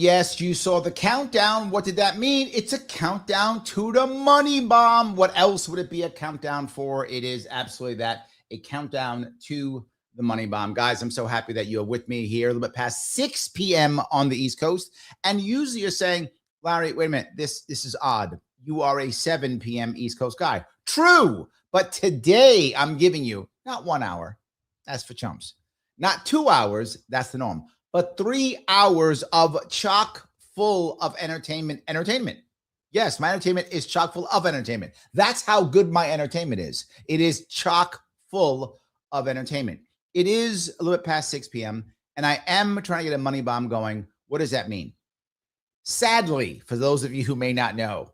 yes, you saw the countdown. What did that mean? It's a countdown to the money bomb. What else would it be a countdown for? It is absolutely that, a countdown to the money bomb. Guys, I'm so happy that you're with me here a little bit past 6 p.m. on the East Coast. And usually you're saying, Larry, wait a minute, this is odd. You are a 7 p.m. East Coast guy. True. But today I'm giving you not 1 hour. That's for chumps. Not 2 hours. That's the norm. But 3 hours of chock full of entertainment. Yes, my entertainment is chock full of entertainment. That's how good my entertainment is. It is chock full of entertainment. It is a little bit past 6 p.m. and I am trying to get a money bomb going. What does that mean? Sadly, for those of you who may not know,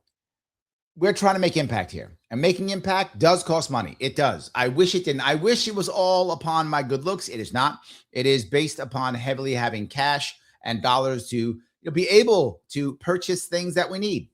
we're trying to make impact here. And making impact does cost money. It does. I wish it didn't. I wish it was all upon my good looks. It is not. It is based upon heavily having cash and dollars to be able to purchase things that we need.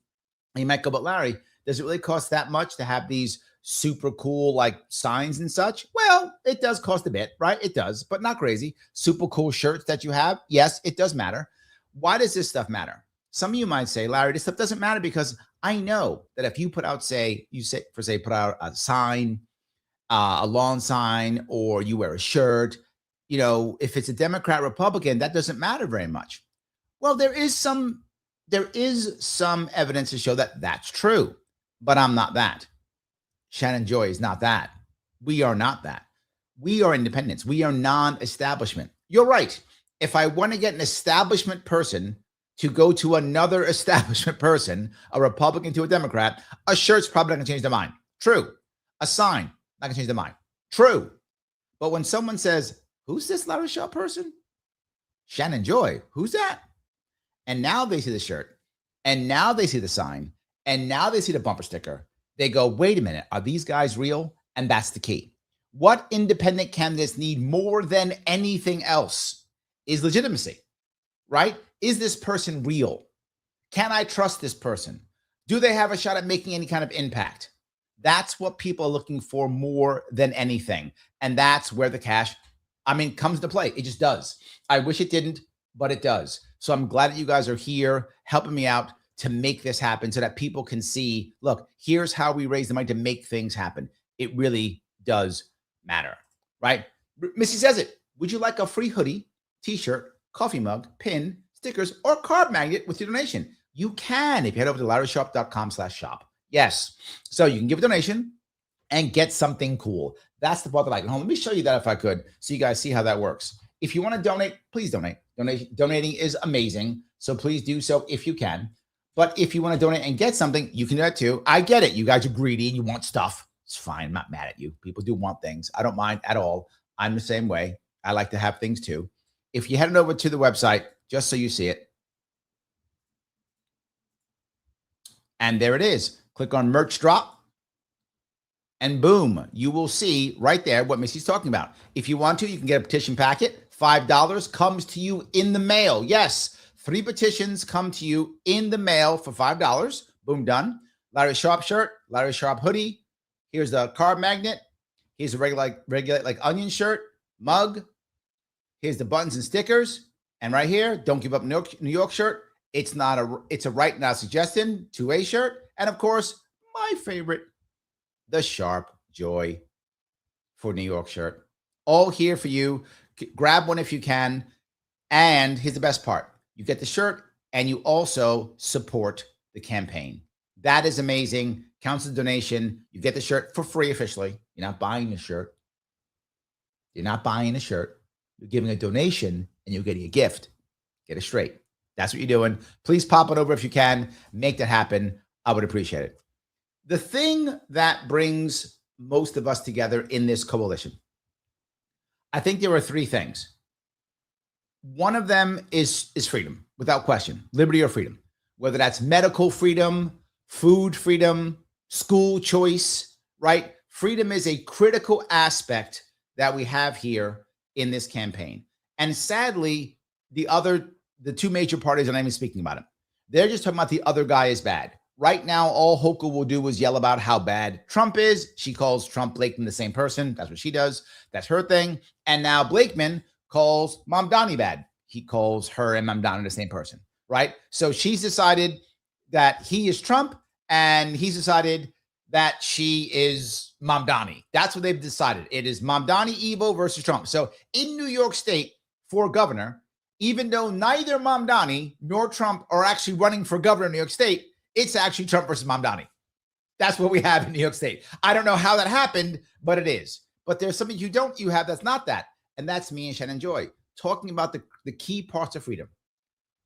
And you might go, but Larry, does it really cost that much to have these super cool like signs and such? Well, it does cost a bit, right? It does, but not crazy. Super cool shirts that you have. Yes, it does matter. Why does this stuff matter? Some of you might say, Larry, this stuff doesn't matter because I know that if you put out, put out a sign, a lawn sign, or you wear a shirt, if it's a Democrat, Republican, that doesn't matter very much. Well, there is some evidence to show that that's true, but I'm not that. Shannon Joy is not that. We are not that. We are independents. We are non-establishment. You're right. If I want to get an establishment person to go to another establishment person, a Republican to a Democrat, a shirt's probably not going to change their mind. True. A sign, not going to change their mind. True. But when someone says, who's this Larry Sharpe person? Shannon Joy. Who's that? And now they see the shirt, and now they see the sign, and now they see the bumper sticker. They go, wait a minute, are these guys real? And that's the key. What independent candidates need more than anything else is legitimacy, right? Is this person real? Can I trust this person? Do they have a shot at making any kind of impact? That's what people are looking for more than anything. And that's where the cash, comes to play. It just does. I wish it didn't, but it does. So I'm glad that you guys are here helping me out to make this happen so that people can see, look, here's how we raise the money to make things happen. It really does matter, right? Missy says it. Would you like a free hoodie, t-shirt, coffee mug, pin, stickers, or card magnet with your donation? You can if you head over to LarrySharpe.com/shop. Yes. So you can give a donation and get something cool. That's the part that I like. Let me show you that if I could, so you guys see how that works. If you want to donate, please donate. Donating is amazing. So please do so if you can. But if you want to donate and get something, you can do that too. I get it. You guys are greedy and you want stuff. It's fine. I'm not mad at you. People do want things. I don't mind at all. I'm the same way. I like to have things too. If you head over to the website, just so you see it. And there it is. Click on merch drop. And boom, you will see right there what Missy's talking about. If you want to, you can get a petition packet. $5 comes to you in the mail. Yes, 3 petitions come to you in the mail for $5. Boom, done. Larry Sharpe shirt, Larry Sharpe hoodie. Here's the card magnet. Here's a regular like onion shirt, mug. Here's the buttons and stickers. And right here, don't give up New York shirt. It's a right now suggestion, 2A shirt. And of course, my favorite, the Sharpe Joy for New York shirt. All here for you. Grab one if you can. And here's the best part. You get the shirt and you also support the campaign. That is amazing. Counts as a donation. You get the shirt for free officially. You're not buying the shirt. You're not buying a shirt. You're giving a donation and you're getting a gift. Get it straight. That's what you're doing. Please pop it over if you can. Make that happen. I would appreciate it. The thing that brings most of us together in this coalition, I think there are 3 things. One of them is freedom, without question. Liberty or freedom. Whether that's medical freedom, food freedom, school choice, right? Freedom is a critical aspect that we have here in this campaign. And sadly, the 2 major parties are not even speaking about it. They're just talking about the other guy is bad. Right now, all Hochul will do is yell about how bad Trump is. She calls Trump, Blakeman the same person. That's what she does. That's her thing. And now Blakeman calls Mamdani bad. He calls her and Mamdani the same person. right? So she's decided that he is Trump, and he's decided that she is Mamdani. That's what they've decided. It is Mamdani Evo versus Trump. So in New York State for governor, even though neither Mamdani nor Trump are actually running for governor in New York State, it's actually Trump versus Mamdani. That's what we have in New York State. I don't know how that happened, but it is. But there's something you have that's not that. And that's me and Shannon Joy talking about the key parts of freedom.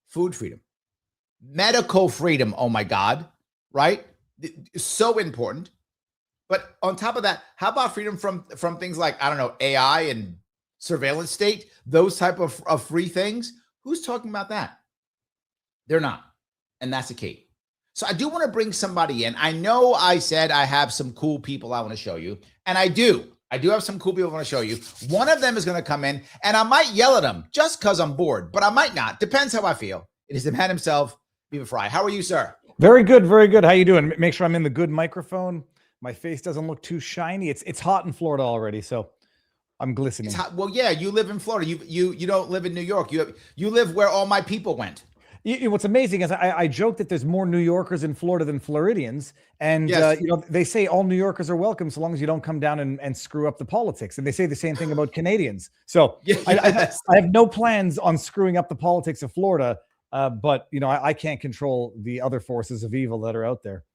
Food freedom, medical freedom. Oh my God, right? It's so important. But on top of that, how about freedom from things like, I don't know, AI and surveillance state, those type of free things? Who's talking about that? They're not. And that's the key. So I do want to bring somebody in. I know I said I have some cool people I want to show you, and I do. I do have some cool people I want to show you. One of them is going to come in, and I might yell at him just because I'm bored, but I might not. Depends how I feel. It is the man himself, Viva Frei. How are you, sir? Very good, very good. How you doing? Make sure I'm in the good microphone. My face doesn't look too shiny. It's hot in Florida already, so I'm glistening. It's hot. Well, yeah, you live in Florida. You don't live in New York. You live where all my people went. What's amazing is I joke that there's more New Yorkers in Florida than Floridians. And, yes. They say all New Yorkers are welcome so long as you don't come down and screw up the politics. And they say the same thing about Canadians. So yes. I have no plans on screwing up the politics of Florida. But, I can't control the other forces of evil that are out there.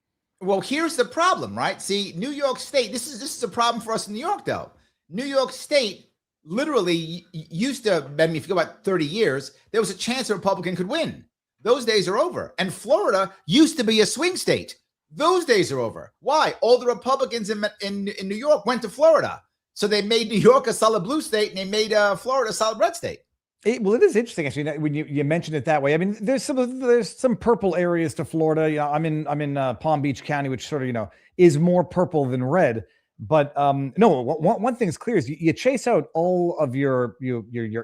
Well, here's the problem, right? See, New York State, this is a problem for us in New York, though. New York State literally used to, I mean, if you go back 30 years, there was a chance a Republican could win. Those days are over. And Florida used to be a swing state. Those days are over. Why? All the Republicans in New York went to Florida. So they made New York a solid blue state, and they made Florida a solid red state. Well, it is interesting actually when you mention it that way. I mean, there's some purple areas to Florida. I'm in Palm Beach County, which sort of is more purple than red. But no, one thing's clear is you chase out all of your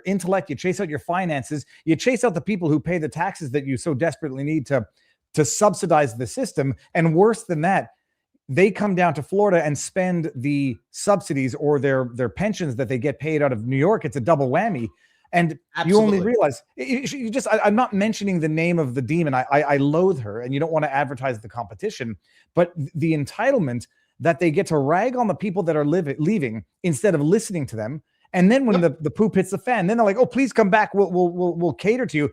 intellect, you chase out your finances, you chase out the people who pay the taxes that you so desperately need to subsidize the system. And worse than that, they come down to Florida and spend the subsidies or their pensions that they get paid out of New York. It's a double whammy. And Absolutely. You only realize I'm not mentioning the name of the demon. I loathe her, and you don't want to advertise the competition, but the entitlement that they get to rag on the people that are leaving instead of listening to them. And then when the poop hits the fan, then they're like, oh, please come back. We'll cater to you.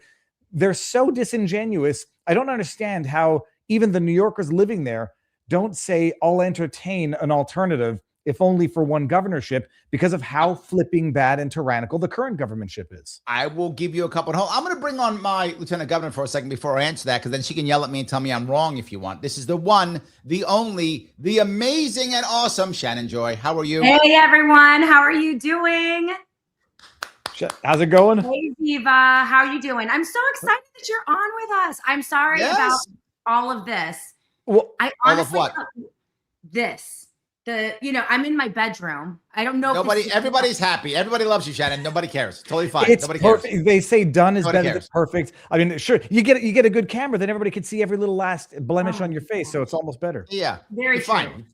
They're so disingenuous. I don't understand how even the New Yorkers living there don't say, I'll entertain an alternative, if only for one governorship, because of how flipping bad and tyrannical the current governmentship is. I will give you a couple. I'm going to bring on my lieutenant governor for a second before I answer that, because then she can yell at me and tell me I'm wrong if you want. This is the one, the only, the amazing and awesome Shannon Joy. How are you? Hey, everyone. How are you doing? How's it going? Hey, Viva. How are you doing? I'm so excited that you're on with us. I'm sorry about all of this. Well, I honestly, all of what? This. I'm in my bedroom. I don't know. Everybody's happy. Everybody loves you, Shannon. Nobody cares. Totally fine. It's Nobody perfect. cares. They say done is better than perfect. I mean, sure, you get a good camera, then everybody can see every little last blemish on your face, so it's almost better. Yeah, very fine.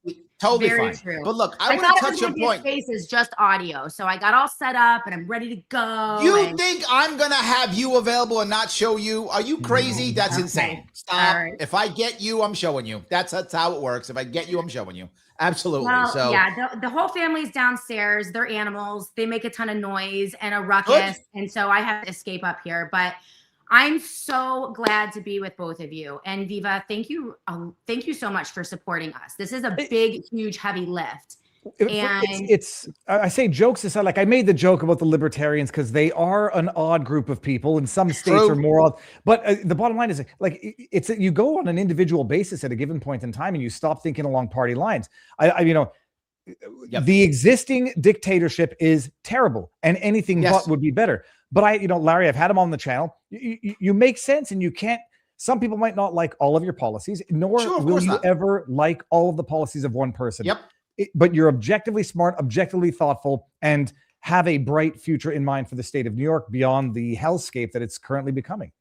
Totally very fine. True. But look, I want to touch your point. Face is just audio, so I got all set up and I'm ready to go. You think I'm gonna have you available and not show you? Are you crazy? That's insane. Stop. Right. If I get you, I'm showing you. That's how it works. If I get you, I'm showing you. Absolutely. Well, so yeah, the whole family's downstairs. They're animals. They make a ton of noise and a ruckus, and so I have to escape up here. But I'm so glad to be with both of you. And Viva, thank you so much for supporting us. This is a big, huge, heavy lift. And I say jokes aside, like I made the joke about the libertarians because they are an odd group of people, and some states are more odd. But the bottom line is, like, it's you go on an individual basis at a given point in time, and you stop thinking along party lines. The existing dictatorship is terrible, and anything but would be better. But Larry, I've had him on the channel. You make sense, and you can't. Some people might not like all of your policies, nor will you ever like all of the policies of one person. Yep. But you're objectively smart, objectively thoughtful, and have a bright future in mind for the state of New York beyond the hellscape that it's currently becoming.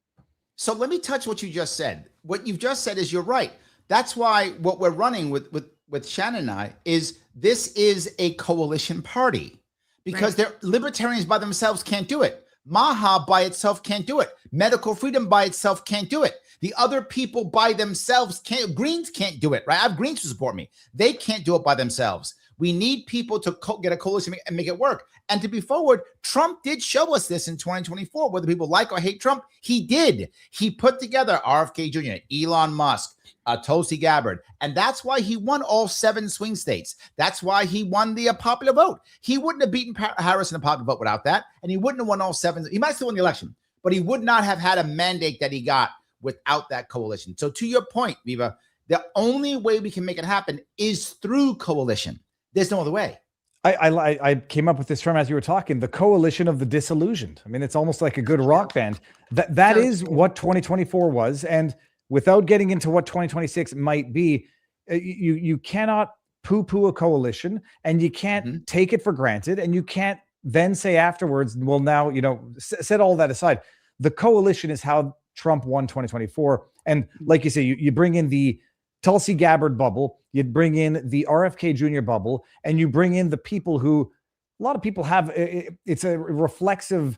So let me touch what you just said. What you've just said is you're right. That's why what we're running with Shannon and I is this is a coalition party, because they're libertarians by themselves can't do it. Maha by itself can't do it. Medical freedom by itself can't do it. The other people by themselves can't. Greens can't do it, right? I have Greens to support me. They can't do it by themselves. We need people to get a coalition and make it work. And to be forward, Trump did show us this in 2024. Whether people like or hate Trump, he did. He put together RFK Jr., Elon Musk, Tulsi Gabbard. And that's why he won all 7 swing states. That's why he won the popular vote. He wouldn't have beaten Harris in the popular vote without that. And he wouldn't have won all 7. He might still win the election, but he would not have had a mandate that he got without that coalition. So to your point, Viva, the only way we can make it happen is through coalition. There's no other way. I came up with this term as you were talking, the coalition of the disillusioned. I mean, it's almost like a good rock band. That is what 2024 was. And without getting into what 2026 might be, you cannot poo-poo a coalition, and you can't take it for granted, and you can't then say afterwards, well, now, set all that aside. The coalition is how Trump won 2024. And like you say, you bring in the Tulsi Gabbard bubble, you bring in the RFK Jr. bubble, and you bring in the people who a lot of people have. It's a reflexive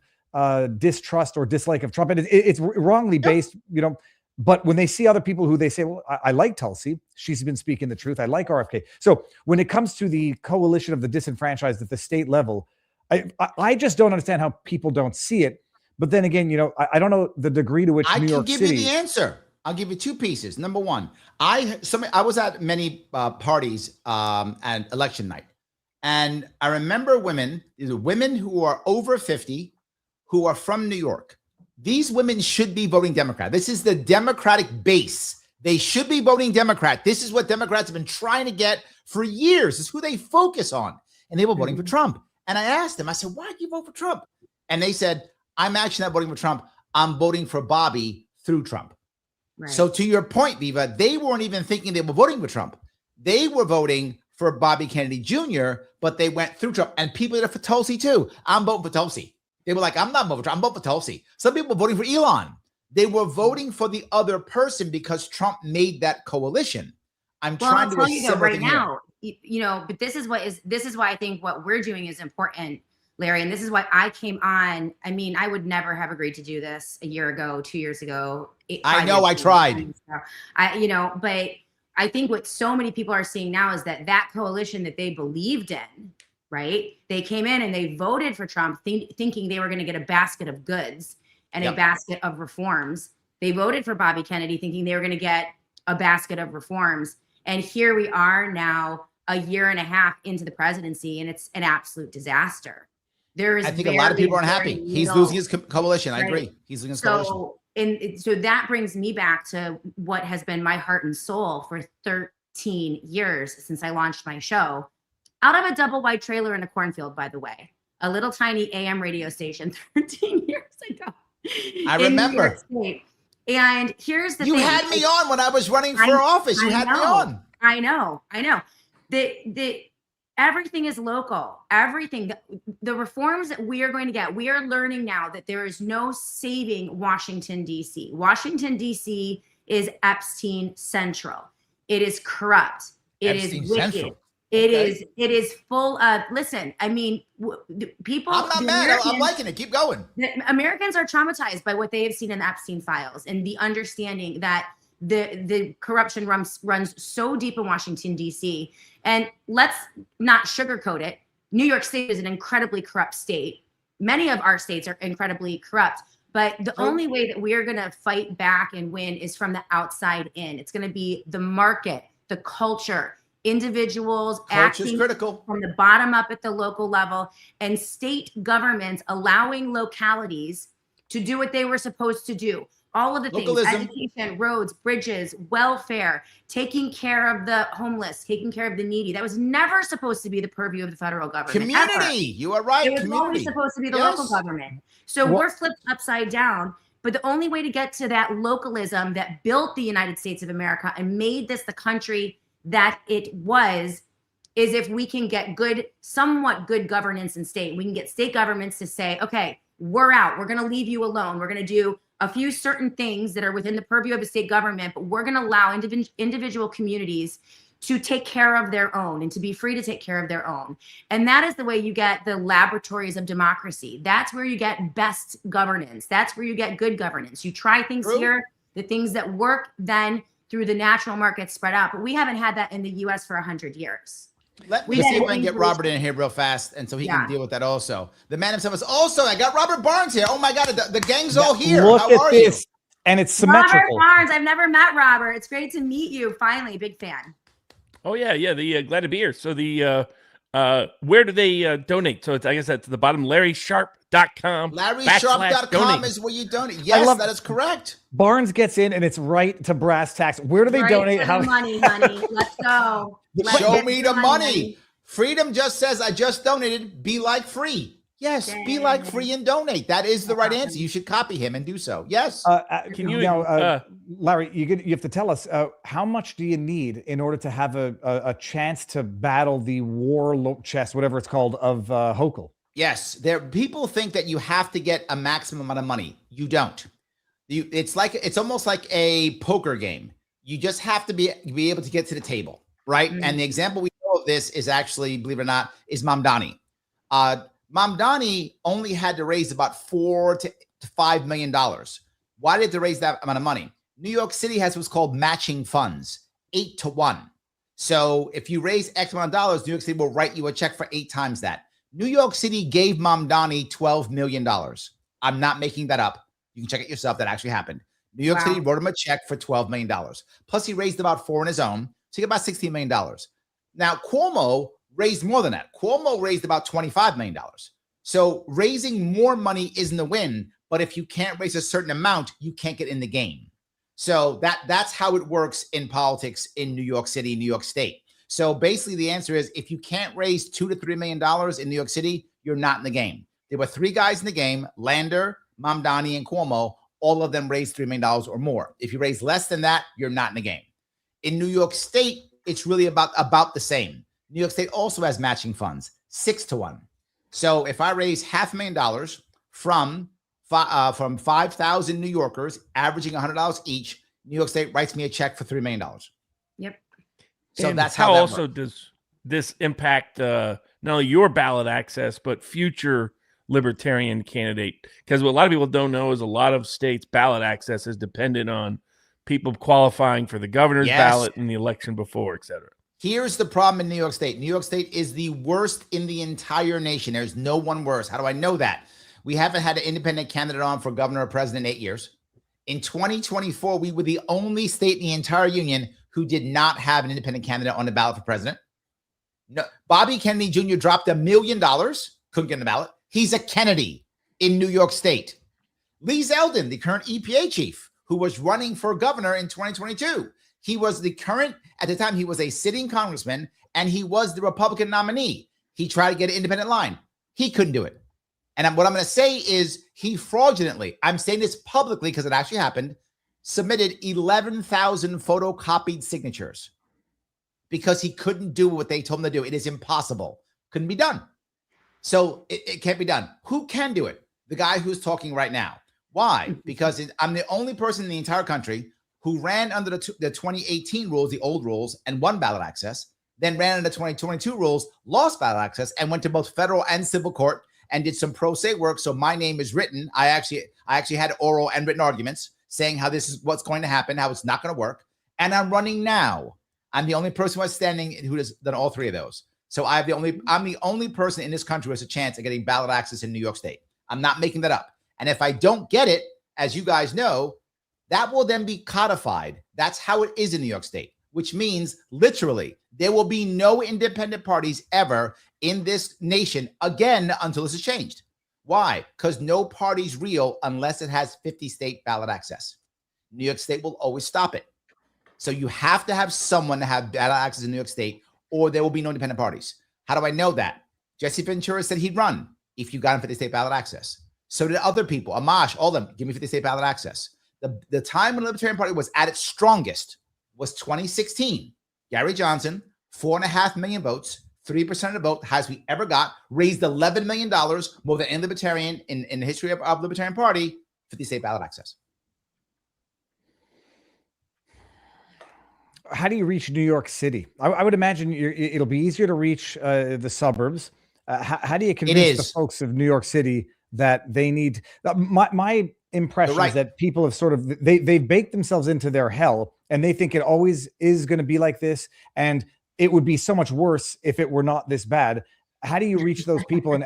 distrust or dislike of Trump. And it's wrongly based, but when they see other people who they say, well, I like Tulsi, she's been speaking the truth. I like RFK. So when it comes to the coalition of the disenfranchised at the state level, I just don't understand how people don't see it. But then again, I don't know the degree to which New York City. I can give you the answer. I'll give you 2 pieces. Number one, I was at many parties and election night, and I remember women who are over 50, who are from New York. These women should be voting Democrat. This is the Democratic base. They should be voting Democrat. This is what Democrats have been trying to get for years. This is who they focus on, and they were voting for Trump. And I asked them, I said, why do you vote for Trump? And they said, I'm actually not voting for Trump. I'm voting for Bobby through Trump. Right. So to your point, Viva, they weren't even thinking they were voting for Trump. They were voting for Bobby Kennedy Jr., but they went through Trump. And people did it for Tulsi too. I'm voting for Tulsi. They were like, I'm not voting for Trump. I'm voting for Tulsi. Some people were voting for Elon. They were voting for the other person because Trump made that coalition. I'm trying to tell you though, right now, but this is why I think what we're doing is important, Larry. And this is why I came on. I mean, I would never have agreed to do this a year ago, 2 years ago. I know, I tried. But I think what so many people are seeing now is that coalition that they believed in, right? They came in and they voted for Trump thinking they were going to get a basket of goods and a basket of reforms. They voted for Bobby Kennedy thinking they were going to get a basket of reforms. And here we are now, a year and a half into the presidency, and it's an absolute disaster. I think a lot of people aren't happy. He's losing his coalition. Right? I agree. He's losing his coalition. And so that brings me back to what has been my heart and soul for 13 years since I launched my show. Out of a double wide trailer in a cornfield, by the way, a little tiny AM radio station 13 years ago. I remember. And here's the thing. You had me on when I was running for office. You had me on. I know. Everything is local. Everything. The reforms that we are going to get, we are learning now that there is no saving Washington, D.C. Washington, D.C. is Epstein Central. It is corrupt. It is wicked. Central. It is full of, listen, I mean, people. I'm not mad. I'm liking it. Keep going. Americans are traumatized by what they have seen in the Epstein files and the understanding that the corruption runs so deep in Washington, D.C. And let's not sugarcoat it. New York State is an incredibly corrupt state. Many of our states are incredibly corrupt. But the only way that we are going to fight back and win is from the outside in. It's going to be the market, the culture, individuals acting critical from the bottom up at the local level, and state governments allowing localities to do what they were supposed to do. All of the things, education, roads, bridges, welfare, taking care of the homeless, taking care of the needy. That was never supposed to be the purview of the federal government. Community, ever. You are right. It was always supposed to be the local government. So we're flipped upside down. But the only way to get to that localism that built the United States of America and made this the country that it was is if we can get somewhat good governance in state. We can get state governments to say, okay, we're out. We're going to leave you alone. We're going to do a few certain things that are within the purview of a state government, but we're going to allow individual communities to take care of their own and to be free to take care of their own. And that is the way you get the laboratories of democracy. That's where you get best governance. That's where you get good governance. You try things here, the things that work, then through the national markets spread out. But we haven't had that in the US for 100 years. Let me see if I can get Robert in here real fast, and so he can deal with that also. The man himself is also, I got Robert Barnes here. Oh my God, the gang's all here. Look How at are this. you? And it's symmetrical. Robert Barnes, I've never met Robert. It's great to meet you. Finally, big fan. Oh yeah. The glad to be here. So the where do they donate? So it's, I guess that's the bottom. LarrySharpe.com. LarrySharpe.com is where you donate. Yes, that is correct. Barnes gets in, and it's right to brass tacks. Where do they donate? How money, honey? Let's go. Show me the money. Freedom just says, I just donated. Be like free. Yes, be like free and donate. That is the right answer. You should copy him and do so. Yes. Can you Larry, you have to tell us, how much do you need in order to have a chance to battle the war chest, whatever it's called, of Hochul? Yes, people think that you have to get a maximum amount of money. You don't. It's almost like a poker game. You just have to be able to get to the table, right? Mm-hmm. And the example we know of this is actually, believe it or not, is Mamdani. Mamdani only had to raise about $4 to $5 million. Why did they have to raise that amount of money? New York City has what's called matching funds, 8 to 1. So if you raise X amount of dollars, New York City will write you a check for 8 times that. New York City gave Mamdani $12 million. I'm not making that up. You can check it yourself. That actually happened. New York City wrote him a check for $12 million. Plus, he raised about 4 on his own. So he got about $16 million. Now, Cuomo raised more than that. Cuomo raised about $25 million. So raising more money isn't a win. But if you can't raise a certain amount, you can't get in the game. So that's how it works in politics in New York City, New York State. So basically the answer is, if you can't raise $2 to $3 million in New York City, you're not in the game. There were 3 guys in the game: Lander, Mamdani, and Cuomo. All of them raised $3 million or more. If you raise less than that, you're not in the game. In New York State, it's really about the same. New York State also has matching funds, 6 to 1. So if I raise $500,000 from 5,000 New Yorkers, averaging $100 each, New York State writes me a check for $3 million. Yep. So and that's how that also works. Does this impact not only your ballot access, but future libertarian candidate? Because what a lot of people don't know is a lot of states' ballot access is dependent on people qualifying for the governor's ballot in the election before, et cetera. Here's the problem in New York State. New York State is the worst in the entire nation. There's no one worse. How do I know that? We haven't had an independent candidate on for governor or president in 8 years. In 2024, we were the only state in the entire union who did not have an independent candidate on the ballot for president. No, Bobby Kennedy Jr. dropped $1 million, couldn't get on the ballot. He's a Kennedy in New York State. Lee Zeldin, the current EPA chief, who was running for governor in 2022. He was at the time, he was a sitting congressman, and he was the Republican nominee. He tried to get an independent line. He couldn't do it. And what I'm going to say is he fraudulently, I'm saying this publicly because it actually happened, submitted 11,000 photocopied signatures because he couldn't do what they told him to do. It is impossible. Couldn't be done. So it can't be done. Who can do it? The guy who's talking right now. Why? Because I'm the only person in the entire country who ran under the 2018 rules, the old rules, and won ballot access, then ran under the 2022 rules, lost ballot access, and went to both federal and civil court and did some pro se work. So my name is written. I actually had oral and written arguments saying how this is what's going to happen, how it's not going to work. And I'm running now. I'm the only person who's standing who has done all 3 of those. So I'm the only person in this country who has a chance of getting ballot access in New York State. I'm not making that up. And if I don't get it, as you guys know, that will then be codified. That's how it is in New York State, which means literally there will be no independent parties ever in this nation again until this is changed. Why? Because no party's real unless it has 50 state ballot access. New York State will always stop it. So you have to have someone to have ballot access in New York State, or there will be no independent parties. How do I know that? Jesse Ventura said he'd run if you got him 50 state ballot access. So did other people. Amash, all of them, give me 50 state ballot access. The time when the Libertarian Party was at its strongest was 2016. Gary Johnson, 4.5 million votes, 3% of the vote, highest we ever got, raised $11 million, more than any libertarian in the history of the Libertarian Party, 50 state ballot access. how do you reach New York City? I would imagine it'll be easier to reach the suburbs. How do you convince the folks of New York City that they need? My impression is that people have sort of they've baked themselves into their hell, and they think it always is going to be like this, and it would be so much worse if it were not this bad. How do you reach those people and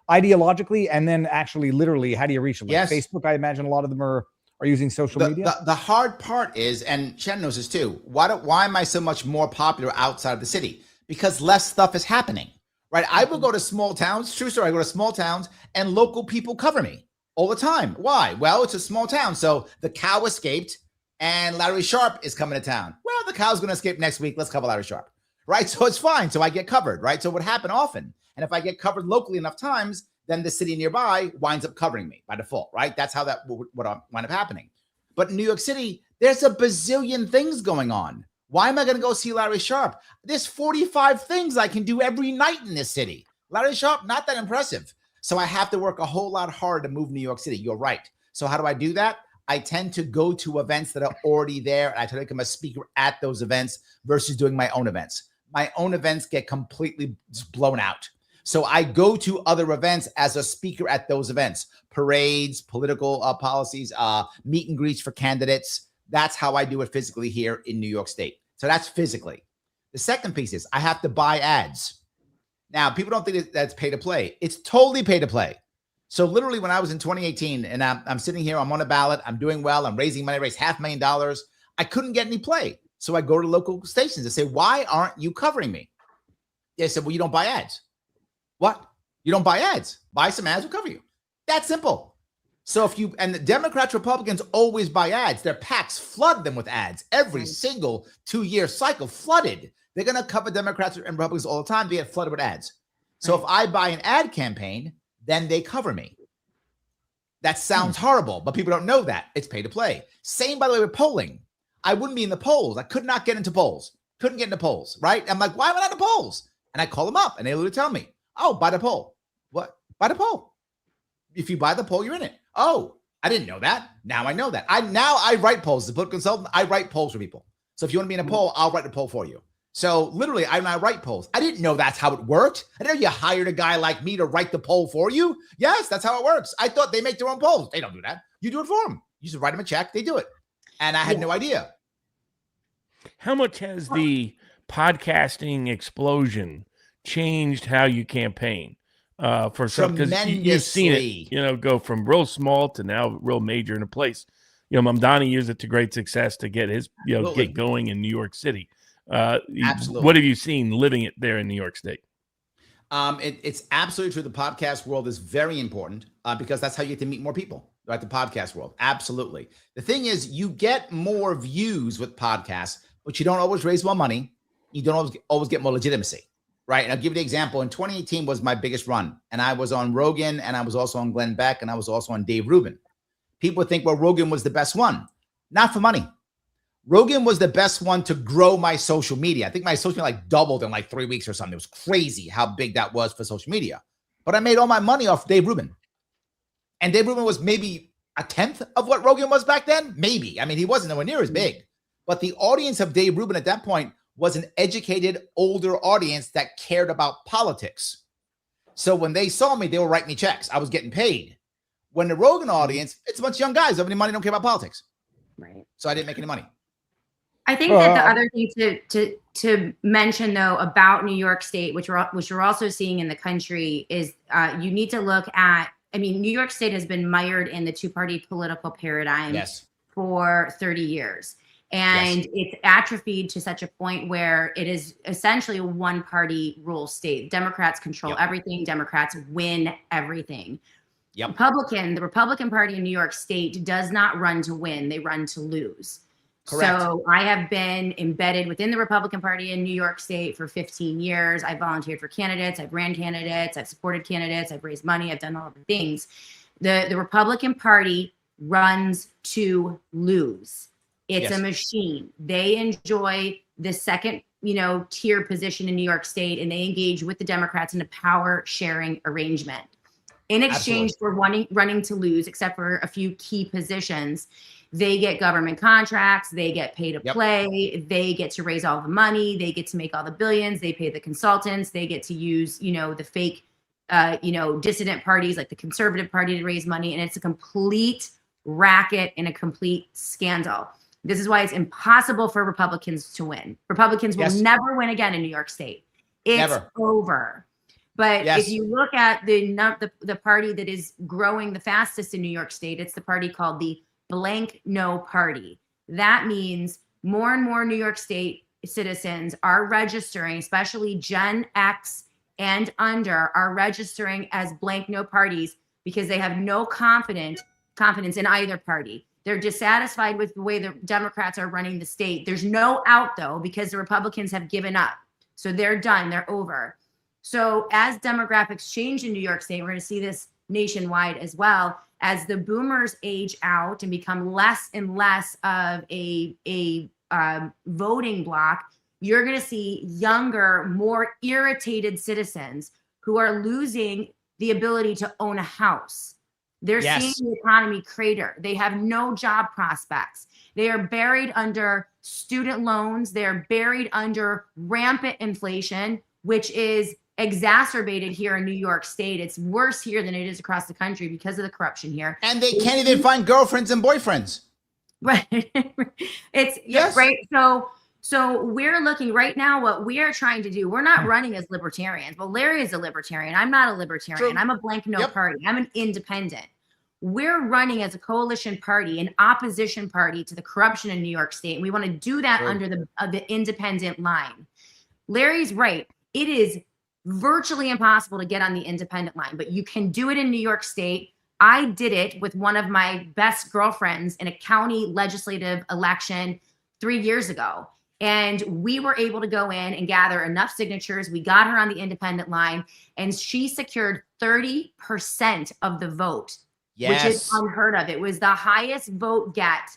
ideologically, and then actually literally, how do you reach them? Like Facebook, I imagine a lot of them are using social media. The hard part is, and Shannon knows this too, why am I so much more popular outside of the city? Because less stuff is happening, right? I will go to small towns, true story, I go to small towns and local people cover me all the time. Why? Well, it's a small town. So the cow escaped and Larry Sharpe is coming to town. Well, the cow's going to escape next week. Let's cover Larry Sharpe, right? So it's fine. So I get covered, right? So it would happen often. And if I get covered locally enough times, then the city nearby winds up covering me by default, right? That's how that would wind up happening. But in New York City, there's a bazillion things going on. Why am I going to go see Larry Sharpe? There's 45 things I can do every night in this city. Larry Sharpe, not that impressive. So I have to work a whole lot harder to move New York City. You're right. So how do I do that? I tend to go to events that are already there. And I try to become a speaker at those events versus doing my own events. My own events get completely blown out. So I go to other events as a speaker at those events, parades, political policies, meet and greets for candidates. That's how I do it physically here in New York State. So that's physically. The second piece is I have to buy ads. Now, people don't think that's pay to play. It's totally pay to play. So literally when I was in 2018 and I'm sitting here, I'm on a ballot, I'm doing well, I'm raising money, raised $500,000. I couldn't get any play. So I go to local stations and say, why aren't you covering me? They said, well, you don't buy ads. What? You don't buy ads. Buy some ads, we'll cover you. That's simple. So and the Democrats, Republicans always buy ads. Their PACs flood them with ads every single 2-year cycle, flooded. They're going to cover Democrats and Republicans all the time. They get flooded with ads. So if I buy an ad campaign, then they cover me. That sounds horrible, but people don't know that. It's pay to play. Same, by the way, with polling. I wouldn't be in the polls. I could not get into polls. Couldn't get into polls, right? I'm like, why am I not in the polls? And I call them up and they literally tell me, oh, buy the poll. What? Buy the poll. If you buy the poll, you're in it. Oh, I didn't know that. Now I know that. I write polls. As a political consultant, I write polls for people. So if you want to be in a poll, I'll write the poll for you. So literally, I write polls. I didn't know that's how it worked. I didn't know you hired a guy like me to write the poll for you. Yes, that's how it works. I thought they make their own polls. They don't do that. You do it for them. You just write them a check. They do it. And I had no idea. How much has the podcasting explosion changed how you campaign? For some, because you've seen it, go from real small to now real major in a place. Mamdani used it to great success to get his, get going in New York City. Absolutely. What have you seen living it there in New York State? It's absolutely true. The podcast world is very important because that's how you get to meet more people, right? The podcast world. Absolutely. The thing is, you get more views with podcasts, but you don't always raise more money. You don't always get more legitimacy. Right. And I'll give you the example. In 2018 was my biggest run. And I was on Rogan and I was also on Glenn Beck and I was also on Dave Rubin. People think, well, Rogan was the best one. Not for money. Rogan was the best one to grow my social media. I think my social media doubled in 3 weeks or something. It was crazy how big that was for social media. But I made all my money off Dave Rubin. And Dave Rubin was maybe a tenth of what Rogan was back then. Maybe. I mean, he wasn't nowhere near as big. But the audience of Dave Rubin at that point was an educated, older audience that cared about politics. So when they saw me, they were writing me checks. I was getting paid. When the Rogan audience, it's a bunch of young guys. Don't have any money, don't care about politics. Right. So I didn't make any money. I think that the other thing to mention, though, about New York State, which you're also seeing in the country, is you need to look at, New York State has been mired in the two-party political paradigm for 30 years. And it's atrophied to such a point where it is essentially a one-party rule state. Democrats control everything. Democrats win everything. The Republican Party in New York State does not run to win. They run to lose. Correct. So I have been embedded within the Republican Party in New York State for 15 years. I volunteered for candidates. I've ran candidates. I've supported candidates. I've raised money. I've done all the things. The Republican Party runs to lose. It's a machine. They enjoy the second, tier position in New York State, and they engage with the Democrats in a power sharing arrangement. In exchange for running to lose, except for a few key positions, They get government contracts. They get pay to Yep. play. They get to raise all the money. They get to make all the billions. They pay the consultants. They get to use, the fake, dissident parties like the Conservative Party to raise money. And it's a complete racket and a complete scandal. This is why it's impossible for Republicans to win. Republicans will never win again in New York State. It's over. But if you look at the party that is growing the fastest in New York State, it's the party called the Blank No Party. That means more and more New York State citizens are registering, especially Gen X and under, are registering as blank no parties because they have no confidence in either party. They're dissatisfied with the way the Democrats are running the state. There's no out, though, because the Republicans have given up. So they're done. They're over. So as demographics change in New York State, we're going to see this nationwide as well. As the boomers age out and become less and less of a voting bloc, you're going to see younger, more irritated citizens who are losing the ability to own a house. They're seeing the economy crater. They have no job prospects. They are buried under student loans. They're buried under rampant inflation, which is exacerbated here in New York State. It's worse here than it is across the country because of the corruption here. And they can't even find girlfriends and boyfriends. Right. It's right. So we're looking right now, what we are trying to do, we're not running as libertarians. Well, Larry is a libertarian. I'm not a libertarian. True. I'm a blank no party. I'm an independent. We're running as a coalition party, an opposition party to the corruption in New York State. And we want to do that under the independent line. Larry's right. It is virtually impossible to get on the independent line, but you can do it in New York State. I did it with one of my best girlfriends in a county legislative election 3 years ago. And we were able to go in and gather enough signatures. We got her on the independent line, and she secured 30% of the vote, which is unheard of. It was the highest vote get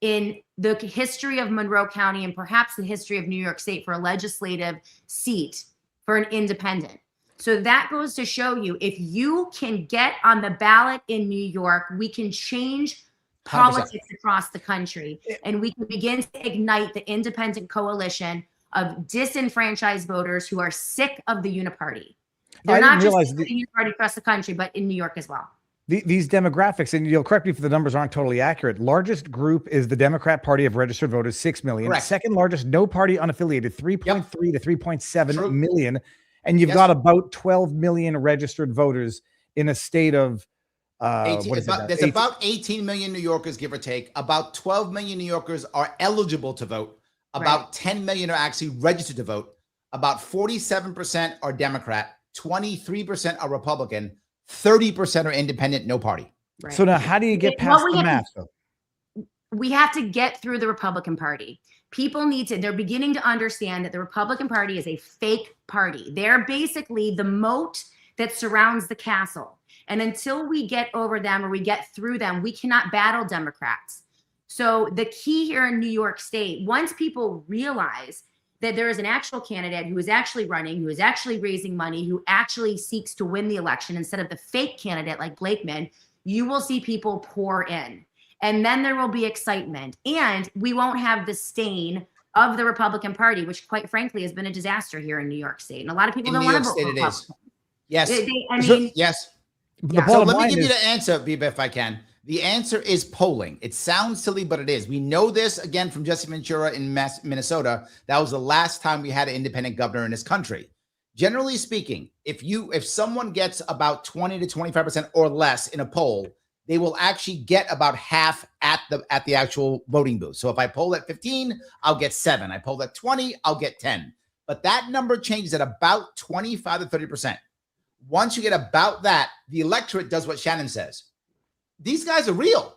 in the history of Monroe County and perhaps the history of New York State for a legislative seat for an independent. So that goes to show you, if you can get on the ballot in New York, we can change politics 100%. Across the country, and we can begin to ignite the independent coalition of disenfranchised voters who are sick of the uniparty. They're not just sick of the uniparty across the country, but in New York as well. These demographics, and you'll correct me if the numbers aren't totally accurate. Largest group is the Democrat Party of registered voters, 6 million. Correct. Second largest, no party unaffiliated, 3.3 to 3.7 million. And you've got about 12 million registered voters in a state of there's about 18 million New Yorkers, give or take. About 12 million New Yorkers are eligible to vote. About 10 million are actually registered to vote. About 47% are Democrat. 23% are Republican. 30% are independent, no party. Right. So now how do you get past the math? We have to get through the Republican Party. People they're beginning to understand that the Republican Party is a fake party. They're basically the moat that surrounds the castle. And until we get over them or we get through them, we cannot battle Democrats. So the key here in New York State, once people realize that there is an actual candidate who is actually running, who is actually raising money, who actually seeks to win the election instead of the fake candidate like Blakeman, you will see people pour in. And then there will be excitement. And we won't have the stain of the Republican Party, which quite frankly has been a disaster here in New York State. And a lot of people don't want to vote for Republican. Yes. Yes. So let me give you the answer, Viva, if I can. The answer is polling. It sounds silly, but it is. We know this, again, from Jesse Ventura in Minnesota. That was the last time we had an independent governor in this country. Generally speaking, if someone gets about 20 to 25% or less in a poll, they will actually get about half at the actual voting booth. So if I poll at 15, I'll get 7. I poll at 20, I'll get 10. But that number changes at about 25 to 30%. Once you get about that, the electorate does what Shannon says. These guys are real.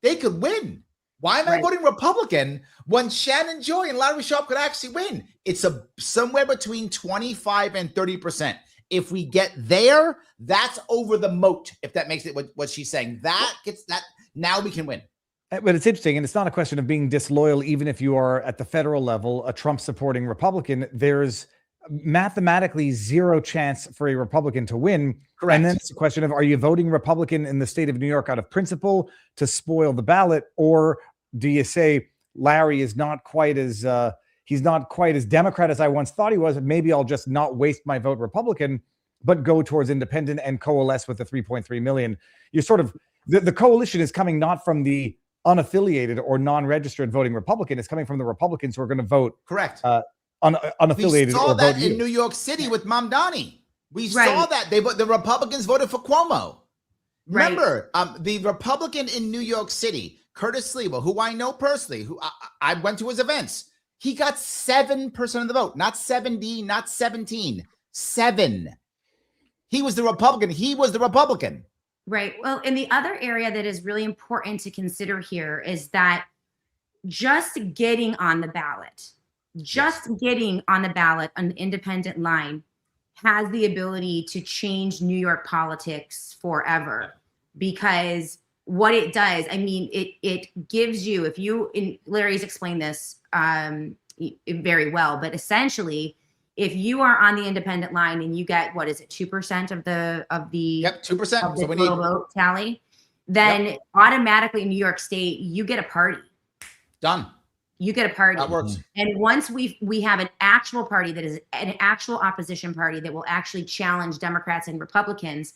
They could win. Why am I voting Republican when Shannon Joy and Larry Sharpe could actually win? It's somewhere between 25 and 30%. If we get there, that's over the moat, if that makes it what she's saying. That gets that. Now we can win. But it's interesting, and it's not a question of being disloyal, even if you are at the federal level, a Trump-supporting Republican. There's mathematically zero chance for a Republican to win. Correct. And then it's a question of, are you voting Republican in the state of New York out of principle to spoil the ballot? Or do you say Larry is not quite as he's not quite as Democrat as I once thought he was, and maybe I'll just not waste my vote Republican, but go towards independent and coalesce with the 3.3 million. You're sort of, the coalition is coming not from the unaffiliated or non-registered voting Republican. It's coming from the Republicans who are going to vote Correct. Unaffiliated. We saw or that vote in you. New York City with Mamdani. We Right. saw that the Republicans voted for Cuomo. Right. Remember, the Republican in New York City, Curtis Sliwa, who I know personally, who I went to his events, he got 7% of the vote, not 70, not 17, 7. He was the Republican. He was the Republican. Right. Well, and the other area that is really important to consider here is that just getting on the ballot, getting on the ballot on the independent line has the ability to change New York politics forever. Because what it does, I mean, it gives you, if you, and Larry's explained this very well, but essentially, if you are on the independent line and you get, what is it, 2% of the Yep, 2%. of the So we total need vote tally, then automatically in New York State, you get a party. done. You get a party. That works. And once we have an actual party that is an actual opposition party that will actually challenge Democrats and Republicans,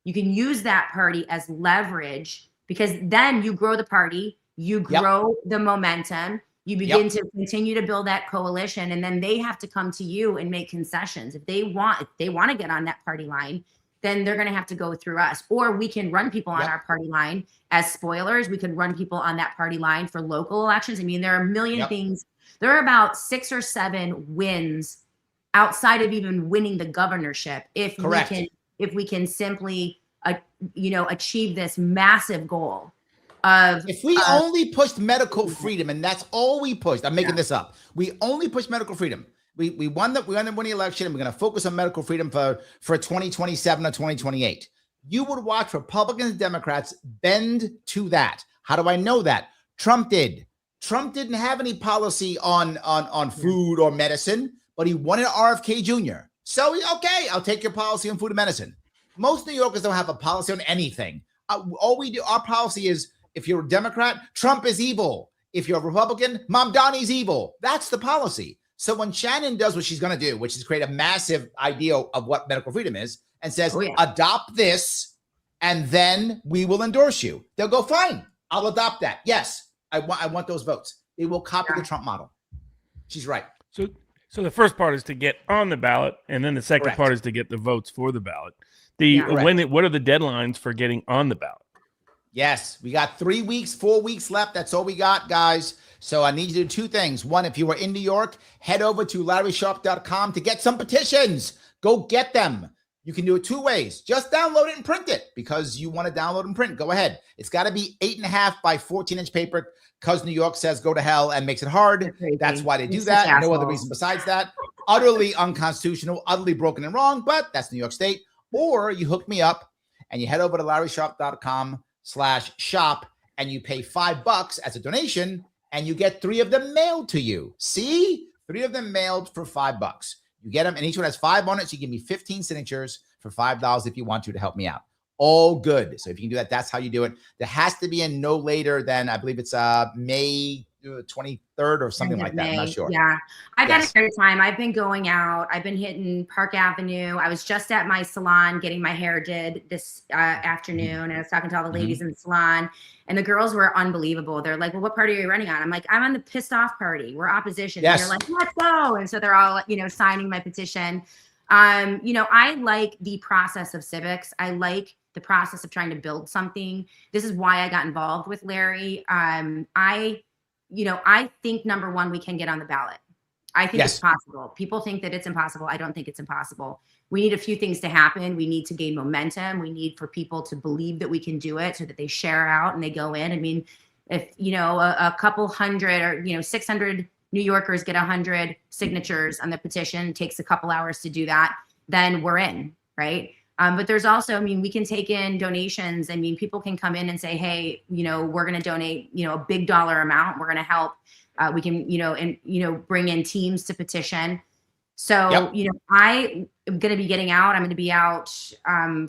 you can use that party as leverage, because then you grow the party, you grow the momentum, you begin to continue to build that coalition, and then they have to come to you and make concessions. If they want to get on that party line, then they're going to have to go through us. Or we can run people on our party line as spoilers. We can run people on that party line for local elections. I mean, there are a million things. There are about 6 or 7 wins outside of even winning the governorship if we can simply achieve this massive goal of, if we only pushed medical freedom, and that's all we pushed. I'm making this up. We only pushed medical freedom. We won the election, and we're going to focus on medical freedom for 2027 or 2028. You would watch Republicans and Democrats bend to that. How do I know that? Trump did. Trump didn't have any policy on food or medicine, but he wanted RFK Jr. So, okay, I'll take your policy on food and medicine. Most New Yorkers don't have a policy on anything. All we do, our policy is, if you're a Democrat, Trump is evil. If you're a Republican, Mamdani's evil. That's the policy. So when Shannon does what she's going to do, which is create a massive idea of what medical freedom is, and says, adopt this, and then we will endorse you. They'll go, fine, I'll adopt that. Yes, I want those votes. They will copy the Trump model. She's right. So the first part is to get on the ballot, and then the second part is to get the votes for the ballot. What are the deadlines for getting on the ballot? Yes, we got 3 weeks, 4 weeks left. That's all we got, guys. So I need you to do 2 things. One, if you are in New York, head over to LarrySharpe.com to get some petitions. Go get them. You can do it 2 ways. Just download it and print it, because you want to download and print. Go ahead. It's got to be 8.5 by 14-inch paper, because New York says go to hell and makes it hard. That's why they do that. No other reason besides that. Utterly unconstitutional, utterly broken and wrong, but that's New York State. Or you hook me up and you head over to LarrySharpe.com/shop and you pay $5 as a donation, and you get 3 of them mailed to you. See? 3 of them mailed for $5. You get them, and each one has 5 on it. So you give me 15 signatures for $5 if you want to help me out. All good. So if you can do that, that's how you do it. There has to be in no later than, I believe it's May 23rd or something like that. I'm not sure. Yeah. I've had a great time. I've been going out. I've been hitting Park Avenue. I was just at my salon getting my hair did this afternoon. And I was talking to all the ladies in the salon, and the girls were unbelievable. They're like, well, what party are you running on? I'm like, I'm on the pissed off party. We're opposition. Yes. And they're like, let's go. And so they're all, signing my petition. I like the process of civics. I like the process of trying to build something. This is why I got involved with Larry. I think, number one, we can get on the ballot. I think it's possible. People think that it's impossible. I don't think it's impossible. We need a few things to happen. We need to gain momentum. We need for people to believe that we can do it, so that they share out and they go in. I mean, if, a couple hundred or, 600 New Yorkers get 100 signatures on the petition, it takes a couple hours to do that, then we're in, right? But there's also, we can take in donations. People can come in and say, hey, we're going to donate, a big dollar amount. We're going to help. We can, bring in teams to petition. So, Yep. you know, I am going to be getting out. I'm going to be out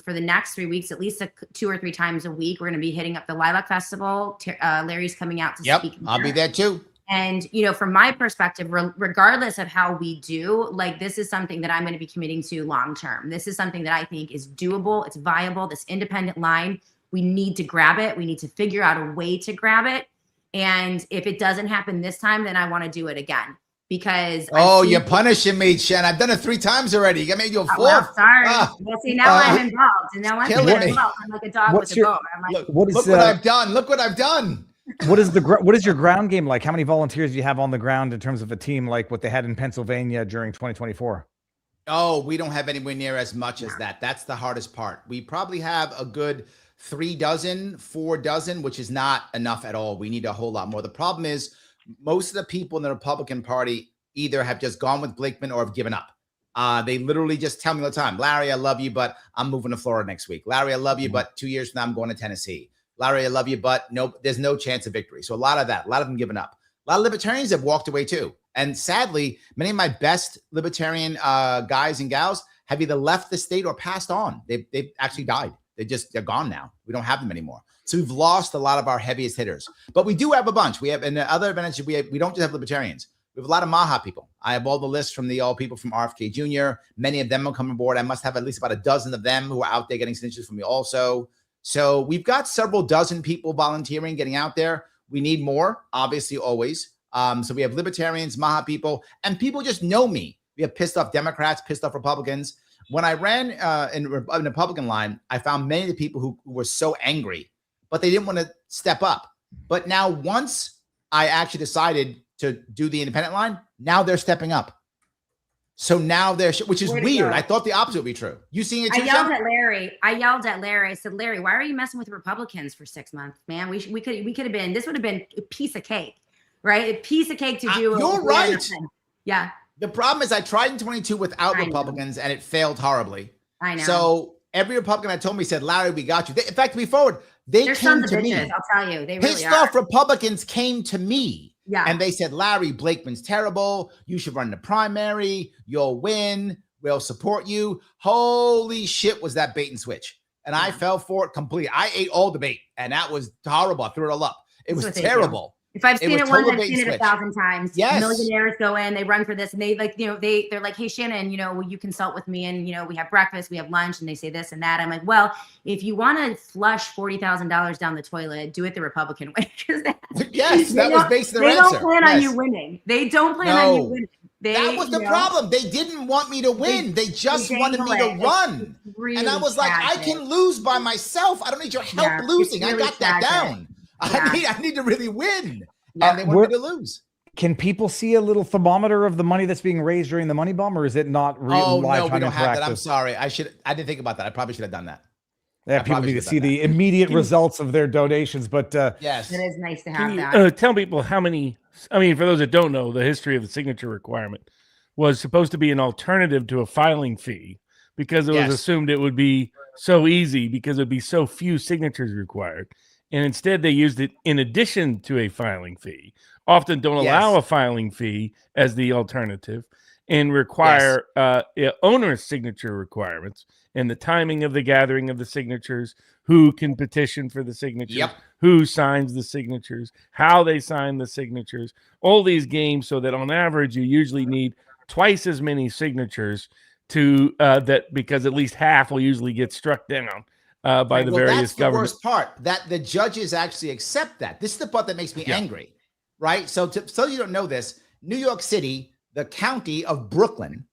for the next 3 weeks, at least 2 or 3 times a week. We're going to be hitting up the Lilac Festival. Larry's coming out to speak. I'll be there too. And, you know, from my perspective, regardless of how we do, like, this is something that I'm going to be committing to long term. This is something that I think is doable. It's viable. This independent line, we need to grab it. We need to figure out a way to grab it. And if it doesn't happen this time, then I want to do it again. Because you're punishing me, Shen. I've done it 3 times already. You got me to a 4th. Well, sorry. Well, see, now I'm involved, and now I'm killing involved. I'm like a dog with a bone. I'm like, look what I've done. Look what I've done. What is your ground game like? How many volunteers do you have on the ground in terms of a team like what they had in Pennsylvania during 2024? Oh, we don't have anywhere near as much as that. That's the hardest part. We probably have a good 3 dozen, 4 dozen, which is not enough at all. We need a whole lot more. The problem is most of the people in the Republican Party either have just gone with Blakeman or have given up. They literally just tell me all the time, Larry, I love you, but I'm moving to Florida next week. Larry, I love you, but 2 years from now, I'm going to Tennessee. Larry, I love you, but nope, there's no chance of victory. So a lot of them giving up. A lot of libertarians have walked away too. And sadly, many of my best libertarian guys and gals have either left the state or passed on. They've actually died. They're gone now. We don't have them anymore. So we've lost a lot of our heaviest hitters. But we do have a bunch. We have, in the other events, we don't just have libertarians. We have a lot of Maha people. I have all the lists from all people from RFK Jr. Many of them will come aboard. I must have at least about a dozen of them who are out there getting signatures from me also. So we've got several dozen people volunteering, getting out there. We need more, obviously, always. So we have libertarians, Maha people, and people just know me. We have pissed off Democrats, pissed off Republicans. When I ran in the Republican line, I found many of the people who were so angry, but they didn't want to step up. But now once I actually decided to do the independent line, now they're stepping up. So now which is weird. I thought the opposite would be true. You seeing it too? I yelled at Larry. I said, Larry, why are you messing with Republicans for 6 months, man? We could have been, this would have been a piece of cake, right? A piece of cake to do. You're right. Yeah. The problem is I tried in 22 without Republicans and it failed horribly. I know. So every Republican that told me said, Larry, we got you. In fact, to be forward, they're came to me. I'll tell you, they really pissed off Republicans came to me. Yeah. And they said, Larry, Blakeman's terrible. You should run the primary. You'll win. We'll support you. Holy shit, was that bait and switch. And I fell for it completely. I ate all the bait, and that was horrible. I threw it all up. It was terrible. If I've seen it once, I've seen it 1,000 times. Yes. Millionaires go in, they run for this, and they they're like, hey, Shannon, will you consult with me? And, we have breakfast, we have lunch, and they say this and that. I'm like, well, if you want to flush $40,000 down the toilet, do it the Republican way. Yes, that was basically their answer. They don't plan on you winning. They don't plan on you winning. That was the problem. They didn't want me to win. They just wanted me to run. Really and I was like, I can lose by myself. I don't need your help losing. Really I got that down. Yeah. I need to really win. Yeah. And they want me to lose. Can people see a little thermometer of the money that's being raised during the money bomb, or is it not real? Oh, no, we don't have that. I'm sorry. I didn't think about that. I probably should have done that. Yeah, people need to see the immediate results of their donations. But yes, it is nice to have that. Tell people how many. I mean, for those that don't know, the history of the signature requirement was supposed to be an alternative to a filing fee because it was assumed it would be so easy because there'd be so few signatures required. And instead, they used it in addition to a filing fee. Often don't allow a filing fee as the alternative and require owner's signature requirements and the timing of the gathering of the signatures, who can petition for the signatures, who signs the signatures, how they sign the signatures, all these games so that on average, you usually need twice as many signatures to because at least half will usually get struck down. By the various governments. That's the worst part, that the judges actually accept that. This is the part that makes me angry, right? So you don't know this, New York City, the county of Brooklyn,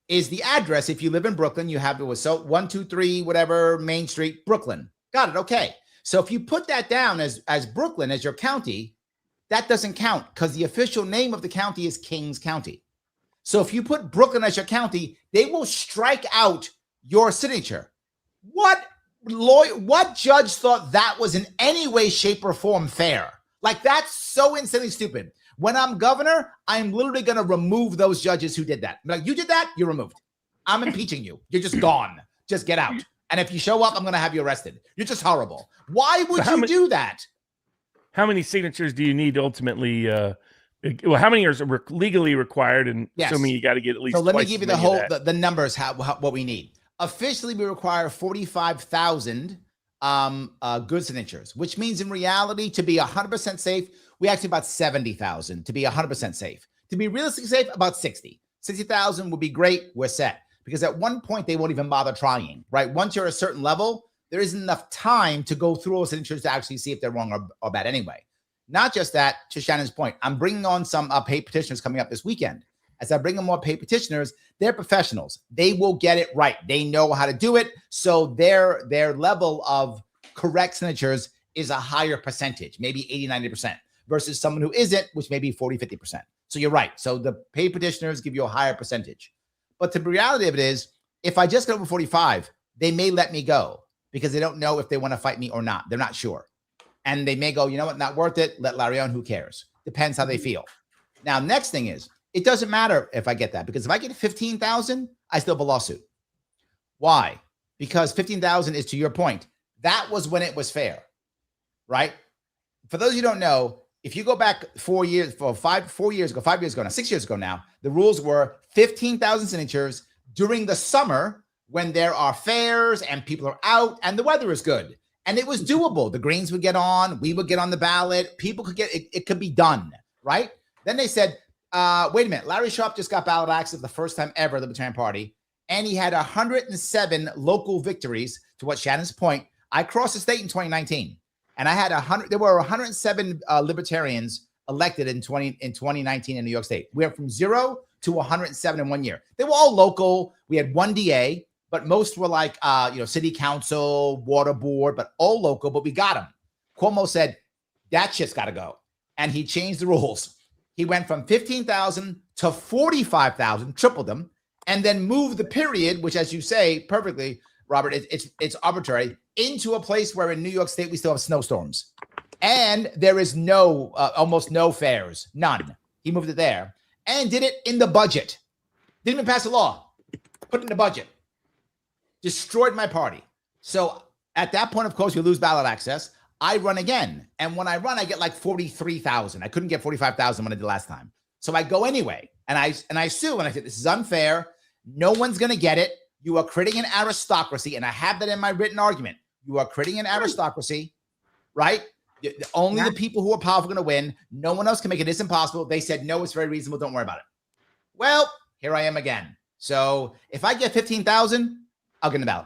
is the address. If you live in Brooklyn, you have 123 whatever Main Street, Brooklyn. Got it. Okay. So if you put that down as Brooklyn as your county, that doesn't count because the official name of the county is Kings County. So if you put Brooklyn as your county, they will strike out your signature. What judge thought that was in any way, shape, or form fair? Like, that's so insanely stupid. When I'm governor, I'm literally going to remove those judges who did that. I'm like, you did that, you're removed. I'm impeaching you. You're just gone. Just get out. And if you show up, I'm going to have you arrested. You're just horrible. Why would you do that? How many signatures do you need ultimately Well, how many years are legally required? And Yes. assuming you got to get at least. So let me twice give you as the many of whole that. the numbers. What we need officially, we require 45,000 good signatures, which means in reality, to be 100% safe, we actually about 70,000 to be 100% safe. To be realistically safe, about 60,000 would be great. We're set, because at one point they won't even bother trying. Right? Once you're a certain level, there isn't enough time to go through all signatures to actually see if they're wrong or bad anyway. Not just that, to Shannon's point, I'm bringing on some paid petitioners coming up this weekend. As I bring on more paid petitioners, they're professionals. They will get it right. They know how to do it. So their level of correct signatures is a higher percentage, maybe 80, 90%, versus someone who isn't, which may be 40, 50%. So you're right. So the paid petitioners give you a higher percentage. But the reality of it is, if I just get over 45, they may let me go because they don't know if they want to fight me or not. They're not sure. And they may go, you know what, not worth it. Let Larry on. Who cares? Depends how they feel. Now, next thing is, it doesn't matter if I get that, because if I get 15,000, I still have a lawsuit. Why? Because 15,000 is, to your point, that was when it was fair, right? For those of you who don't know, if you go back 5 years ago now, 6 years ago now, the rules were 15,000 signatures during the summer when there are fairs and people are out and the weather is good. And it was doable. The Greens would get on, we would get on the ballot, people could get, it could be done, right? Then they said, wait a minute, Larry Sharpe just got ballot access the first time ever, the Libertarian Party, and he had 107 local victories. To what Shannon's point, I crossed the state in 2019, and I had there were 107 libertarians elected in 2019 in New York State. We went from 0 to 107 in 1 year. They were all local. We had one DA, but most were like, city council, water board, but all local, but we got them. Cuomo said, that shit's got to go. And he changed the rules. He went from 15,000 to 45,000, tripled them, and then moved the period, which, as you say perfectly, Robert, it's arbitrary, into a place where in New York State, we still have snowstorms. And there is almost no fairs, none. He moved it there and did it in the budget. Didn't even pass a law, put it in the budget. Destroyed my party. So at that point, of course, you lose ballot access. I run again. And when I run, I get like 43,000. I couldn't get 45,000 when I did last time. So I go anyway. And I sue. And I said, this is unfair. No one's going to get it. You are creating an aristocracy. And I have that in my written argument. You are creating an aristocracy, right? Only the people who are powerful are going to win. No one else can make it. It's impossible. They said, no, it's very reasonable. Don't worry about it. Well, here I am again. So if I get 15,000, I'll get in the ballot.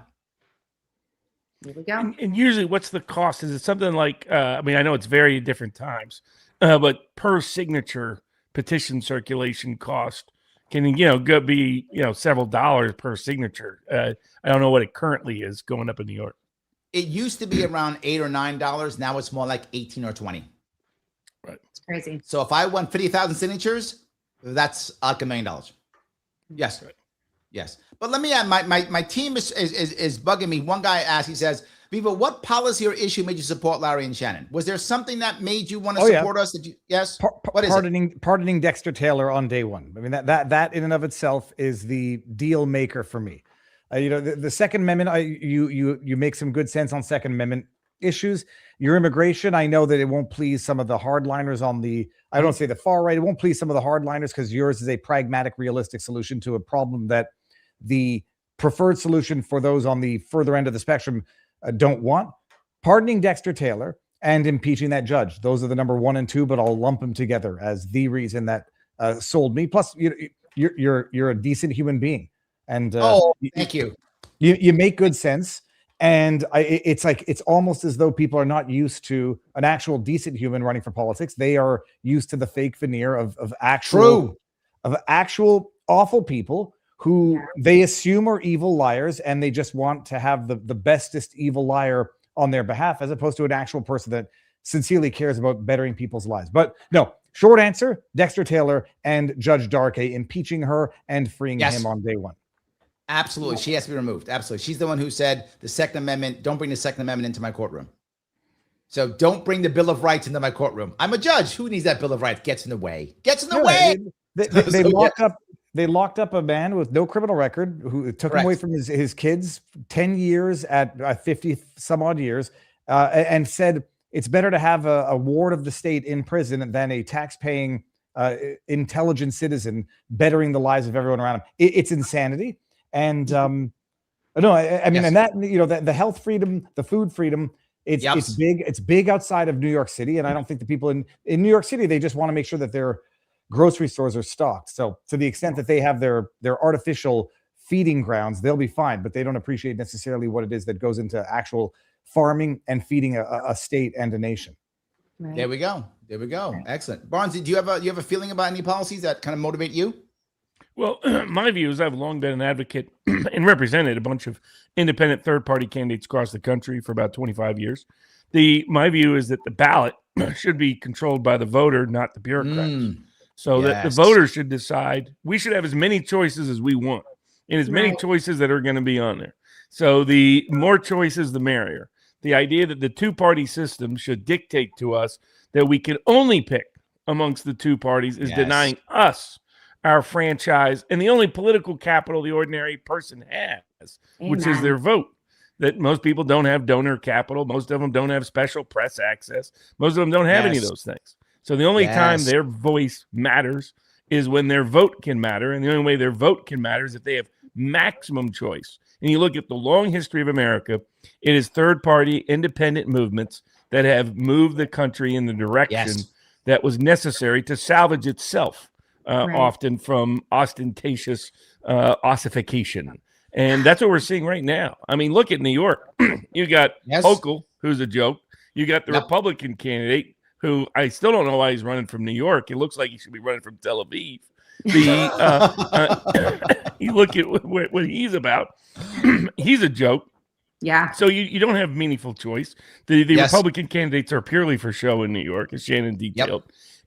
Here we go. And usually, what's the cost? Is it something like? I know it's very different times, but per signature petition circulation cost can go be several dollars per signature. I don't know what it currently is going up in New York. It used to be around $8 or $9. Now it's more like 18 or 20. Right. It's crazy. So if I want 50,000 signatures, that's like $1 million. Yes. Right. Yes. But let me add, my team is bugging me. One guy asked, he says, Viva, what policy or issue made you support Larry and Shannon? Was there something that made you want to support us? Did you? Yes. What is pardoning Dexter Taylor on day one. I mean, that in and of itself is the deal maker for me. The Second Amendment, you make some good sense on Second Amendment issues. Your immigration, I know that it won't please some of the hardliners on the, I don't say the far right, it won't please some of the hardliners because yours is a pragmatic, realistic solution to a problem that the preferred solution for those on the further end of the spectrum don't want. Pardoning Dexter Taylor and impeaching that judge. Those are the number 1 and 2, but I'll lump them together as the reason that sold me. Plus, you're a decent human being. And thank you. You make good sense. And it's almost as though people are not used to an actual decent human running for politics. They are used to the fake veneer of actual awful people who they assume are evil liars, and they just want to have the bestest evil liar on their behalf, as opposed to an actual person that sincerely cares about bettering people's lives. But no, short answer, Dexter Taylor and Judge Darkey, impeaching her and freeing him on day one. Absolutely. She has to be removed. Absolutely. She's the one who said the Second Amendment, don't bring the Second Amendment into my courtroom. So don't bring the Bill of Rights into my courtroom. I'm a judge. Who needs that Bill of Rights? Gets in the way. They locked up a man with no criminal record who took him away from his kids, 10 years at 50 some odd years, and said it's better to have a ward of the state in prison than a tax-paying intelligent citizen bettering the lives of everyone around him. It's insanity. And no, I mean, and that, the health freedom, the food freedom, it's big. It's big outside of New York City. And I don't think the people in New York City, they just want to make sure that their grocery stores are stocked. So to the extent that they have their artificial feeding grounds, they'll be fine, but they don't appreciate necessarily what it is that goes into actual farming and feeding a state and a nation. Right. There we go. Right. Excellent. Barnes, do you have a feeling about any policies that kind of motivate you? Well, my view is I've long been an advocate and represented a bunch of independent third-party candidates across the country for about 25 years. My view is that the ballot should be controlled by the voter, not the bureaucrats. So that the voters should decide. We should have as many choices as we want and as many choices that are going to be on there. So the more choices, the merrier. The idea that the two-party system should dictate to us that we can only pick amongst the two parties is denying us our franchise and the only political capital the ordinary person has, which is their vote. That most people don't have donor capital. Most of them don't have special press access. Most of them don't have any of those things. So the only time their voice matters is when their vote can matter. And the only way their vote can matter is if they have maximum choice. And you look at the long history of America, it is third-party independent movements that have moved the country in the direction that was necessary to salvage itself, often from ostentatious ossification. And that's what we're seeing right now. I mean, look at New York. You got Hochul, who's a joke. You got the Republican candidate, who I still don't know why he's running from New York. It looks like he should be running from Tel Aviv. You look at what he's about. He's a joke. Yeah. So you don't have meaningful choice. The Republican candidates are purely for show in New York, as Shannon detailed.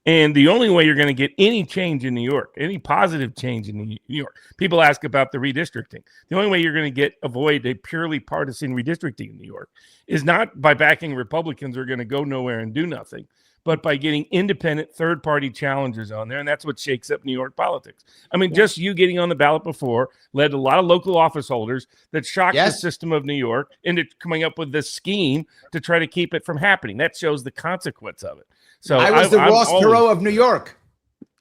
And the only way you're going to get any change in New York, any positive change in New York, people ask about the redistricting. The only way you're going to avoid a purely partisan redistricting in New York is not by backing Republicans who are going to go nowhere and do nothing, but by getting independent third-party challengers on there, and that's what shakes up New York politics. I mean, just you getting on the ballot before led a lot of local office holders that shocked the system of New York into coming up with this scheme to try to keep it from happening. That shows the consequence of it. So I was the Ross Perot of New York.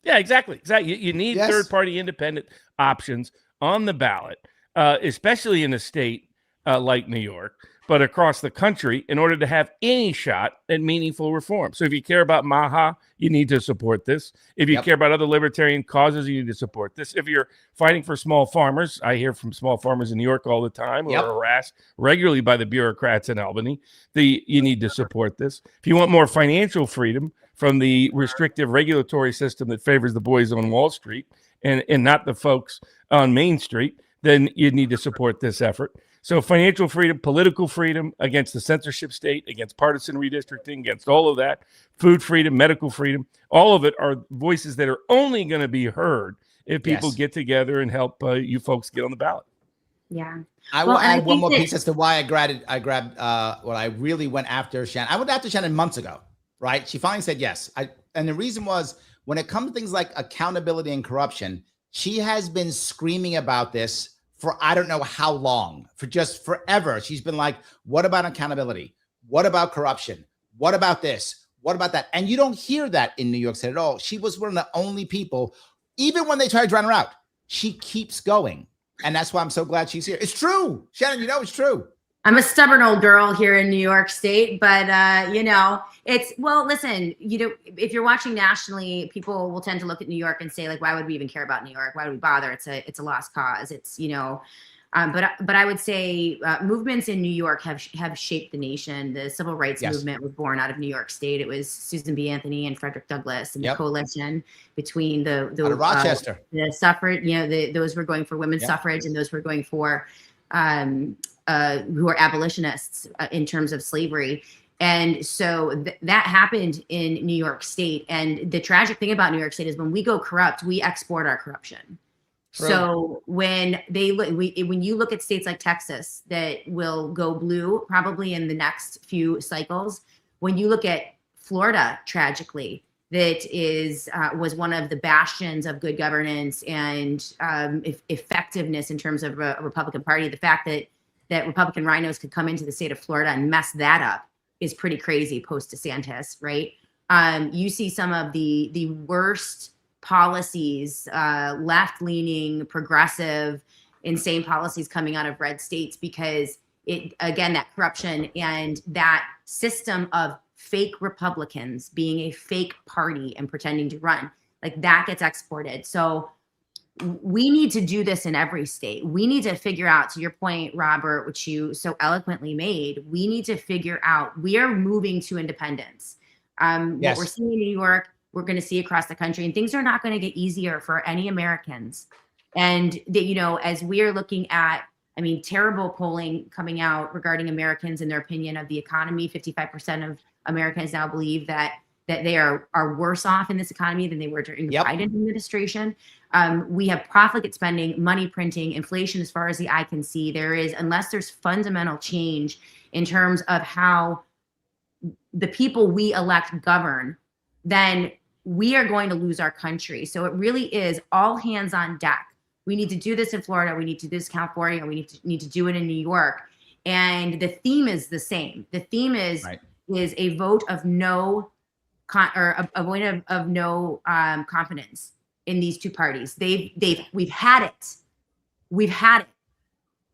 Yeah, exactly. You need third-party independent options on the ballot, especially in a state like New York, but across the country in order to have any shot at meaningful reform. So if you care about MAHA, you need to support this. If you care about other libertarian causes, you need to support this. If you're fighting for small farmers, I hear from small farmers in New York all the time who are harassed regularly by the bureaucrats in Albany. You need to support this. If you want more financial freedom from the restrictive regulatory system that favors the boys on Wall Street and not the folks on Main Street, then you need to support this effort. So financial freedom, political freedom against the censorship state, against partisan redistricting, against all of that, food freedom, medical freedom, all of it are voices that are only going to be heard if people get together and help you folks get on the ballot. Yeah. I will add one more piece as to why I grabbed what I really went after Shannon. I went after Shannon months ago, right? She finally said yes. And the reason was when it comes to things like accountability and corruption, she has been screaming about this for I don't know how long, for just forever. She's been like, what about accountability? What about corruption? What about this? What about that? And you don't hear that in New York State at all. She was one of the only people, even when they try to drown her out, she keeps going. And that's why I'm so glad she's here. It's true. Shannon, it's true. I'm a stubborn old girl here in New York State, but listen, if you're watching nationally, people will tend to look at New York and say, like, why would we even care about New York? Why would we bother? It's a lost cause. It's, but I would say movements in New York have shaped the nation. The civil rights movement was born out of New York State. It was Susan B. Anthony and Frederick Douglass and the coalition between the Rochester, the suffrage, those who were going for women's suffrage and those who were going for who are abolitionists in terms of slavery. And so that happened in New York State. And the tragic thing about New York State is when we go corrupt, we export our corruption. True. So when you look at states like Texas that will go blue probably in the next few cycles, when you look at Florida, tragically, that was one of the bastions of good governance and effectiveness in terms of a Republican Party. The fact that Republican rhinos could come into the state of Florida and mess that up is pretty crazy post DeSantis, right? You see some of the worst policies, left-leaning, progressive, insane policies coming out of red states, because that corruption and that system of fake Republicans being a fake party and pretending to run, like that gets exported. So we need to do this in every state. We need to figure out, to your point, Robert, which you so eloquently made, we need to figure out, we are moving to independence. What we're seeing in New York, we're going to see across the country, and things are not going to get easier for any Americans. And that, you know, as we are looking at, I mean, terrible polling coming out regarding Americans and their opinion of the economy. 55% of Americans now believe that they are worse off in this economy than they were during the Biden administration. We have profligate spending, money printing, inflation as far as the eye can see. There is, unless there's fundamental change in terms of how the people we elect govern, then we are going to lose our country. So it really is all hands on deck. We need to do this in Florida. We need to do this in California. And we need to do it in New York. And the theme is the same. The theme is a vote of no a vote of no confidence in these two parties. We've had it. We've had it.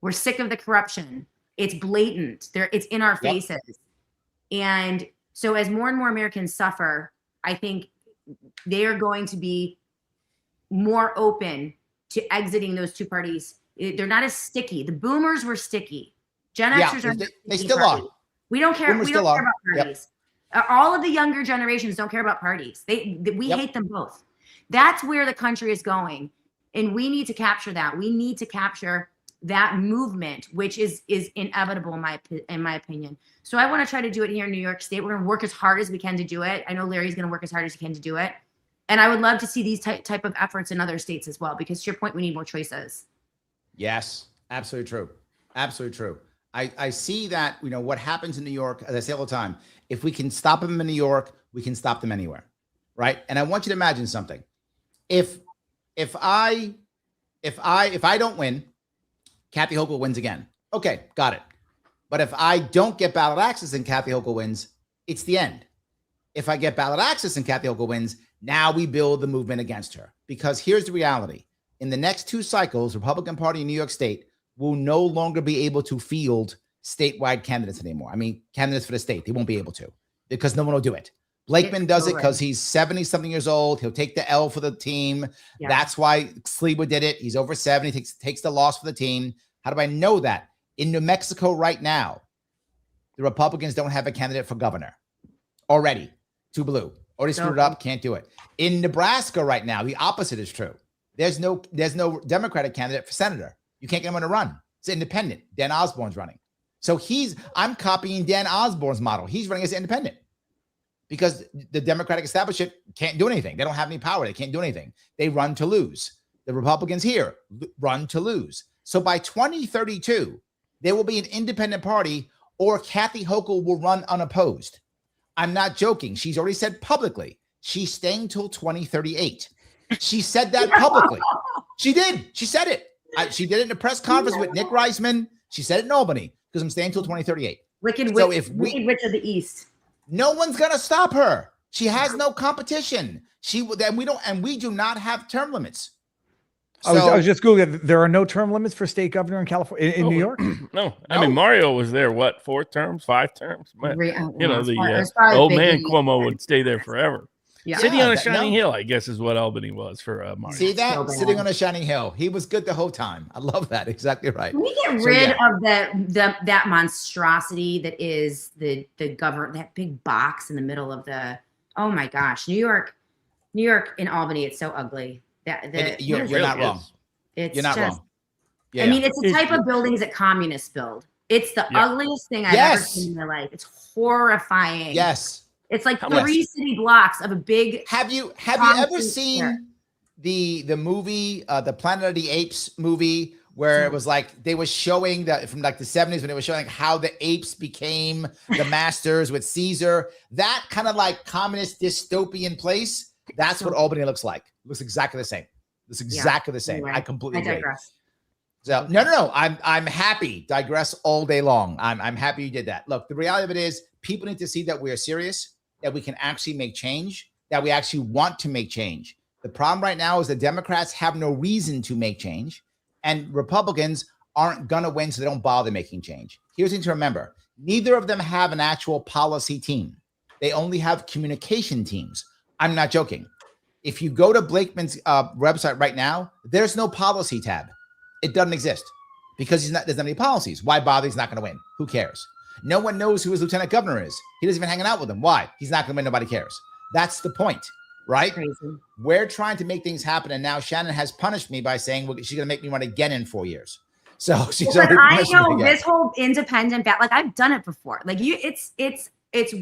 We're sick of the corruption. It's blatant. It's in our faces. And so as more and more Americans suffer, I think they are going to be more open to exiting those two parties. They're not as sticky. The boomers were sticky. Gen Xers are they still are. We don't care. We don't care about parties. All of the younger generations don't care about parties. We hate them both. That's where the country is going. And we need to capture that. We need to capture that movement, which is inevitable in my opinion. So I want to try to do it here in New York State. We're going to work as hard as we can to do it. I know Larry's going to work as hard as he can to do it. And I would love to see these type of efforts in other states as well, because to your point, we need more choices. Yes, absolutely true. Absolutely true. I see that, you know, what happens in New York, as I say all the time, if we can stop them in New York, we can stop them anywhere. Right. And I want you to imagine something. If I don't win, Kathy Hochul wins again. Okay, got it. But if I don't get ballot access and Kathy Hochul wins, it's the end. If I get ballot access and Kathy Hochul wins, now we build the movement against her. Because here's the reality. In the next 2 cycles, Republican Party in New York State will no longer be able to field statewide candidates anymore. I mean, candidates for the state. They won't be able to, because no one will do it. Blakeman does it because he's 70-something years old. He'll take the L for the team. Yeah. That's why Sleeper did it. He's over 70, takes the loss for the team. How do I know that? In New Mexico right now, the Republicans don't have a candidate for governor already. Too blue. Already screwed it up. Can't do it. In Nebraska right now, the opposite is true. There's no Democratic candidate for senator. You can't get him on a run. It's independent. Dan Osborne's running. So I'm copying Dan Osborne's model. He's running as independent because the Democratic establishment can't do anything. They don't have any power. They can't do anything. They run to lose. The Republicans here run to lose. So by 2032, there will be an independent party, or Kathy Hochul will run unopposed. I'm not joking. She's already said publicly she's staying till 2038. She said that publicly. She did. She said it. She did it in a press conference with Nick Reisman. She said it in Albany, because I'm staying till 2038. Wicked Witch of the East. No one's gonna stop her. She has no competition. We do not have term limits. So, I was just Googling. There are no term limits for state governor in California, in New York. No, I mean Mario was there. What, 4 terms, 5 terms? But, the old man Cuomo would stay there forever. Yeah. Sitting on a shining hill, I guess, is what Albany was for Mario. See that? So sitting on a shining hill. He was good the whole time. I love that. Exactly right. Can we get rid of that monstrosity that is the government, that big box in the middle of the, oh my gosh, New York and Albany, it's so ugly. You're not wrong. You're not wrong. Yeah, I mean, it's the type of buildings that communists build. It's the ugliest thing I've ever seen in my life. It's horrifying. Yes. It's like 3 city blocks of a big. Have you ever seen the movie, the Planet of the Apes movie, where it was like they were showing that from like the 70s when they were showing how the apes became the masters with Caesar, that kind of like communist dystopian place. That's what Albany looks like. It looks exactly the same. It's exactly the same. Anyway, I completely agree. So no. I'm happy. Digress all day long. I'm happy you did that. Look, the reality of it is people need to see that we are serious, that we can actually make change, that we actually want to make change. The problem right now is the Democrats have no reason to make change, and Republicans aren't going to win, so they don't bother making change. Here's the thing to remember. Neither of them have an actual policy team. They only have communication teams. I'm not joking. If you go to Blakeman's website right now, there's no policy tab. It doesn't exist because there's not any policies. Why bother? He's not going to win. Who cares? No one knows who his lieutenant governor is. He doesn't even hang out with him. Why? He's not going to win. Nobody cares. That's the point, right? Crazy. We're trying to make things happen, and now Shannon has punished me by saying, well, she's going to make me run again in 4 years. So she's already punished me again. This whole independent like I've done it before. Like it's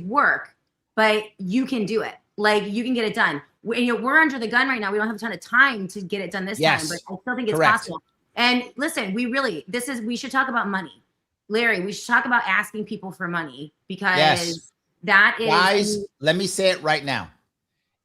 work, but you can do it. Like you can get it done. We're under the gun right now. We don't have a ton of time to get it done this time, but I still think it's possible. And listen, we should talk about money. Larry, we should talk about asking people for money because that is. Guys, let me say it right now.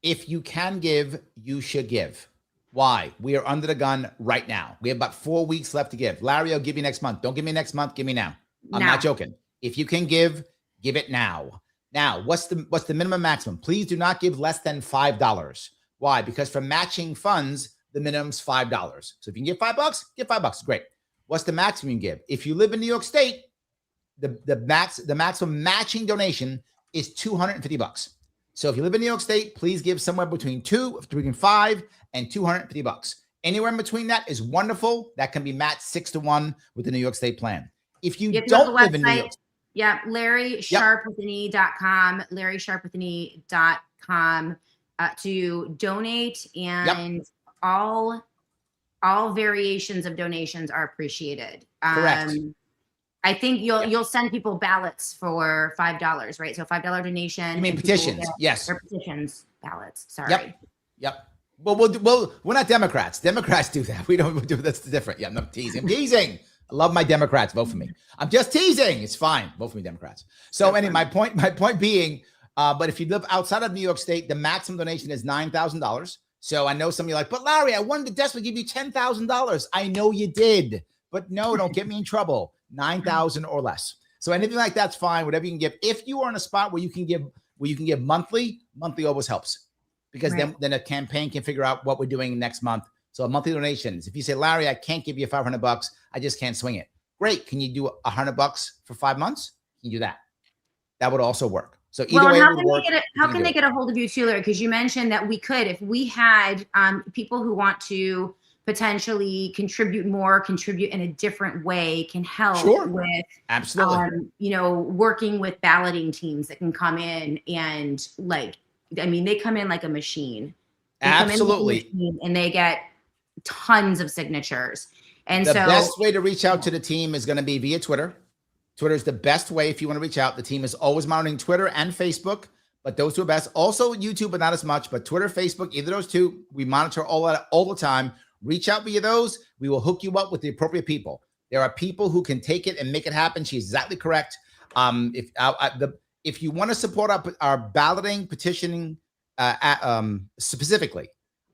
If you can give, you should give. Why? We are under the gun right now. We have about 4 weeks left to give. Larry, I'll give you next month. Don't give me next month. Give me now. I'm not joking. If you can give it now. Now, what's the minimum maximum? Please do not give less than $5. Why? Because for matching funds, the minimum's $5. So if you can give $5, give $5. Great. What's the maximum you can give? If you live in New York State, the maximum matching donation is $250. So if you live in New York State, please give somewhere between $5 and $250. Anywhere in between that is wonderful. That can be matched 6-1 with the New York State plan. If you don't live in New York, LarrySharpewithane.com, LarrySharpewithane.com to donate, and all variations of donations are appreciated. Correct. I think you'll send people ballots for $5, right? So $5 donation. You mean petitions? Yes. Or petitions, ballots. Sorry. Yep. Well, we're not Democrats. Democrats do that. We don't do that's different. Yeah, I'm teasing. I'm teasing. I love my Democrats. Vote for me. I'm just teasing. It's fine. Vote for me, Democrats. So anyway, my point being, but if you live outside of New York State, the maximum donation is $9,000. So I know some of you are like, but Larry, I wanted to desperately give you $10,000. I know you did, but no, don't get me in trouble. 9,000 or less. So anything like that's fine. Whatever you can give. If you are in a spot where you can give monthly always helps because then a campaign can figure out what we're doing next month. So a monthly donations. If you say, Larry, I can't give you $500. I just can't swing it. Great. Can you do $100 for 5 months? Can you do that? That would also work. So either way, how can they get a hold of you too, Larry? Because you mentioned that we could, if we had people who want to potentially contribute in a different way, can help with absolutely working with balloting teams that can come in and they come in like a machine. Absolutely. And they get tons of signatures. And the best way to reach out to the team is going to be via Twitter. Twitter is the best way if you want to reach out. The team is always monitoring Twitter and Facebook, but those two are best. Also YouTube, but not as much. But Twitter, Facebook, either of those two, we monitor all the time. Reach out via those. We will hook you up with the appropriate people. There are people who can take it and make it happen. She's exactly correct. If you want to support our balloting, petitioning specifically,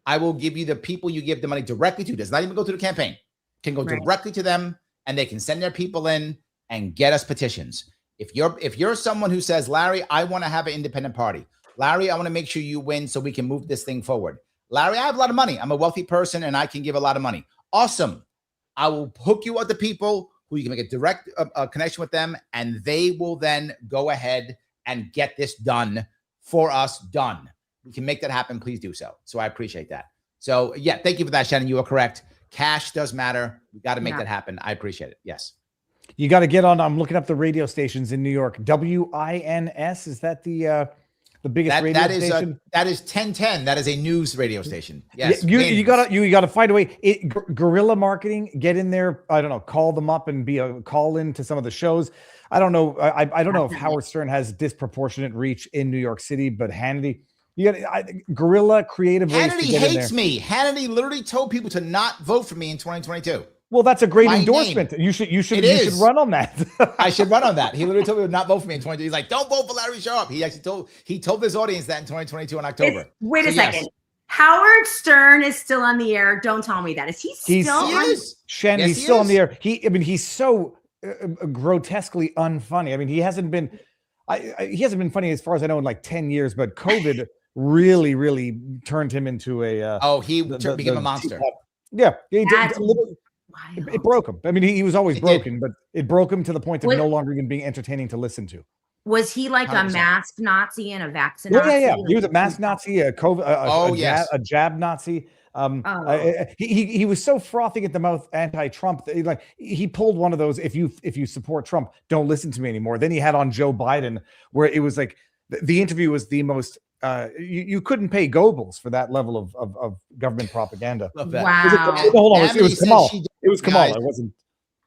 I will give you the people you give the money directly to. Does not even go to the campaign. Can go directly to them, and they can send their people in and get us petitions. If you're someone who says, Larry, I want to have an independent party. Larry, I want to make sure you win so we can move this thing forward. Larry, I have a lot of money. I'm a wealthy person and I can give a lot of money. Awesome. I will hook you up to people who you can make a direct connection with them, and they will then go ahead and get this done for us. Done. We can make that happen. Please do so. So I appreciate that. So yeah, thank you for that, Shannon. You are correct. Cash does matter. We got to make that happen. I appreciate it. Yes. You got to get on. I'm looking up the radio stations in New York. WINS, is that the biggest radio station? That is 1010. That is a news radio station. Yes. You gotta find a way. Guerrilla marketing. Get in there. I don't know. Call them up and be a call in to some of the shows. I don't know. I don't know if Howard Stern has disproportionate reach in New York City, but Hannity. You got guerrilla creative ways to get in there. Hannity hates me. Hannity literally told people to not vote for me in 2022. Well, that's a great endorsement. You should run on that. I should run on that. He literally told me to not vote for me in 2022. He's like, don't vote for Larry Sharpe. He actually told his audience that in 2022 in October. Wait a second. Yes. Howard Stern is still on the air. Don't tell me that. Is he still on? Shannon, he's still on the air. He's so grotesquely unfunny. I mean, he hasn't been funny as far as I know in like 10 years, but COVID really, really turned him into a. He became a monster. Yeah, he did. That's It broke him. I mean, he was always broken, but it broke him to the point of What- no longer even being entertaining to listen to. Was he like 100%. a masked Nazi and a vaccine Oh, Nazi? yeah. He was a masked Nazi, a COVID, yes. a jab Nazi. He was so frothing at the mouth anti-Trump that he pulled one of those. If you support Trump, don't listen to me anymore. Then he had on Joe Biden, where it was like the interview was the most. You couldn't pay Goebbels for that level of government propaganda. Love that. Wow. Hold on, it was Kamala. It was Kamala. Guys, It wasn't.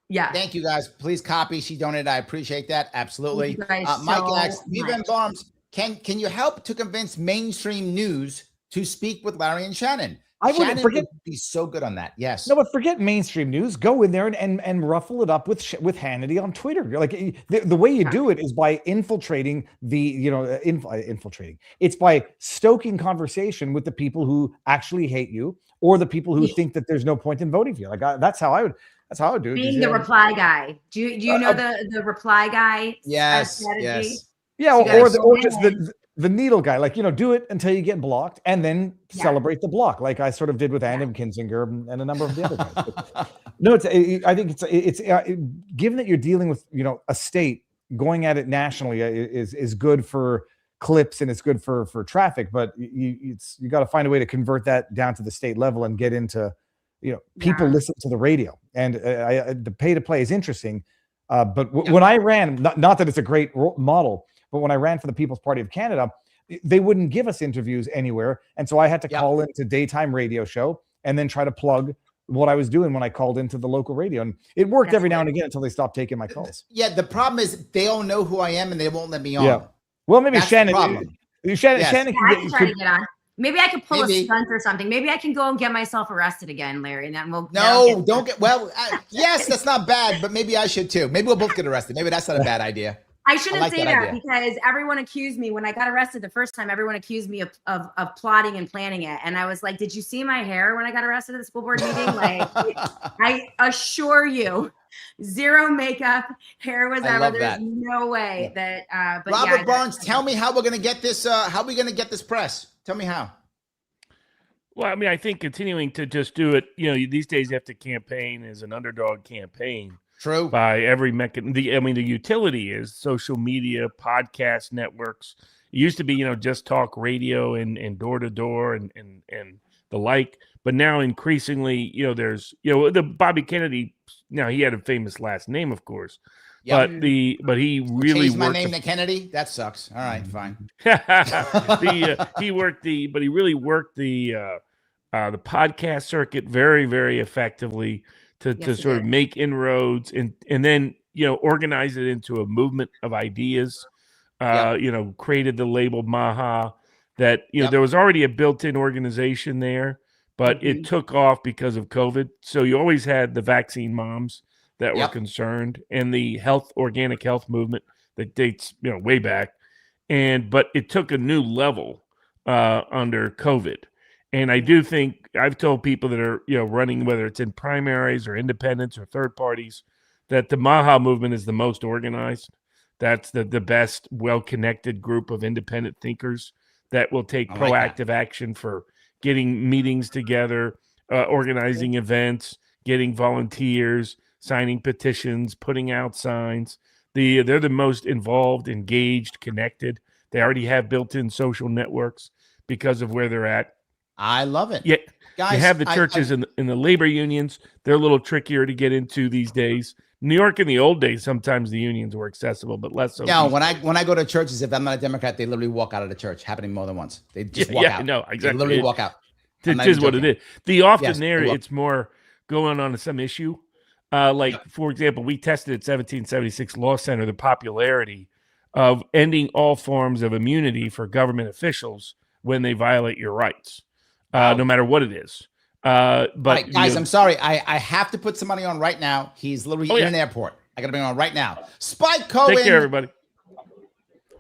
Yeah. Thank you guys. Please copy. She donated. I appreciate that. Absolutely. Thank you guys Mike so asks, Viva much. Barnes, can you help to convince mainstream news to speak with Larry and Shannon? Shannon would be so good on that. Yes. No, but forget mainstream news. Go in there and ruffle it up with Hannity on Twitter. Like the way you do it is by infiltrating infiltrating. It's by stoking conversation with the people who actually hate you or the people who think that there's no point in voting for you. Like that's how I would do it. Being the reply guy. Do you know the reply guy? Yes. Strategy? Yes. Yeah, So or just the needle guy, do it until you get blocked and then celebrate the block, like I sort of did with Adam Kinzinger and a number of the other guys. But, no, I think it's given that you're dealing with a state, going at it nationally is good for clips and it's good for traffic, but you got to find a way to convert that down to the state level and get into people listen to the radio, and the pay to play is interesting. But when I ran, not that it's a great model. But when I ran for the People's Party of Canada, they wouldn't give us interviews anywhere. And so I had to call into daytime radio show and then try to plug what I was doing when I called into the local radio. And it worked every now and again until they stopped taking my calls. Yeah, the problem is they all know who I am and they won't let me on. Yeah. Well, maybe That's Shannon. the problem. Shannon I can try to get on. Maybe I could pull Maybe. a stunt or something. Maybe I can go and get myself arrested again, Larry, and then we'll. Yes, that's not bad, but maybe I should too. Maybe we'll both get arrested. Maybe that's not a bad idea. I shouldn't like say that that idea. because everyone accused me when I got arrested the first time. Everyone accused me of plotting and planning it, and I was like, "Did you see my hair when I got arrested at the school board meeting?" Like, I assure you, zero makeup, hair was ever. There's no way that. But Robert Barnes, tell me how we're going to get this. How are we going to get this press? Tell me how. Well, I mean, I think continuing to just do it. These days you have to campaign as an underdog campaign. True. By every mechanism. The utility is social media, podcast networks. It used to be, just talk radio and door to door and the like. But now increasingly, there's, the Bobby Kennedy. Now he had a famous last name, of course. Yep. But he really changed my name to Kennedy. That sucks. All right, fine. He really worked the podcast circuit very, very effectively. To sort of make inroads and then, organize it into a movement of ideas, created the label Maha that, there was already a built-in organization there, but it took off because of COVID. So you always had the vaccine moms that were concerned and the organic health movement that dates, way back. But it took a new level under COVID. And I do think I've told people that are, running, whether it's in primaries or independents or third parties, that the Maha movement is the most organized. That's the best, well-connected group of independent thinkers that will take proactive action for getting meetings together, organizing events, getting volunteers, signing petitions, putting out signs. They're the most involved, engaged, connected. They already have built-in social networks because of where they're at. I love it. Yeah, guys. You have the churches and the labor unions. They're a little trickier to get into these days. New York in the old days, sometimes the unions were accessible, but less so. No, when I go to churches, if I'm not a Democrat, they literally walk out of the church. Happening more than once. They just walk out. No, exactly. They literally walk out. It is what it is. It's more going on to some issue. For example, we tested at 1776 Law Center the popularity of ending all forms of immunity for government officials when they violate your rights. No matter what it is. But right, guys, I'm sorry. I have to put some money on right now. He's literally in an airport. I got to bring him on right now. Spike Cohen. Take care, everybody.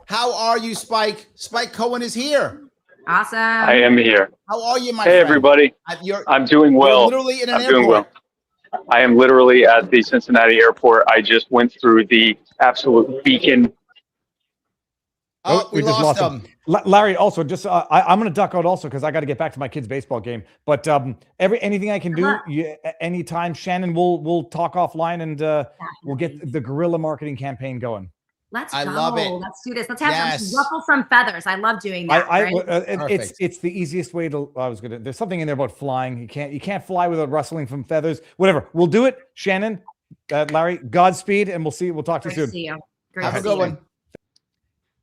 How are you, Spike? Spike Cohen is here. Awesome. I am here. How are you, my friend? Hey, everybody. I'm doing well. You're literally in an airport. Doing well. I am literally at the Cincinnati airport. I just went through the absolute beacon Oh, we just lost him. Larry, also, just I'm going to duck out also because I got to get back to my kids' baseball game. But anything I can do, anytime, Shannon, we'll talk offline and we'll get the guerrilla marketing campaign going. Let's I go. love it. Let's do this. Let's have some ruffle some feathers. I love doing that. It's the easiest way to. There's something in there about flying. You can't fly without rustling from feathers. Whatever. We'll do it. Shannon, Larry, Godspeed, and we'll talk to you soon. See you. Great Have a good one.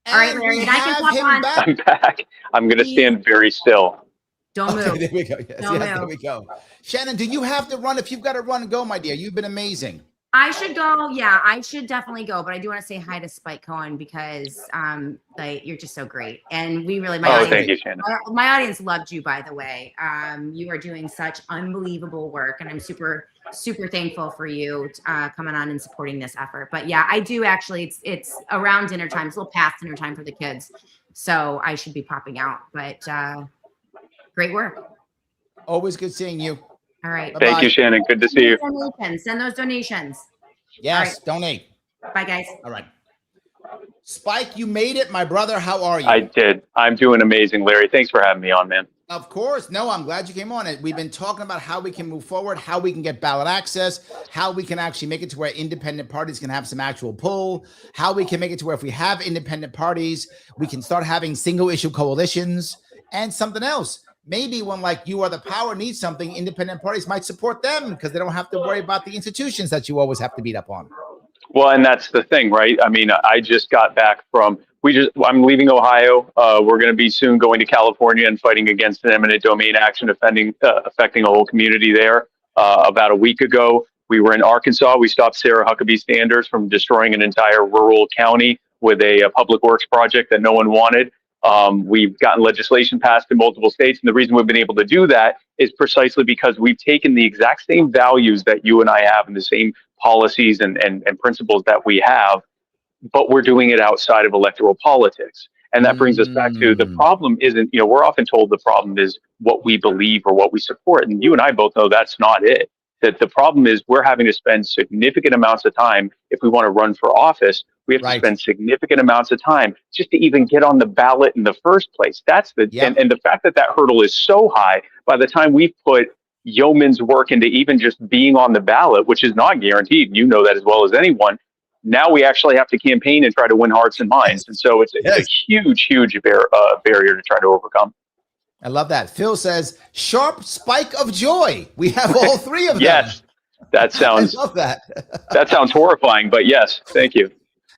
All right, Larry, and I can pop on. I'm back. I'm going to stand very still. Don't move. Okay, there we go. Yes, Don't move. There we go. Shannon, do you have to run? If you've got to run, go, my dear. You've been amazing. I should go. Yeah, I should definitely go. But I do want to say hi to Spike Cohen because you're just so great. And we really, thank you, Shannon. My audience loved you, by the way. You are doing such unbelievable work. And I'm super, super thankful for you coming on and supporting this effort. But yeah, I do actually, it's around dinner time. It's a little past dinner time for the kids. So I should be popping out. But great work. Always good seeing you. All right. Bye-bye. Thank you, Shannon. Good to see you. Send those donations. Yes, right. donate. Bye, guys. All right. Spike, you made it, my brother. How are you? I did. I'm doing amazing, Larry. Thanks for having me on, man. Of course. No, I'm glad you came on. We've been talking about how we can move forward, how we can get ballot access, how we can actually make it to where independent parties can have some actual pull, how we can make it to where if we have independent parties, we can start having single issue coalitions, and something else. Maybe when you are the power needs something, independent parties might support them because they don't have to worry about the institutions that you always have to beat up on. Well, and that's the thing, right? I mean, I just got back from, I'm leaving Ohio. We're going to be soon going to California and fighting against an eminent domain action affecting a whole community there. About a week ago, we were in Arkansas. We stopped Sarah Huckabee Sanders from destroying an entire rural county with a public works project that no one wanted. We've gotten legislation passed in multiple states. And the reason we've been able to do that is precisely because we've taken the exact same values that you and I have and the same policies and principles that we have, but we're doing it outside of electoral politics. And that brings us back to the problem isn't, we're often told the problem is what we believe or what we support. And you and I both know that's not it. That the problem is we're having to spend significant amounts of time if we want to run for office. We have to spend significant amounts of time just to even get on the ballot in the first place. That's and the fact that hurdle is so high. By the time we've put yeoman's work into even just being on the ballot, which is not guaranteed, you know that as well as anyone. Now we actually have to campaign and try to win hearts and minds, and so it's a huge barrier to try to overcome. I love that. Phil says, sharp spike of joy. We have all three of them. Yes, that sounds. I love that. That sounds horrifying, but yes, thank you.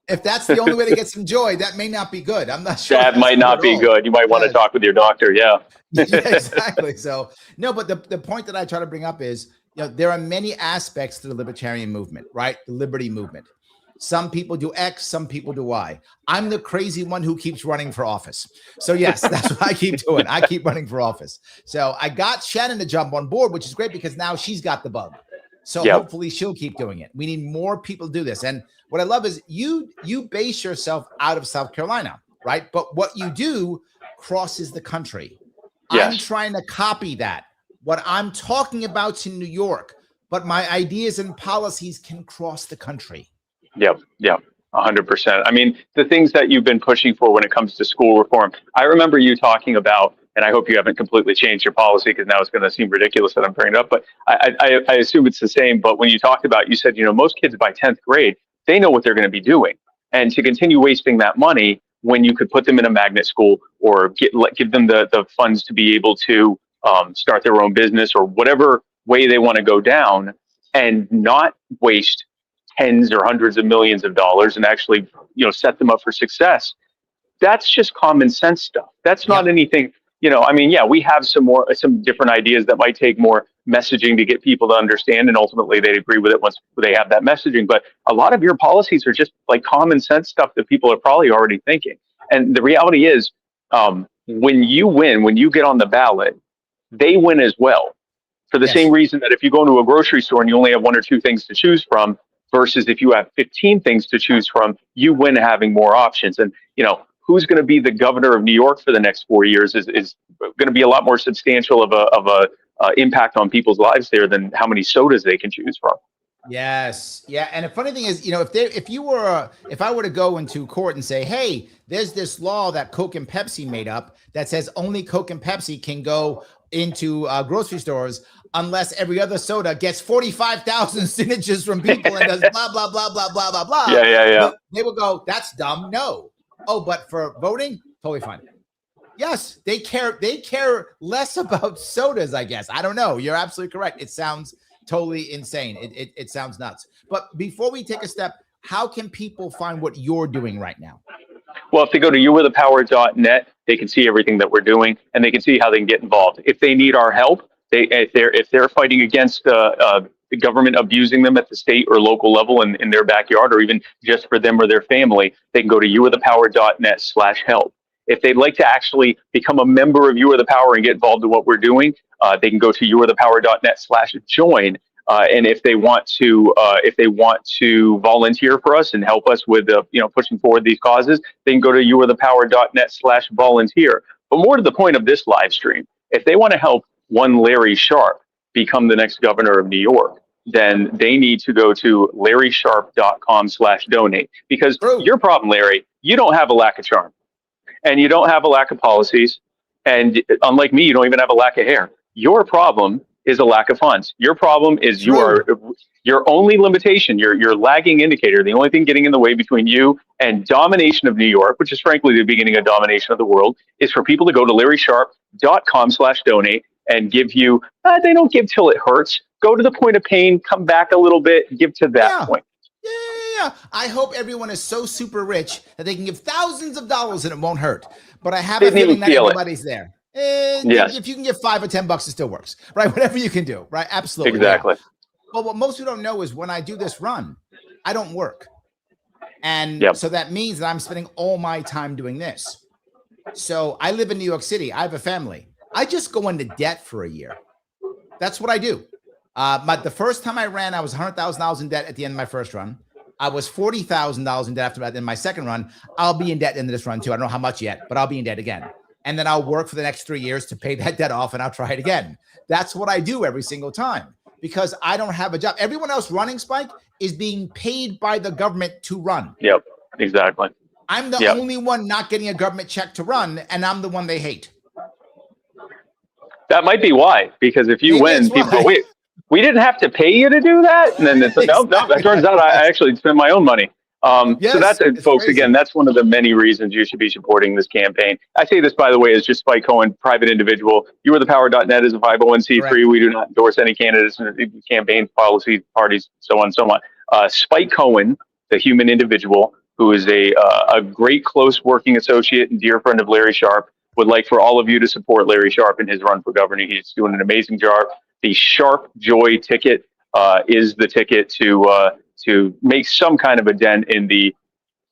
If that's the only way to get some joy, that may not be good. I'm not sure. That might not be good. You might want to talk with your doctor. Yeah. Yeah, exactly. So no, but the point that I try to bring up is, there are many aspects to the libertarian movement, right? The liberty movement. Some people do X, some people do Y. I'm the crazy one who keeps running for office. So yes, that's what I keep doing. I keep running for office. So I got Shannon to jump on board, which is great because now she's got the bug. So hopefully she'll keep doing it. We need more people to do this. And what I love is you base yourself out of South Carolina, right? But what you do crosses the country. Yes. I'm trying to copy that. What I'm talking about in New York, but my ideas and policies can cross the country. Yep. 100%. I mean, the things that you've been pushing for when it comes to school reform, I remember you talking about, and I hope you haven't completely changed your policy because now it's going to seem ridiculous that I'm bringing it up, but I assume it's the same. But when you talked about, you said, most kids by 10th grade, they know what they're going to be doing. And to continue wasting that money when you could put them in a magnet school or give them the funds to be able to start their own business or whatever way they want to go down and not waste tens or hundreds of millions of dollars and actually, set them up for success. That's just common sense stuff. That's not anything, we have some different ideas that might take more messaging to get people to understand, and ultimately they'd agree with it once they have that messaging. But a lot of your policies are just like common sense stuff that people are probably already thinking. And the reality is, when you win, when you get on the ballot, they win as well. For the same reason that if you go into a grocery store and you only have one or two things to choose from, versus if you have 15 things to choose from, you win having more options. And, who's going to be the governor of New York for the next 4 years is going to be a lot more substantial of a impact on people's lives there than how many sodas they can choose from. Yes. Yeah. And the funny thing is, if I were to go into court and say, hey, there's this law that Coke and Pepsi made up that says only Coke and Pepsi can go into grocery stores unless every other soda gets 45,000 signatures from people and does blah, blah, blah, blah, blah, blah, blah. Yeah. They will go, that's dumb. No. Oh, but for voting, totally fine. Yes, they care less about sodas, I guess. I don't know. You're absolutely correct. It sounds totally insane. It sounds nuts. But before we take a step, how can people find what you're doing right now? Well, if they go to youarethepower.net, they can see everything that we're doing, and they can see how they can get involved. If they need our help, if they're fighting against the government abusing them at the state or local level in their backyard, or even just for them or their family, they can go to youarethepower.net/help. If they'd like to actually become a member of You Are the Power and get involved in what we're doing, they can go to youarethepower.net/join. And if they want to volunteer for us and help us with pushing forward these causes, they can go to youarethepower.net/volunteer. But more to the point of this live stream, if they want to help one Larry Sharpe become the next governor of New York, then they need to go to LarrySharpe.com/donate. Because your problem, Larry, you don't have a lack of charm. And you don't have a lack of policies. And unlike me, you don't even have a lack of hair. Your problem is a lack of funds. Your problem is your only limitation, your lagging indicator, the only thing getting in the way between you and domination of New York, which is frankly the beginning of domination of the world, is for people to go to LarrySharpe.com/donate and give you, they don't give till it hurts. Go to the point of pain, come back a little bit, give to that point. Yeah. I hope everyone is so super rich that they can give thousands of dollars and it won't hurt. But I have a feeling that everybody's there. Yes. If you can give $5 or $10, it still works, right? Whatever you can do, right? Absolutely. Exactly. Yeah. Well, what most people don't know is when I do this run, I don't work. And so that means that I'm spending all my time doing this. So I live in New York City. I have a family. I just go into debt for a year. That's what I do. But the first time I ran, I was $100,000 in debt at the end of my first run. I was $40,000 in debt after that in my second run. I'll be in debt in this run too. I don't know how much yet, but I'll be in debt again. And then I'll work for the next 3 years to pay that debt off, and I'll try it again. That's what I do every single time because I don't have a job. Everyone else running, Spike, is being paid by the government to run. Yep, exactly. I'm the only one not getting a government check to run, and I'm the one they hate. That might be why, because if you win, people go, wait, we didn't have to pay you to do that? And then it's like, no, that turns out I actually spent my own money. So that's, folks, crazy. Again, that's one of the many reasons you should be supporting this campaign. I say this, by the way, as just Spike Cohen, private individual. YouAreThePower.net is a 501c3. Correct. We do not endorse any candidates, campaign policies, parties, so on and so on. Spike Cohen, the human individual, who is a great close working associate and dear friend of Larry Sharpe, would like for all of you to support Larry Sharpe in his run for governor. He's doing an amazing job. The Sharpe Joy ticket is the ticket to make some kind of a dent in the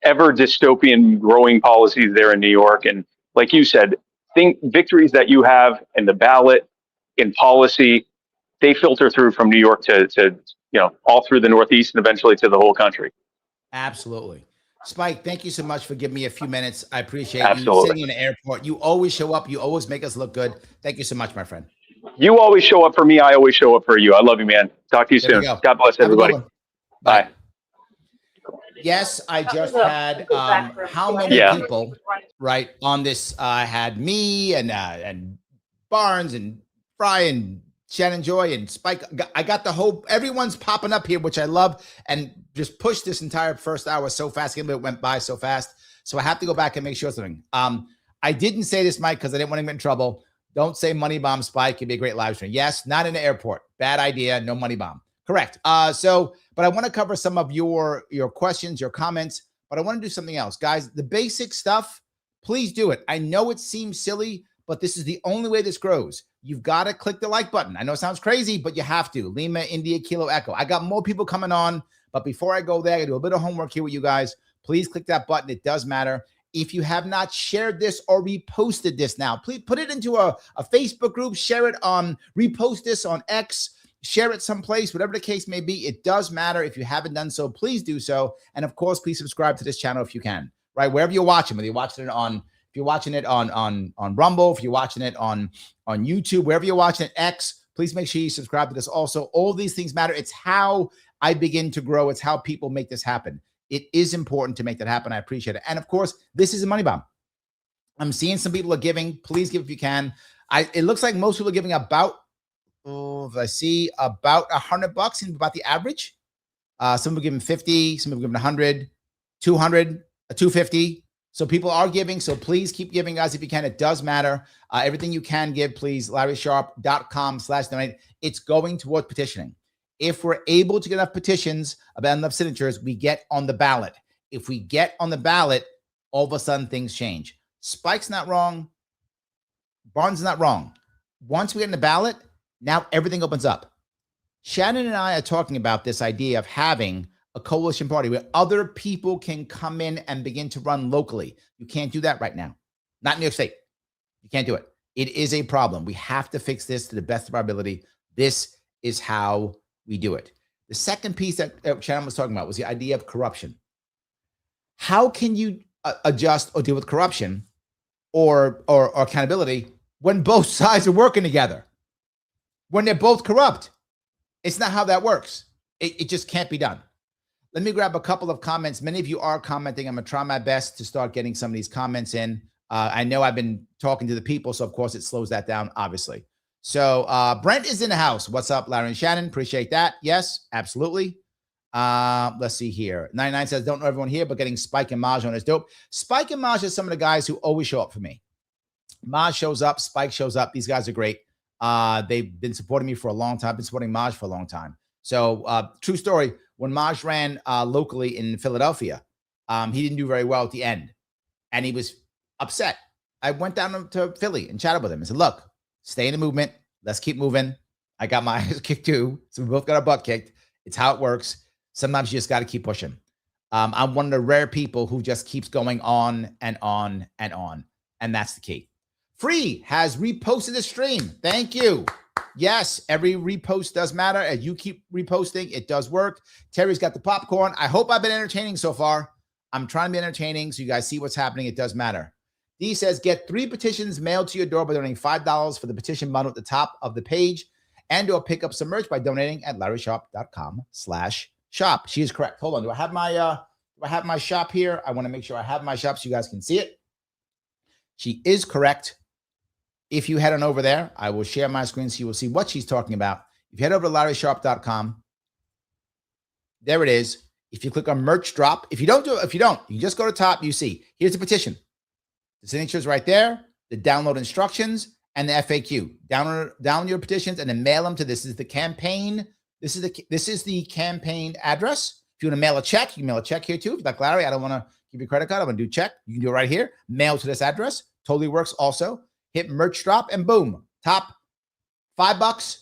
ever dystopian growing policies there in New York. And like you said, victories that you have in the ballot, in policy, they filter through from New York to all through the Northeast and eventually to the whole country. Absolutely. Spike, thank you so much for giving me a few minutes. I appreciate you sitting in the airport. You always show up. You always make us look good. Thank you so much, my friend. You always show up for me. I always show up for you. I love you, man. Talk to you soon. God bless everybody. Bye. Yes, I just had how many people right on this? Had me and Barnes and Fry and Shannon Joy and Spike. I got the whole, everyone's popping up here, which I love, and just pushed this entire first hour so fast. It went by so fast. So I have to go back and make sure something. I didn't say this, Mike, because I didn't want to get in trouble. Don't say money bomb, Spike. It'd be a great live stream. Yes, not in the airport. Bad idea. No money bomb. Correct. But I want to cover some of your questions, your comments, but I want to do something else. Guys, the basic stuff, please do it. I know it seems silly, but this is the only way this grows. You've got to click the like button. I know it sounds crazy, but you have to. Lima, India, Kilo, Echo. I got more people coming on, but before I go there, I do a bit of homework here with you guys. Please click that button. It does matter. If you have not shared this or reposted this now, please put it into a Facebook group, share it on, repost this on X, share it someplace, whatever the case may be. It does matter. If you haven't done so, please do so. And of course, please subscribe to this channel if you can, right? Wherever you're watching, whether you're watching it on, if you're watching it on Rumble, if you're watching it on YouTube, wherever you're watching it, X, please make sure you subscribe to this. Also, all these things matter. It's how I begin to grow. It's how people make this happen. It is important to make that happen. I appreciate it. And of course, this is a money bomb. I'm seeing some people are giving. Please give if you can. It looks like most people are giving about, I see about $100 in about the average. Some people giving 50, some people giving 100, 200, 250. So people are giving. So please keep giving, guys, if you can. It does matter. Everything you can give, please. LarrySharpe.com/donate. It's going towards petitioning. If we're able to get enough petitions, about enough signatures, we get on the ballot. If we get on the ballot, all of a sudden things change. Spike's not wrong. Barnes is not wrong. Once we get in the ballot, now everything opens up. Shannon and I are talking about this idea of having a coalition party where other people can come in and begin to run locally. You can't do that right now. Not in New York State. You can't do it. It is a problem. We have to fix this to the best of our ability. This is how we do it. The second piece that Shannon was talking about was the idea of corruption. How can you adjust or deal with corruption or accountability when both sides are working together? When they're both corrupt? It's not how that works. It just can't be done. Let me grab a couple of comments. Many of you are commenting. I'm going to try my best to start getting some of these comments in. I know I've been talking to the people, so of course it slows that down, obviously. So Brent is in the house. What's up, Larry and Shannon? Appreciate that. Yes, absolutely. Let's see here. 99 says, don't know everyone here, but getting Spike and Maj on is dope. Spike and Maj are some of the guys who always show up for me. Maj shows up. Spike shows up. These guys are great. They've been supporting me for a long time. I've been supporting Maj for a long time. So true story. When Maj ran locally in Philadelphia, he didn't do very well at the end. And he was upset. I went down to Philly and chatted with him and said, look, stay in the movement. Let's keep moving. I got my ass kicked too. So we both got our butt kicked. It's how it works. Sometimes you just got to keep pushing. I'm one of the rare people who just keeps going on and on and on. And that's the key. Free has reposted the stream. Thank you. Yes, every repost does matter. As you keep reposting, it does work. Terry's got the popcorn. I hope I've been entertaining so far. I'm trying to be entertaining so you guys see what's happening. It does matter. D says, get 3 petitions mailed to your door by donating $5 for the petition bundle at the top of the page, and or pick up some merch by donating at LarrySharpe.com/shop. She is correct. Hold on. Do I have my shop here? I want to make sure I have my shop so you guys can see it. She is correct. If you head on over there, I will share my screen so you will see what she's talking about. If you head over to LarrySharpe.com, there it is. If you click on merch drop, if you you just go to top, you see, here's the petition. The signatures right there, the download instructions, and the FAQ. Download your petitions and then mail them to this. Is the campaign. This is the campaign address. If you want to mail a check, you can mail a check here too. If you're like, Larry, I don't want to give you a credit card. I want to do check. You can do it right here. Mail to this address. Totally works also. Hit merch drop and boom. Top $5.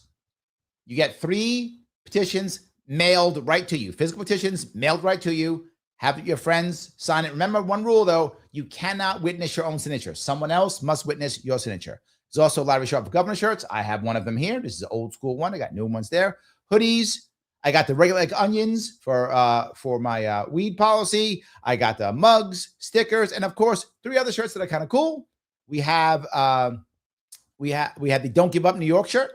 You get 3 petitions mailed right to you. Physical petitions mailed right to you. Have your friends sign it. Remember one rule though, you cannot witness your own signature. Someone else must witness your signature. There's also Larry Sharpe Governor shirts. I have one of them here. This is an old school one. I got new ones there. Hoodies. I got the regular like onions for my weed policy. I got the mugs, stickers, and of course 3 other shirts that are kind of cool. We have the Don't Give Up New York shirt.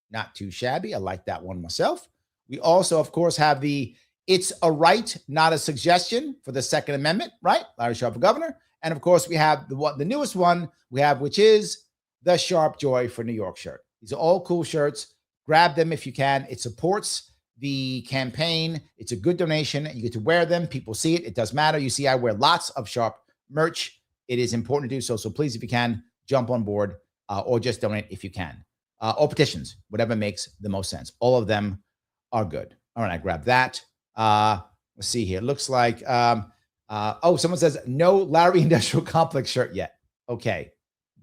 Not too shabby. I like that one myself. We also, of course, have the It's a Right, Not a Suggestion for the Second Amendment, right? Larry Sharpe for Governor. And of course, we have the newest one we have, which is the Sharpe Joy for New York shirt. These are all cool shirts. Grab them if you can. It supports the campaign. It's a good donation. You get to wear them. People see it. It does matter. You see, I wear lots of Sharpe merch. It is important to do so. So please, if you can, jump on board or just donate if you can. Or petitions, whatever makes the most sense. All of them are good. All right, I grabbed that. Let's see here. It looks like, someone says, no Larry Industrial Complex shirt yet. Okay,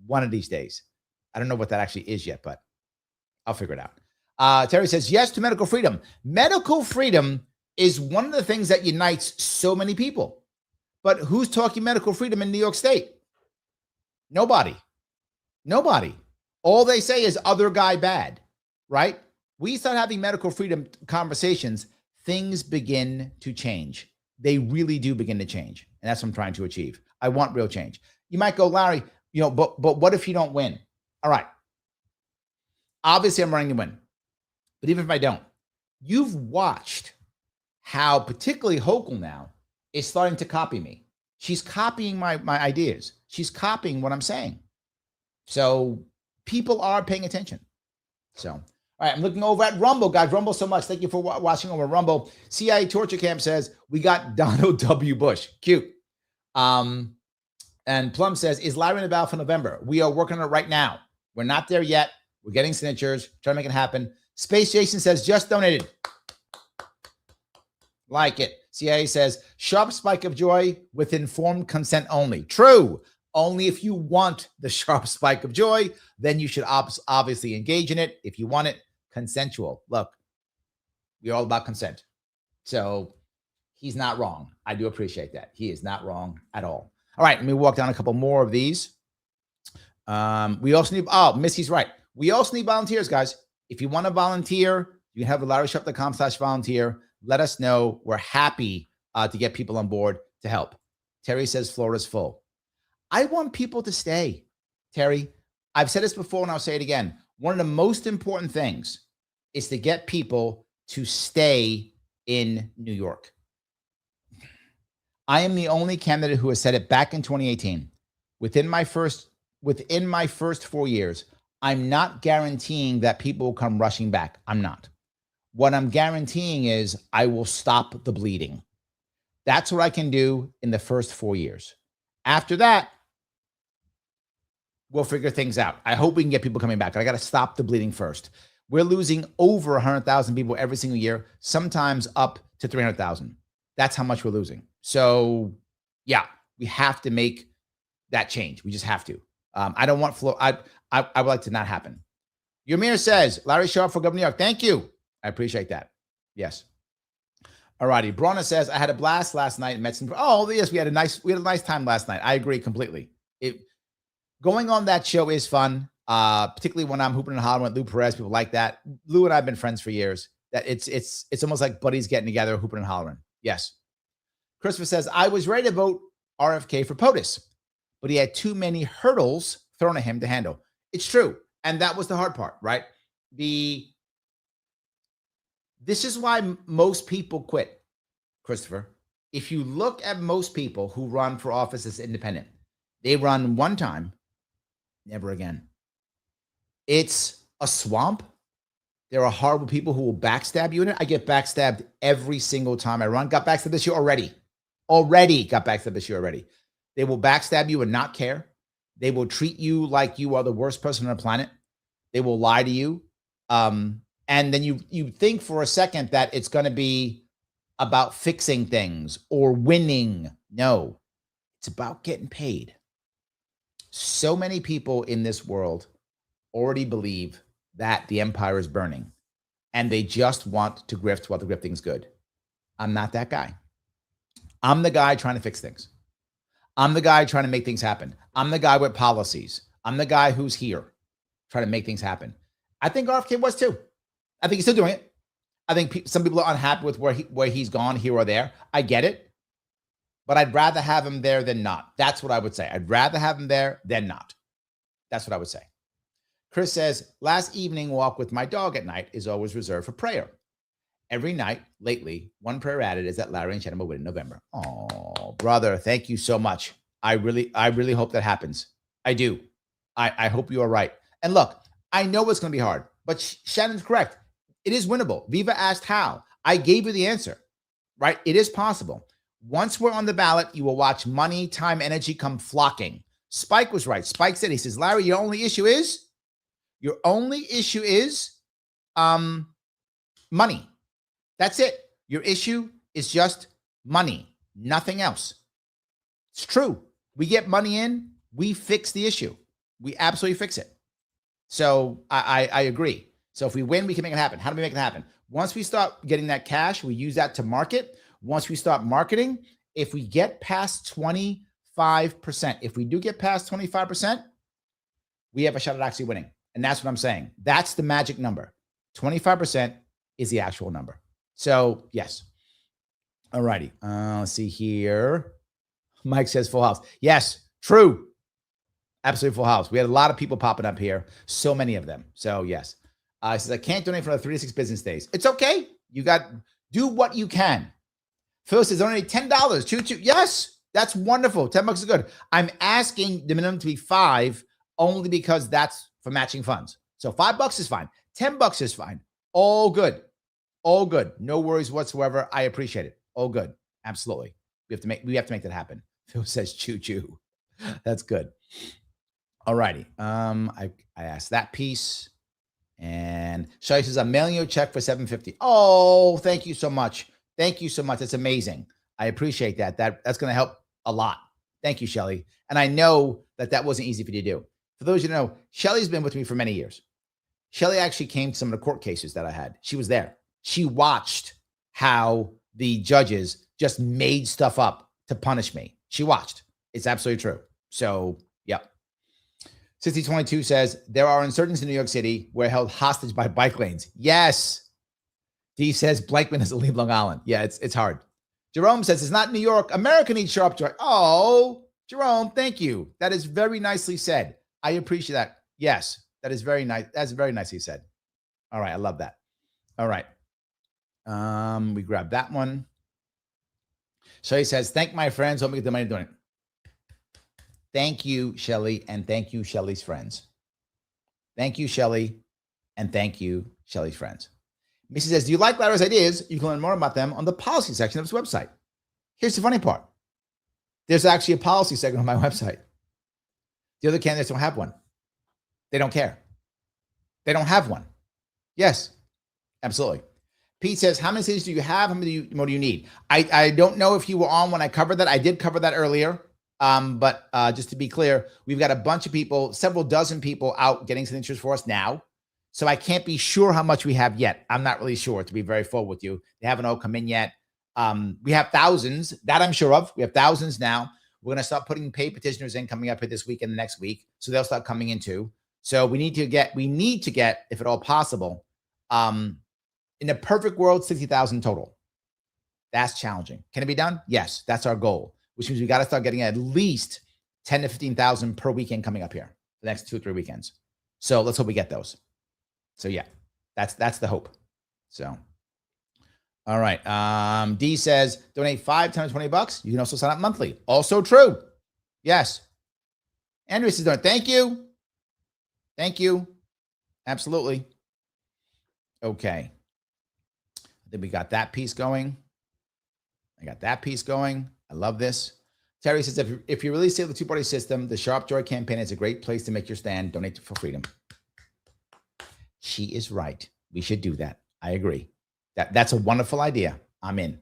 one of these days. I don't know what that actually is yet, but I'll figure it out. Terry says, yes to medical freedom. Medical freedom is one of the things that unites so many people. But who's talking medical freedom in New York State? Nobody. All they say is other guy bad, right? We start having medical freedom conversations, things begin to change. They really do begin to change. And that's what I'm trying to achieve. I want real change. You might go, Larry, but what if you don't win? All right. Obviously, I'm running to win. But even if I don't, you've watched how particularly Hochul now is starting to copy me. She's copying my ideas. She's copying what I'm saying. So people are paying attention. So, all right, I'm looking over at Rumble, guys. Rumble so much. Thank you for watching over Rumble. CIA Torture Camp says, we got Donald W. Bush. Cute. And Plum says, is Larry in the ballot for November? We are working on it right now. We're not there yet. We're getting signatures, trying to make it happen. Space Jason says, just donated. Like it. CIA says, sharp spike of joy with informed consent only. True. Only if you want the sharp spike of joy, then you should obviously engage in it. If you want it, consensual. Look, we're all about consent. So he's not wrong. I do appreciate that. He is not wrong at all. All right, let me walk down a couple more of these. We also need, Missy's right. We also need volunteers, guys. If you want to volunteer, you can have LarrySharpe.com/volunteer. Let us know. We're happy to get people on board to help. Terry says Florida's full. I want people to stay, Terry. I've said this before and I'll say it again. One of the most important things is to get people to stay in New York. I am the only candidate who has said it back in 2018. Within my first 4 years, I'm not guaranteeing that people will come rushing back. I'm not. What I'm guaranteeing is I will stop the bleeding. That's what I can do in the first 4 years. After that, we'll figure things out. I hope we can get people coming back. I got to stop the bleeding first. We're losing over 100,000 people every single year, sometimes up to 300,000. That's how much we're losing. So, yeah, we have to make that change. We just have to. I don't want I would like to not happen. Ymir says, Larry Sharpe for Governor of New York. Thank you. I appreciate that. Yes. All righty. Bronna says, I had a blast last night and met some. Oh, yes, we had a nice time last night. I agree completely. Going on that show is fun, particularly when I'm hooping and hollering with Lou Perez. People like that. Lou and I have been friends for years. That it's almost like buddies getting together, hooping and hollering. Yes. Christopher says, I was ready to vote RFK for POTUS, but he had too many hurdles thrown at him to handle. It's true. And that was the hard part, right? This is why most people quit, Christopher. If you look at most people who run for office as independent, they run one time, never again. It's a swamp. There are horrible people who will backstab you in it. I get backstabbed every single time I run. Got backstabbed this year already. Got backstabbed this year already. They will backstab you and not care. They will treat you like you are the worst person on the planet. They will lie to you. And then you think for a second that it's going to be about fixing things or winning. No, it's about getting paid. So many people in this world already believe that the empire is burning and they just want to grift while the grifting's good. I'm not that guy. I'm the guy trying to fix things. I'm the guy trying to make things happen. I'm the guy with policies. I'm the guy who's here trying to make things happen. I think RFK was too. I think he's still doing it. I think some people are unhappy with where he's gone here or there. I get it. But I'd rather have him there than not. That's what I would say. I'd rather have him there than not. That's what I would say. Chris says, last evening walk with my dog at night is always reserved for prayer. Every night lately, one prayer added is that Larry and Shannon will win in November. Oh, brother, thank you so much. I really hope that happens. I do. I hope you are right. And look, I know it's going to be hard, but Shannon's correct. It is winnable. Viva asked how. I gave you the answer, right? It is possible. Once we're on the ballot, you will watch money, time, energy come flocking. Spike was right. Spike said, he says, Larry, your only issue is money. That's it. Your issue is just money, nothing else. It's true. We get money in, we fix the issue. We absolutely fix it. So I agree. So if we win, we can make it happen. How do we make it happen? Once we start getting that cash, we use that to market. Once we start marketing, if we get past 25%, if we do get past 25%, we have a shot at actually winning. And that's what I'm saying. That's the magic number. 25% is the actual number. So yes. All righty. Let's see here. Mike says full house. Yes, true. Absolutely full house. We had a lot of people popping up here. So many of them. So yes. He says, I can't donate for another 3 to 6 business days. It's okay. Do what you can. Phil says only $10. Choo. Yes, that's wonderful. $10 is good. I'm asking the minimum to be $5 only because that's for matching funds. So $5 is fine. $10 is fine. All good. All good. No worries whatsoever. I appreciate it. All good. Absolutely. We have to make that happen. Phil says choo. That's good. All righty. I asked that piece. And Shelly says, I'm mailing you a check for $750. Oh, thank you so much. Thank you so much. That's amazing. I appreciate that. That's going to help a lot. Thank you, Shelly. And I know that wasn't easy for you to do. For those of you who know, Shelly's been with me for many years. Shelly actually came to some of the court cases that I had. She was there. She watched how the judges just made stuff up to punish me. She watched. It's absolutely true. So, yep. 6022 says, there are insurgents in New York City who are held hostage by bike lanes. Yes. D says, Blakeman has to leave Long Island. Yeah, it's hard. Jerome says, it's not New York. America needs Sharpe joy. Oh, Jerome, thank you. That is very nicely said. I appreciate that. Yes, that is very nice. That's very nicely said. All right, I love that. All right. We grab that one. So he says, thank my friends. Hope we get the money doing it. Thank you, Shelly, and thank you, Shelly's friends. Thank you, Shelly, and thank you, Shelly's friends. Missy says, do you like Larry's ideas? You can learn more about them on the policy section of his website. Here's the funny part. There's actually a policy section on my website. The other candidates don't have one. They don't care. They don't have one. Yes, absolutely. Pete says, how many cities do you have? How many more do you need? I don't know if you were on when I covered that. I did cover that earlier. But just to be clear, we've got a bunch of people, several dozen people out getting signatures for us now. So I can't be sure how much we have yet. I'm not really sure, to be very full with you. They haven't all come in yet. We have thousands, that I'm sure of. We have thousands now. We're going to start putting paid petitioners in coming up here this week and the next week. So they'll start coming in too. So we need to get, if at all possible, in a perfect world, 60,000 total. That's challenging. Can it be done? Yes, that's our goal, which means we got to start getting at least 10 to 15,000 per weekend coming up here the next 2 or 3 weekends. So let's hope we get those. So yeah, that's the hope. So, all right. D says, donate 5 times $20. You can also sign up monthly. Also true. Yes. Andrew says, thank you. Thank you. Absolutely. Okay. I think we got that piece going. I got that piece going. I love this. Terry says, if you really save the two-party system, the Sharpe Joy campaign is a great place to make your stand. Donate for freedom. She is right. We should do that. I agree. That's a wonderful idea. I'm in.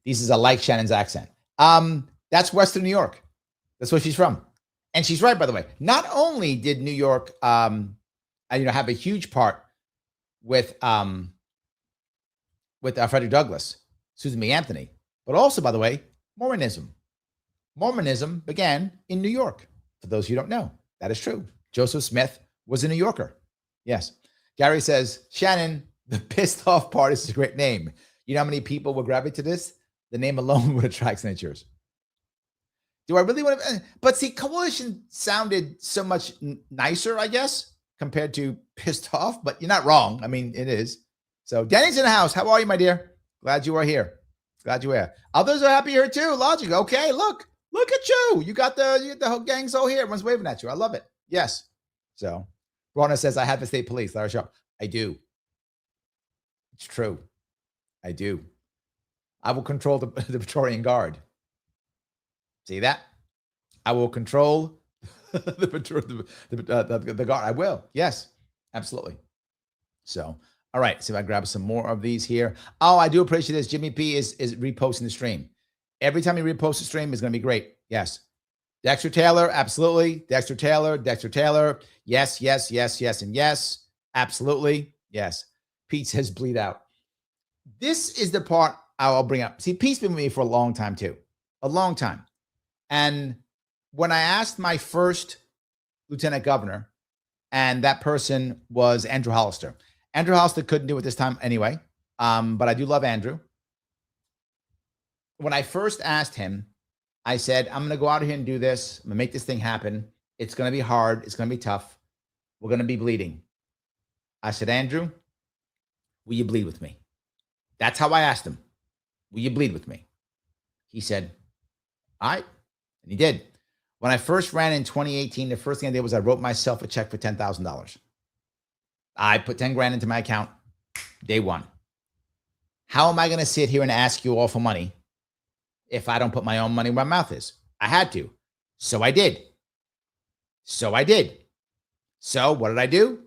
This is I like Shannon's accent. That's Western New York. That's where she's from. And she's right, by the way. Not only did New York have a huge part with Frederick Douglass, Susan B. Anthony, but also, by the way, Mormonism. Mormonism began in New York. For those who don't know, that is true. Joseph Smith was a New Yorker. Yes. Gary says, Shannon, the pissed off part is a great name. You know how many people will gravitate to this? The name alone would attract signatures. Do I really want to? But see, coalition sounded so much nicer, I guess, compared to pissed off, but you're not wrong. I mean, it is. So Danny's in the house. How are you, my dear? Glad you are here. Glad you are here. Others are happy here too. Logic. Okay, look at you. You got the whole gang so here. Everyone's waving at you. I love it. Yes. So Rona says, I have the state police. Larry Sharpe. I do. It's true. I do. I will control the Praetorian Guard. See that? I will control the guard. I will. Yes, absolutely. So, all right. See if I grab some more of these here. Oh, I do appreciate this. Jimmy P is reposting the stream. Every time he reposts the stream is going to be great. Yes. Dexter Taylor, absolutely. Dexter Taylor. Yes, and yes. Absolutely. Yes. Pete says bleed out. This is the part I'll bring up. See, Pete's been with me for a long time too. A long time. And when I asked my first lieutenant governor, and that person was Andrew Hollister. Andrew Hollister couldn't do it this time anyway, but I do love Andrew. When I first asked him, I said, I'm going to go out here and do this. I'm going to make this thing happen. It's going to be hard. It's going to be tough. We're going to be bleeding. I said, Andrew, will you bleed with me? That's how I asked him. Will you bleed with me? He said, all right. And he did. When I first ran in 2018, the first thing I did was I wrote myself a check for $10,000. I put 10 grand into my account day one. How am I going to sit here and ask you all for money if I don't put my own money where my mouth is? I had to. So I did. So what did I do?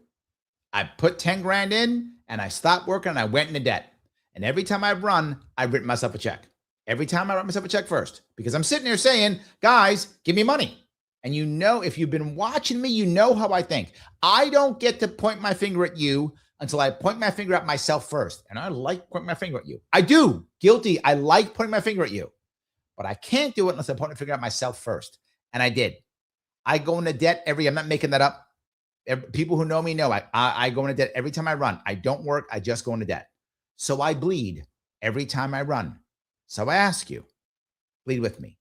I put 10 grand in and I stopped working and I went into debt. And every time I've run, I've written myself a check. Every time I write myself a check first, because I'm sitting here saying, guys, give me money. And you know, if you've been watching me, you know how I think. I don't get to point my finger at you until I point my finger at myself first. And I like pointing my finger at you. I do. Guilty. I like pointing my finger at you. But I can't do it unless I point my finger at myself first. And I did. I go into debt I'm not making that up. People who know me know I go into debt every time I run. I don't work. I just go into debt. So I bleed every time I run. So I ask you, bleed with me.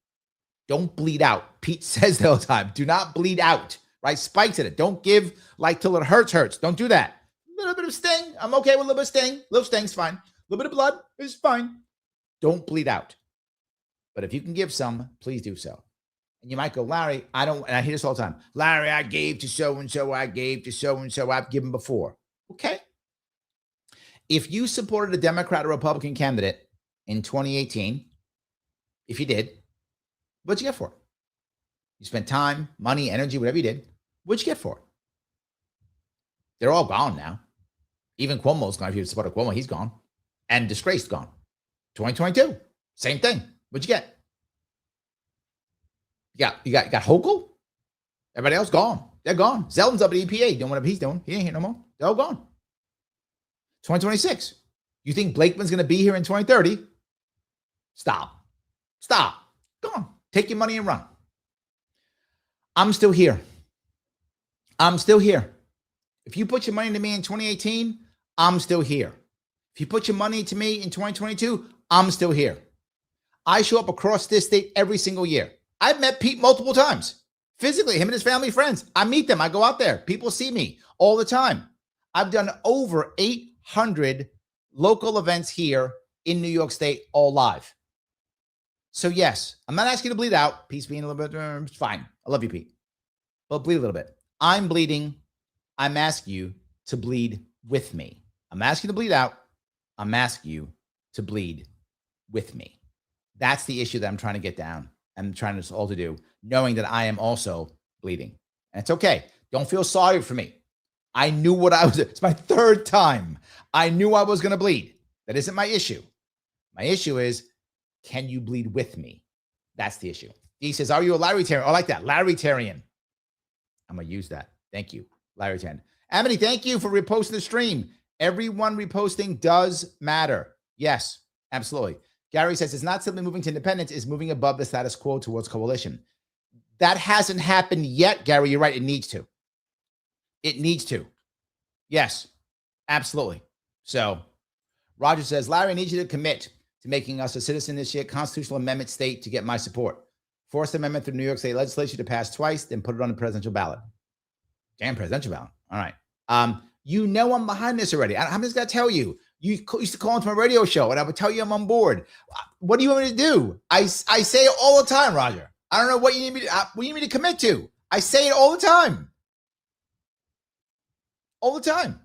Don't bleed out. Pete says that all the time. Do not bleed out, right? Spikes in it. Don't give like till it hurts. Don't do that. A little bit of sting. I'm okay with a little bit of sting. A little sting's fine. A little bit of blood is fine. Don't bleed out. But if you can give some, please do so. And you might go, Larry, I don't, and I hear this all the time. Larry, I gave to so-and-so. I gave to so-and-so. I've given before. Okay. If you supported a Democrat or Republican candidate in 2018, if you did, what'd you get for it? You spent time, money, energy, whatever you did. What'd you get for it? They're all gone now. Even Cuomo's gone. If you support Cuomo, he's gone. And disgraced gone. 2022, same thing. What'd you get? You got Hochul? Everybody else gone. They're gone. Zeldin's up at EPA doing whatever he's doing. He ain't here no more. They're all gone. 2026. You think Blakeman's going to be here in 2030? Stop. Go on. Take your money and run. I'm still here. If you put your money into me in 2018, I'm still here. If you put your money to me in 2022, I'm still here. I show up across this state every single year. I've met Pete multiple times. Physically, him and his family, friends. I meet them. I go out there. People see me all the time. I've done over 800 local events here in New York State, all live. So yes, I'm not asking you to bleed out. Pete's being a little bit, fine. I love you, Pete. But bleed a little bit. I'm bleeding. I'm asking you to bleed with me. I'm asking you to bleed out. I'm asking you to bleed with me. That's the issue that I'm trying to get down. I'm trying us all to do, knowing that I am also bleeding. And it's okay. Don't feel sorry for me. I knew what I was. It's my third time. I knew I was going to bleed. That isn't my issue. My issue is, can you bleed with me? That's the issue. He says, are you a Larrytarian? I like that. Larrytarian. I'm going to use that. Thank you. Larrytarian. Amity, thank you for reposting the stream. Everyone reposting does matter. Yes, absolutely. Gary says, it's not simply moving to independence, it's moving above the status quo towards coalition. That hasn't happened yet, Gary. You're right. It needs to. It needs to. Yes, absolutely. So Roger says, Larry, I need you to commit to making us a citizen this year, constitutional amendment state to get my support. Force amendment through New York State legislature to pass twice, then put it on the presidential ballot. Damn, presidential ballot. All right. You know I'm behind this already. I'm just going to tell you. You used to call into my radio show, and I would tell you I'm on board. What do you want me to do? I say it all the time, Roger. I don't know what you need me to, what you need me to commit to. I say it all the time. All the time.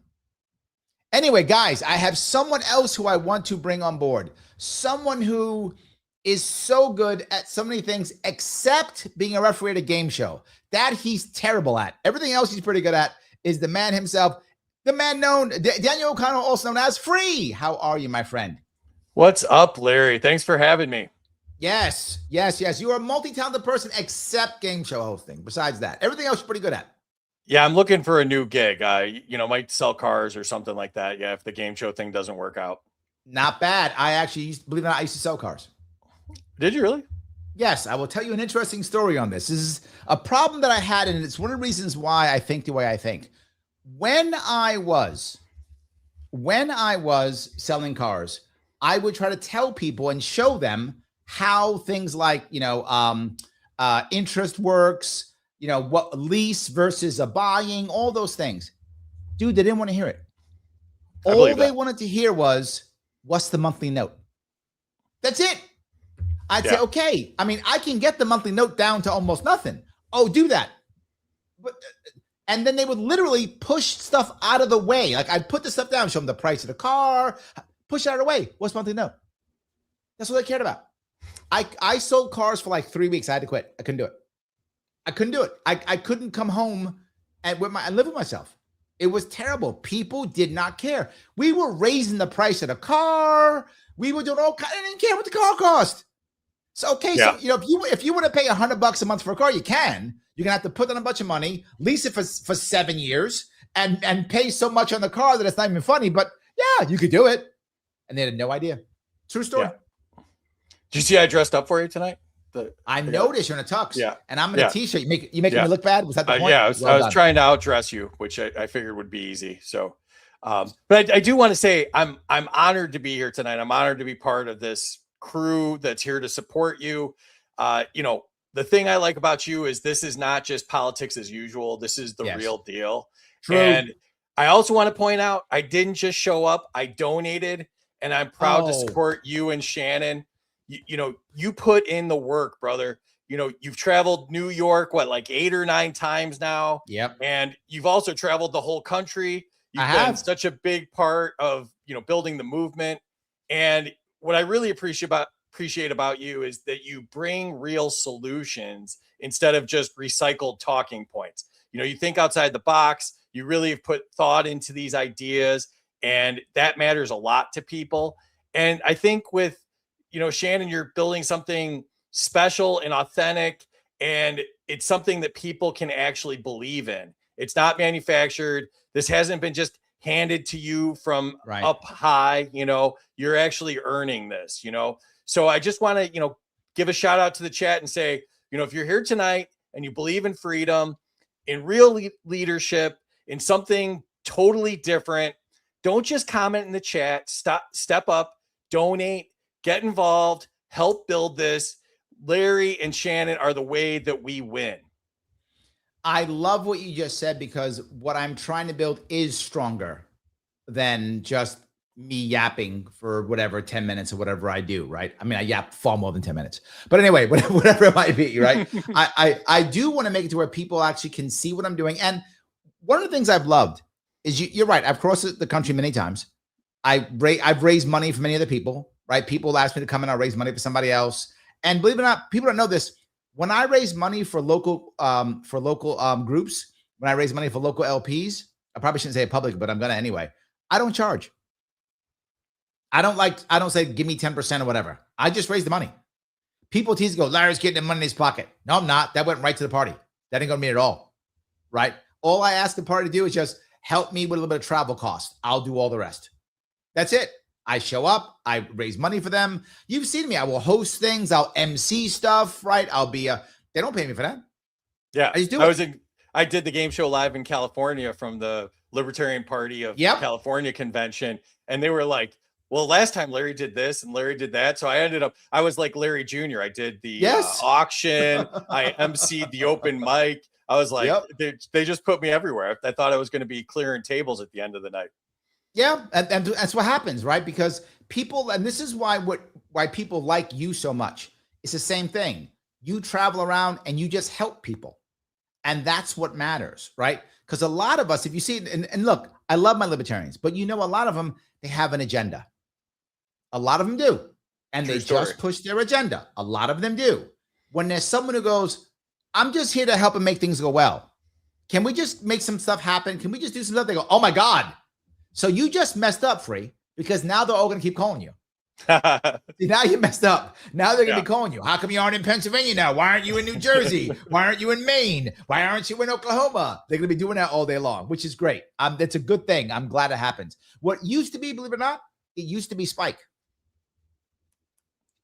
Anyway, guys, I have someone else who I want to bring on board. Someone who is so good at so many things except being a referee at a game show. That he's terrible at. Everything else he's pretty good at is the man himself. The man known, Daniel O'Connell, also known as Free. How are you, my friend? What's up, Larry? Thanks for having me. Yes. You are a multi-talented person except game show hosting. Besides that, everything else you're pretty good at. Yeah, I'm looking for a new gig. I, might sell cars or something like that. Yeah, if the game show thing doesn't work out. Not bad. I actually believe it or not, I used to sell cars. Did you really? Yes, I will tell you an interesting story on this. This is a problem that I had, and it's one of the reasons why I think the way I think. When I was selling cars, I would try to tell people and show them how things like, interest works, what lease versus a buying, all those things. Dude, they didn't want to hear it. All they wanted to hear was, what's the monthly note? That's it. I'd say, okay, I mean, I can get the monthly note down to almost nothing. Oh, do that. But, and then they would literally push stuff out of the way. Like I'd put the stuff down, show them the price of the car, push it out of the way. What's monthly note? That's what I cared about. I sold cars for like 3 weeks. I had to quit. I couldn't do it. I couldn't come home and live with myself. It was terrible. People did not care. We were raising the price of the car. We were doing all kinds. I didn't care what the car cost. So okay, so if you want to pay $100 a month for a car, you can. You're gonna have to put down a bunch of money, lease it for 7 years, and pay so much on the car that it's not even funny. But yeah, you could do it. And they had no idea. True story. Yeah. Did you see I dressed up for you tonight? I noticed you're in a tux. Yeah. And I'm in a t-shirt. You making me look bad? Was that the point? Yeah, I was trying to outdress you, which I figured would be easy. So, but I do want to say I'm honored to be here tonight. I'm honored to be part of this crew that's here to support you. The thing I like about you is this is not just politics as usual. This is the real deal. True. And I also want to point out, I didn't just show up. I donated, and I'm proud to support you and Shannon. You put in the work, brother. You've traveled New York, like 8 or 9 times now. Yep. And you've also traveled the whole country. You've been such a big part of, building the movement. And what I really appreciate about you is that you bring real solutions instead of just recycled talking points. You think outside the box. You really have put thought into these ideas, and that matters a lot to people. And I think with Shannon, you're building something special and authentic, and it's something that people can actually believe in. It's not manufactured. This hasn't been just handed to you from up high. You're actually earning this, So I just want to, give a shout out to the chat and say, if you're here tonight and you believe in freedom, in real leadership, in something totally different, don't just comment in the chat. Step up, donate, get involved, help build this. Larry and Shannon are the way that we win. I love what you just said, because what I'm trying to build is stronger than just me yapping for whatever 10 minutes or whatever I do, right? I mean, I yap far more than 10 minutes. But anyway, whatever it might be, right? I do want to make it to where people actually can see what I'm doing. And one of the things I've loved is you're right. I've crossed the country many times. I've raised money for many other people, right? People ask me to come in, I'll raise money for somebody else. And believe it or not, people don't know this. When I raise money for local groups, when I raise money for local LPs, I probably shouldn't say it public, but I'm gonna anyway. I don't charge. I don't say give me 10% or whatever. I just raise the money. People tease and go, Larry's getting the money in his pocket. No, I'm not. That went right to the party. That ain't gonna be at all, right? All I ask the party to do is just help me with a little bit of travel cost. I'll do all the rest. That's it. I show up. I raise money for them. You've seen me. I will host things. I'll MC stuff, right? I'll be they don't pay me for that. Yeah. I just do I did the game show live in California from the Libertarian Party of California convention. And they were like, well, last time Larry did this and Larry did that. So I was like Larry Jr. I did the auction. I emceed the open mic. I was like, they just put me everywhere. I thought I was going to be clearing tables at the end of the night. Yeah, and that's what happens, right? Because people, and this is why people like you so much. It's the same thing. You travel around and you just help people. And that's what matters, right? Because a lot of us, if you see, and look, I love my libertarians, but a lot of them, they have an agenda. A lot of them do. And they just push their agenda. A lot of them do. When there's someone who goes, I'm just here to help and make things go well. Can we just make some stuff happen? Can we just do some stuff? They go, oh my God. So you just messed up, Free, because now they're all going to keep calling you. See, now you messed up. Now they're going to be calling you. How come you aren't in Pennsylvania now? Why aren't you in New Jersey? Why aren't you in Maine? Why aren't you in Oklahoma? They're going to be doing that all day long, which is great. That's a good thing. I'm glad it happens. What used to be, believe it or not, it used to be Spike.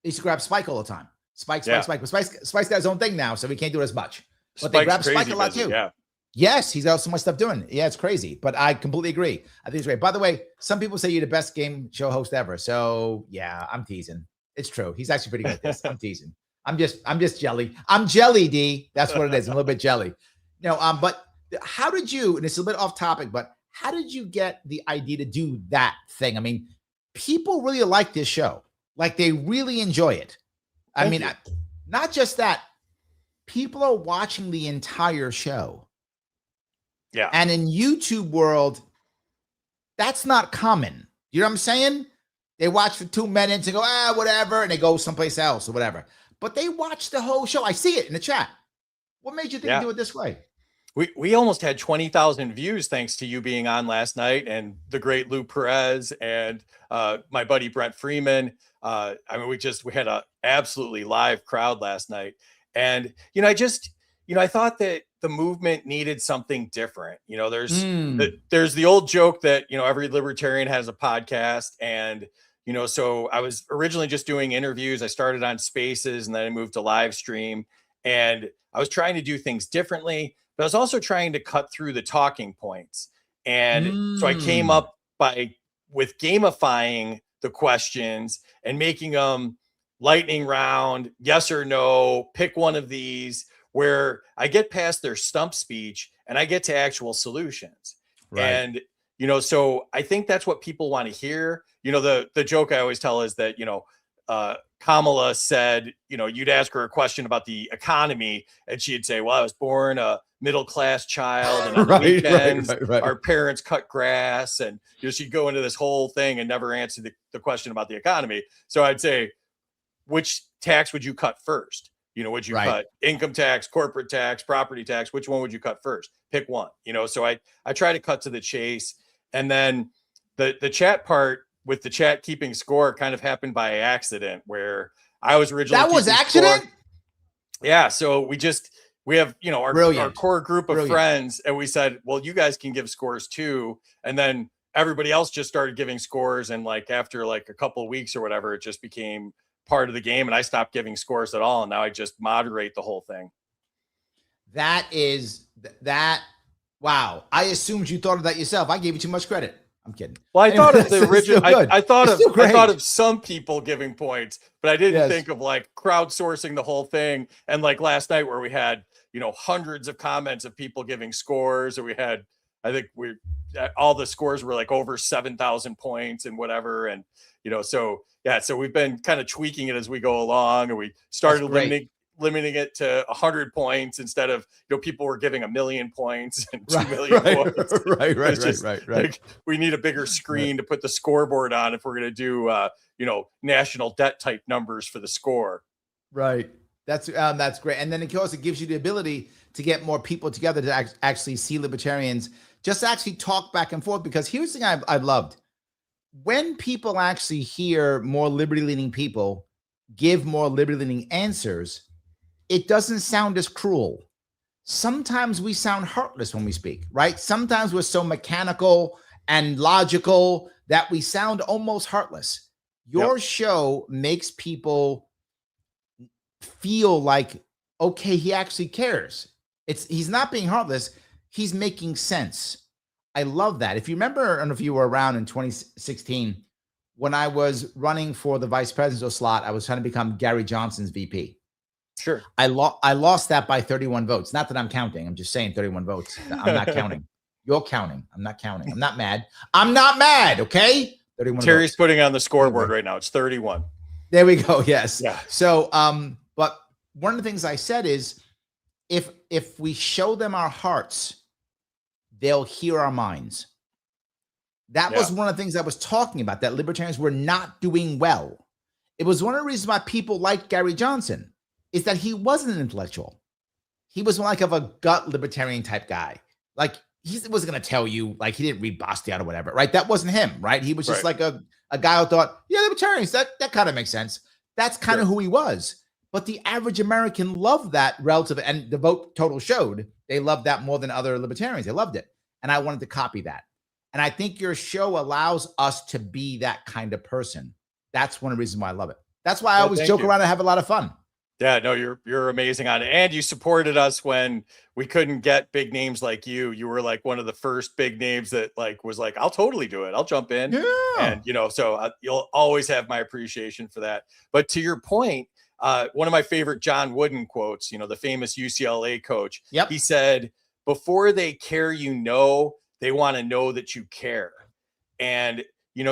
They used to grab Spike all the time. Spike. But Spike's got his own thing now, so he can't do it as much. But they grab Spike a lot too. Yeah. Yes, he's got so much stuff doing. Yeah, it's crazy, but I completely agree. I think it's great. By the way, some people say you're the best game show host ever. So yeah, I'm teasing. It's true. He's actually pretty good at this. I'm teasing. I'm just jelly. I'm jelly, D. That's what it is. I'm a little bit jelly. But how did you, and it's a little bit off topic, but how did you get the idea to do that thing? I mean, people really like this show. Like they really enjoy it. I mean, not just that. People are watching the entire show. Yeah. And in YouTube world, that's not common. You know what I'm saying? They watch for 2 minutes and go, whatever, and they go someplace else or whatever. But they watch the whole show. I see it in the chat. What made you think to do it this way? We almost had 20,000 views thanks to you being on last night, and the great Lou Perez and my buddy Brent Freeman. I mean, we had a absolutely live crowd last night. And, I thought that the movement needed something different. There's the old joke that, every libertarian has a podcast. And, so I was originally just doing interviews. I started on Spaces and then I moved to live stream, and I was trying to do things differently, but I was also trying to cut through the talking points. And so I came up with gamifying the questions and making them lightning round, yes or no, pick one of these, where I get past their stump speech and I get to actual solutions. Right. And, so I think that's what people want to hear. The joke I always tell is that, Kamala said, you'd ask her a question about the economy and she'd say, well, I was born a middle-class child, and on the weekends, our parents cut grass. And, she'd go into this whole thing and never answer the question about the economy. So I'd say, which tax would you cut first? Would you cut income tax, corporate tax, property tax? Which one would you cut first? Pick one. So I try to cut to the chase. And then the chat part with the chat keeping score kind of happened by accident, where I was originally that was accident. Score. Yeah. So we have our core group of friends, and we said, well, you guys can give scores too. And then everybody else just started giving scores, and after a couple of weeks or whatever, it just became part of the game, and I stopped giving scores at all, and now I just moderate the whole thing. Wow. I assumed you thought of that yourself. I gave you too much credit. I'm kidding. Well, I thought of the original. I thought of some people giving points, but I didn't think of crowdsourcing the whole thing. And last night, where we had hundreds of comments of people giving scores, or we had, I think all the scores were over 7,000 points and whatever, and so we've been kind of tweaking it as we go along, and we started limiting it to 100 points instead of, people were giving 1 million points and 2 million points. Right. We need a bigger screen to put the scoreboard on if we're going to do, national debt type numbers for the score. Right. That's great. And then it also gives you the ability to get more people together to actually see libertarians just actually talk back and forth. Because here's the thing I've loved. When people actually hear more liberty-leaning people give more liberty-leaning answers, it doesn't sound as cruel. Sometimes we sound heartless when we speak, right? Sometimes we're so mechanical and logical that we sound almost heartless. Your show makes people feel like, okay, he actually cares. He's not being heartless. He's making sense. I love that. If you remember, I don't know if you were around in 2016, when I was running for the vice presidential slot, I was trying to become Gary Johnson's VP. Sure. I lost that by 31 votes. Not that I'm counting. I'm just saying 31 votes. I'm not counting. You're counting. I'm not counting. I'm not mad. I'm not mad. Okay. 31 Terry's votes. putting on the scoreboard right now. It's 31. There we go. Yes. Yeah. So, but one of the things I said is, if we show them our hearts, they'll hear our minds. That was one of the things I was talking about, that libertarians were not doing well. It was one of the reasons why people liked Gary Johnson, is that he wasn't an intellectual. He was like of a gut libertarian type guy. He wasn't going to tell you, he didn't read Bastiat or whatever, right? That wasn't him, right? He was just like a guy who thought, yeah, libertarians, that kind of makes sense. That's kind of who he was. But the average American loved that relative, and the vote total showed they loved that more than other libertarians. They loved it. And I wanted to copy that. And I think your show allows us to be that kind of person. That's one of the reasons why I love it. That's why I always joke around and have a lot of fun. Yeah, no, you're amazing on it. And you supported us when we couldn't get big names like you. You were one of the first big names that was I'll totally do it. I'll jump in. Yeah. And, so you'll always have my appreciation for that. But to your point, one of my favorite John Wooden quotes, the famous UCLA coach, he said, before they care, they want to know that you care. And,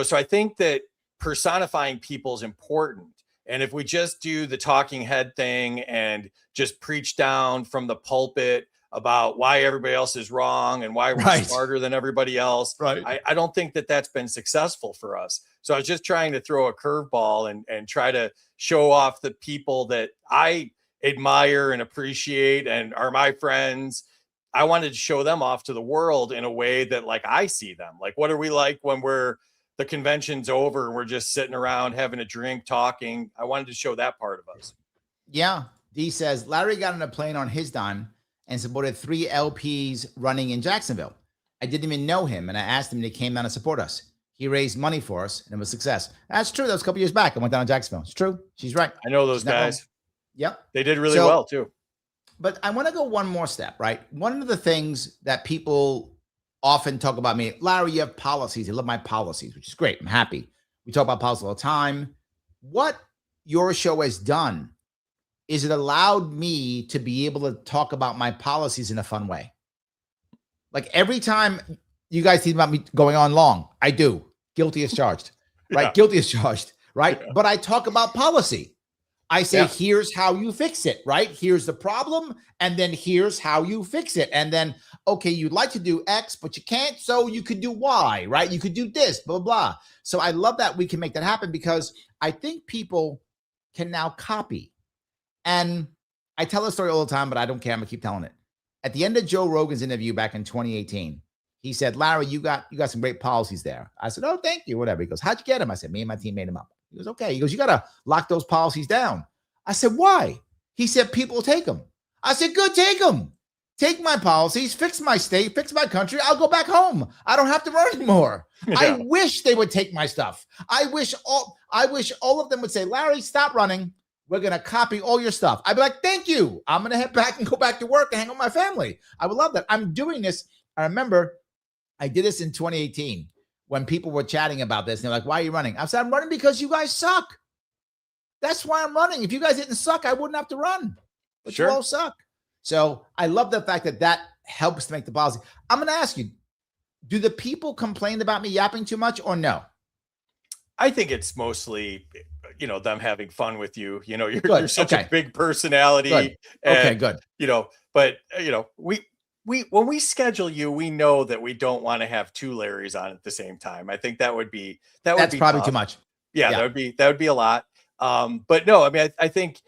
so I think that personifying people is important. And if we just do the talking head thing and just preach down from the pulpit about why everybody else is wrong and why we're smarter than everybody else, I don't think that that's been successful for us. So I was just trying to throw a curveball and try to show off the people that I admire and appreciate and are my friends. I wanted to show them off to the world in a way that like I see them. Like, what are we like when the convention's over and we're just sitting around having a drink, talking? I wanted to show that part of us. Yeah. D says Larry got on a plane on his dime and supported 3 LPs running in Jacksonville. I didn't even know him, and I asked him and he came down to support us. He raised money for us, and it was a success. That's true. That was a couple years back. I went down to Jacksonville. It's true. She's right. I know those guys. Yep. They did really well, too. But I want to go one more step, right? One of the things that people often talk about me, Larry, you have policies. I love my policies, which is great. I'm happy. We talk about policies all the time. What your show has done is it allowed me to be able to talk about my policies in a fun way. Like every time you guys think about me going on long, I do. Guilty as charged, right? Yeah. Guilty as charged, right? Yeah. But I talk about policy. I say, here's how you fix it, right? Here's the problem. And then here's how you fix it. And then, okay, you'd like to do X, but you can't. So you could do Y, right? You could do this, blah, blah, blah. So I love that we can make that happen because I think people can now copy. And I tell a story all the time, but I don't care. I'm gonna keep telling it. At the end of Joe Rogan's interview back in 2018, he said, Larry, you got some great policies there. I said, oh, thank you, whatever. He goes, how'd you get them? I said, me and my team made them up. He goes, okay. He goes, you got to lock those policies down. I said, why? He said, people will take them. I said, good, take them. Take my policies, fix my state, fix my country. I'll go back home. I don't have to run anymore. Yeah. I wish they would take my stuff. I wish all of them would say, Larry, stop running. We're going to copy all your stuff. I'd be like, thank you. I'm going to head back and go back to work and hang out with my family. I would love that. I'm doing this. I remember I did this in 2018 when people were chatting about this. And they're like, why are you running? I said, I'm running because you guys suck. That's why I'm running. If you guys didn't suck, I wouldn't have to run. But you all suck. So I love the fact that that helps to make the policy. I'm going to ask you, do the people complain about me yapping too much or no? I think it's mostly, them having fun with you. You're such a big personality. Good. And, good. But we when we schedule you, we know that we don't want to have 2 Larrys on at the same time. I think that's probably tough. Too much. Yeah, that would be a lot. But no, I mean, I think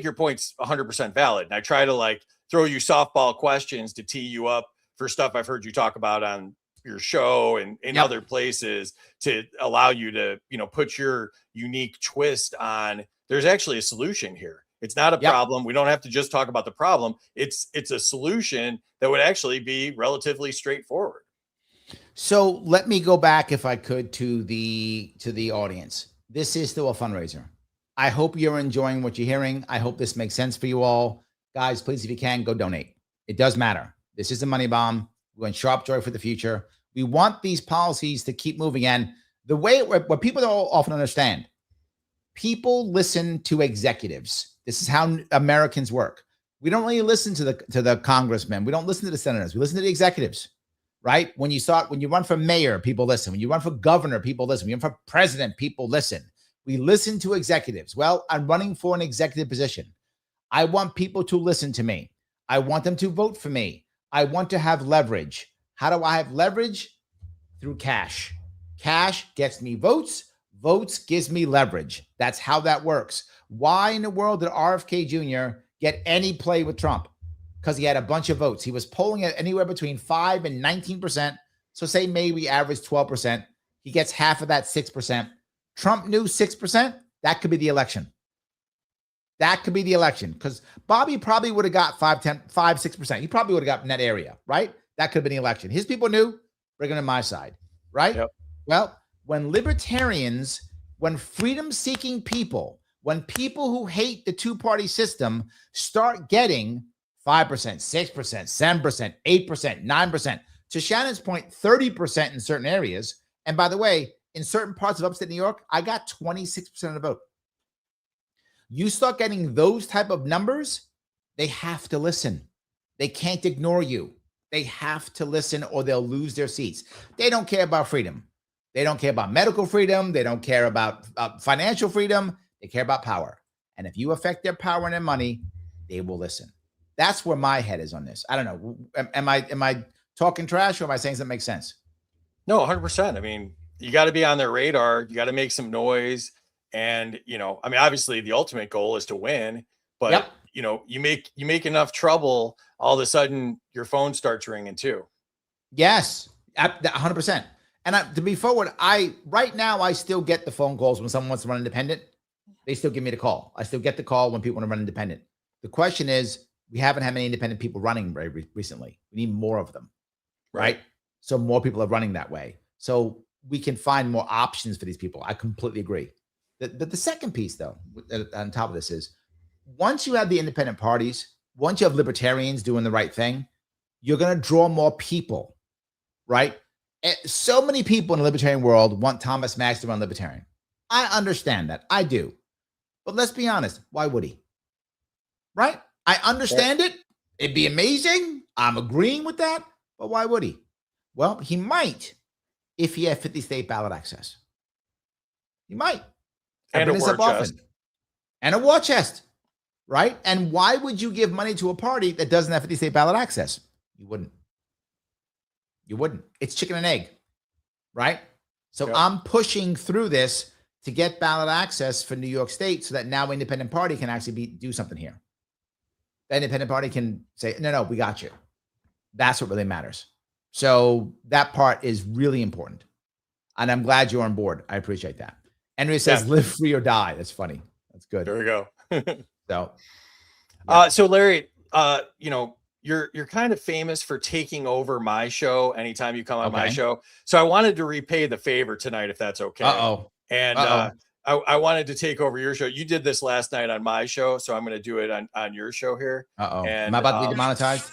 your point's 100% valid. And I try to throw you softball questions to tee you up for stuff I've heard you talk about on your show and in other places to allow you to, put your unique twist on. There's actually a solution here. It's not a problem. We don't have to just talk about the problem. It's a solution that would actually be relatively straightforward. So let me go back, if I could, to the audience. This is still a fundraiser. I hope you're enjoying what you're hearing. I hope this makes sense for you all. Guys, please, if you can, go donate. It does matter. This is a money bomb. We're going Sharpe Joy for the future. We want these policies to keep moving. And the way what people don't often understand, people listen to executives. This is how Americans work. We don't really listen to the congressmen. We don't listen to the senators. We listen to the executives, right? When you run for mayor, people listen. When you run for governor, people listen. When you run for president, people listen. We listen to executives. Well, I'm running for an executive position. I want people to listen to me. I want them to vote for me. I want to have leverage. How do I have leverage? Through cash. Cash gets me votes. Votes gives me leverage. That's how that works. Why in the world did RFK Jr. get any play with Trump? Because he had a bunch of votes. He was polling at anywhere between 5 and 19%. So say maybe average 12%. He gets half of that 6%. Trump knew 6%. That could be the election. That could be the election because Bobby probably would have got 6%. He probably would have got in that area, right? That could have been the election. His people knew, bring them to my side, right? Yep. Well, when libertarians, when freedom-seeking people, when people who hate the two-party system start getting 5%, 6%, 7%, 8%, 9%, to Shannon's point, 30% in certain areas. And by the way, in certain parts of upstate New York, I got 26% of the vote. You start getting those type of numbers, they have to listen. They can't ignore you. They have to listen or they'll lose their seats. They don't care about freedom. They don't care about medical freedom. They don't care about financial freedom. They care about power. And if you affect their power and their money, they will listen. That's where my head is on this. I don't know. Am I talking trash, or am I saying something that makes sense? No, 100%. I mean, you got to be on their radar. You got to make some noise. And, you know, I mean, obviously the ultimate goal is to win, but Yep. you know, you make enough trouble, all of a sudden your phone starts ringing too. Yes, 100%. And to be forward, right now I still get the phone calls when someone wants to run independent. They still give me the call. I still get the call when people want to run independent. The question is, we haven't had many independent people running very recently. We need more of them, right? So more people are running that way. So we can find more options for these people. I completely agree. The second piece, though, on top of this is, once you have the independent parties, once you have libertarians doing the right thing, you're going to draw more people, right? So many people in the libertarian world want Thomas Maggs to run libertarian. I understand that. I do. But let's be honest. Why would he? Right? I understand it. It'd be amazing. I'm agreeing with that. But why would he? Well, he might if he had 50 state ballot access. He might. And a war chest. And a war chest. Right? And why would you give money to a party that doesn't have 50 state ballot access? You wouldn't. You wouldn't. It's chicken and egg. Right? So I'm pushing through this to get ballot access for New York State so that now independent party can actually do something here. The independent party can say, no, we got you. That's what really matters. So that part is really important. And I'm glad you're on board. I appreciate that. Henry says, live free or die. That's funny. That's good. There we go. So Larry, you know, you're kind of famous for taking over my show anytime you come on my show. So I wanted to repay the favor tonight, if that's okay. And I wanted to take over your show. You did this last night on my show, so I'm going to do it on your show here. And, am I about to be demonetized?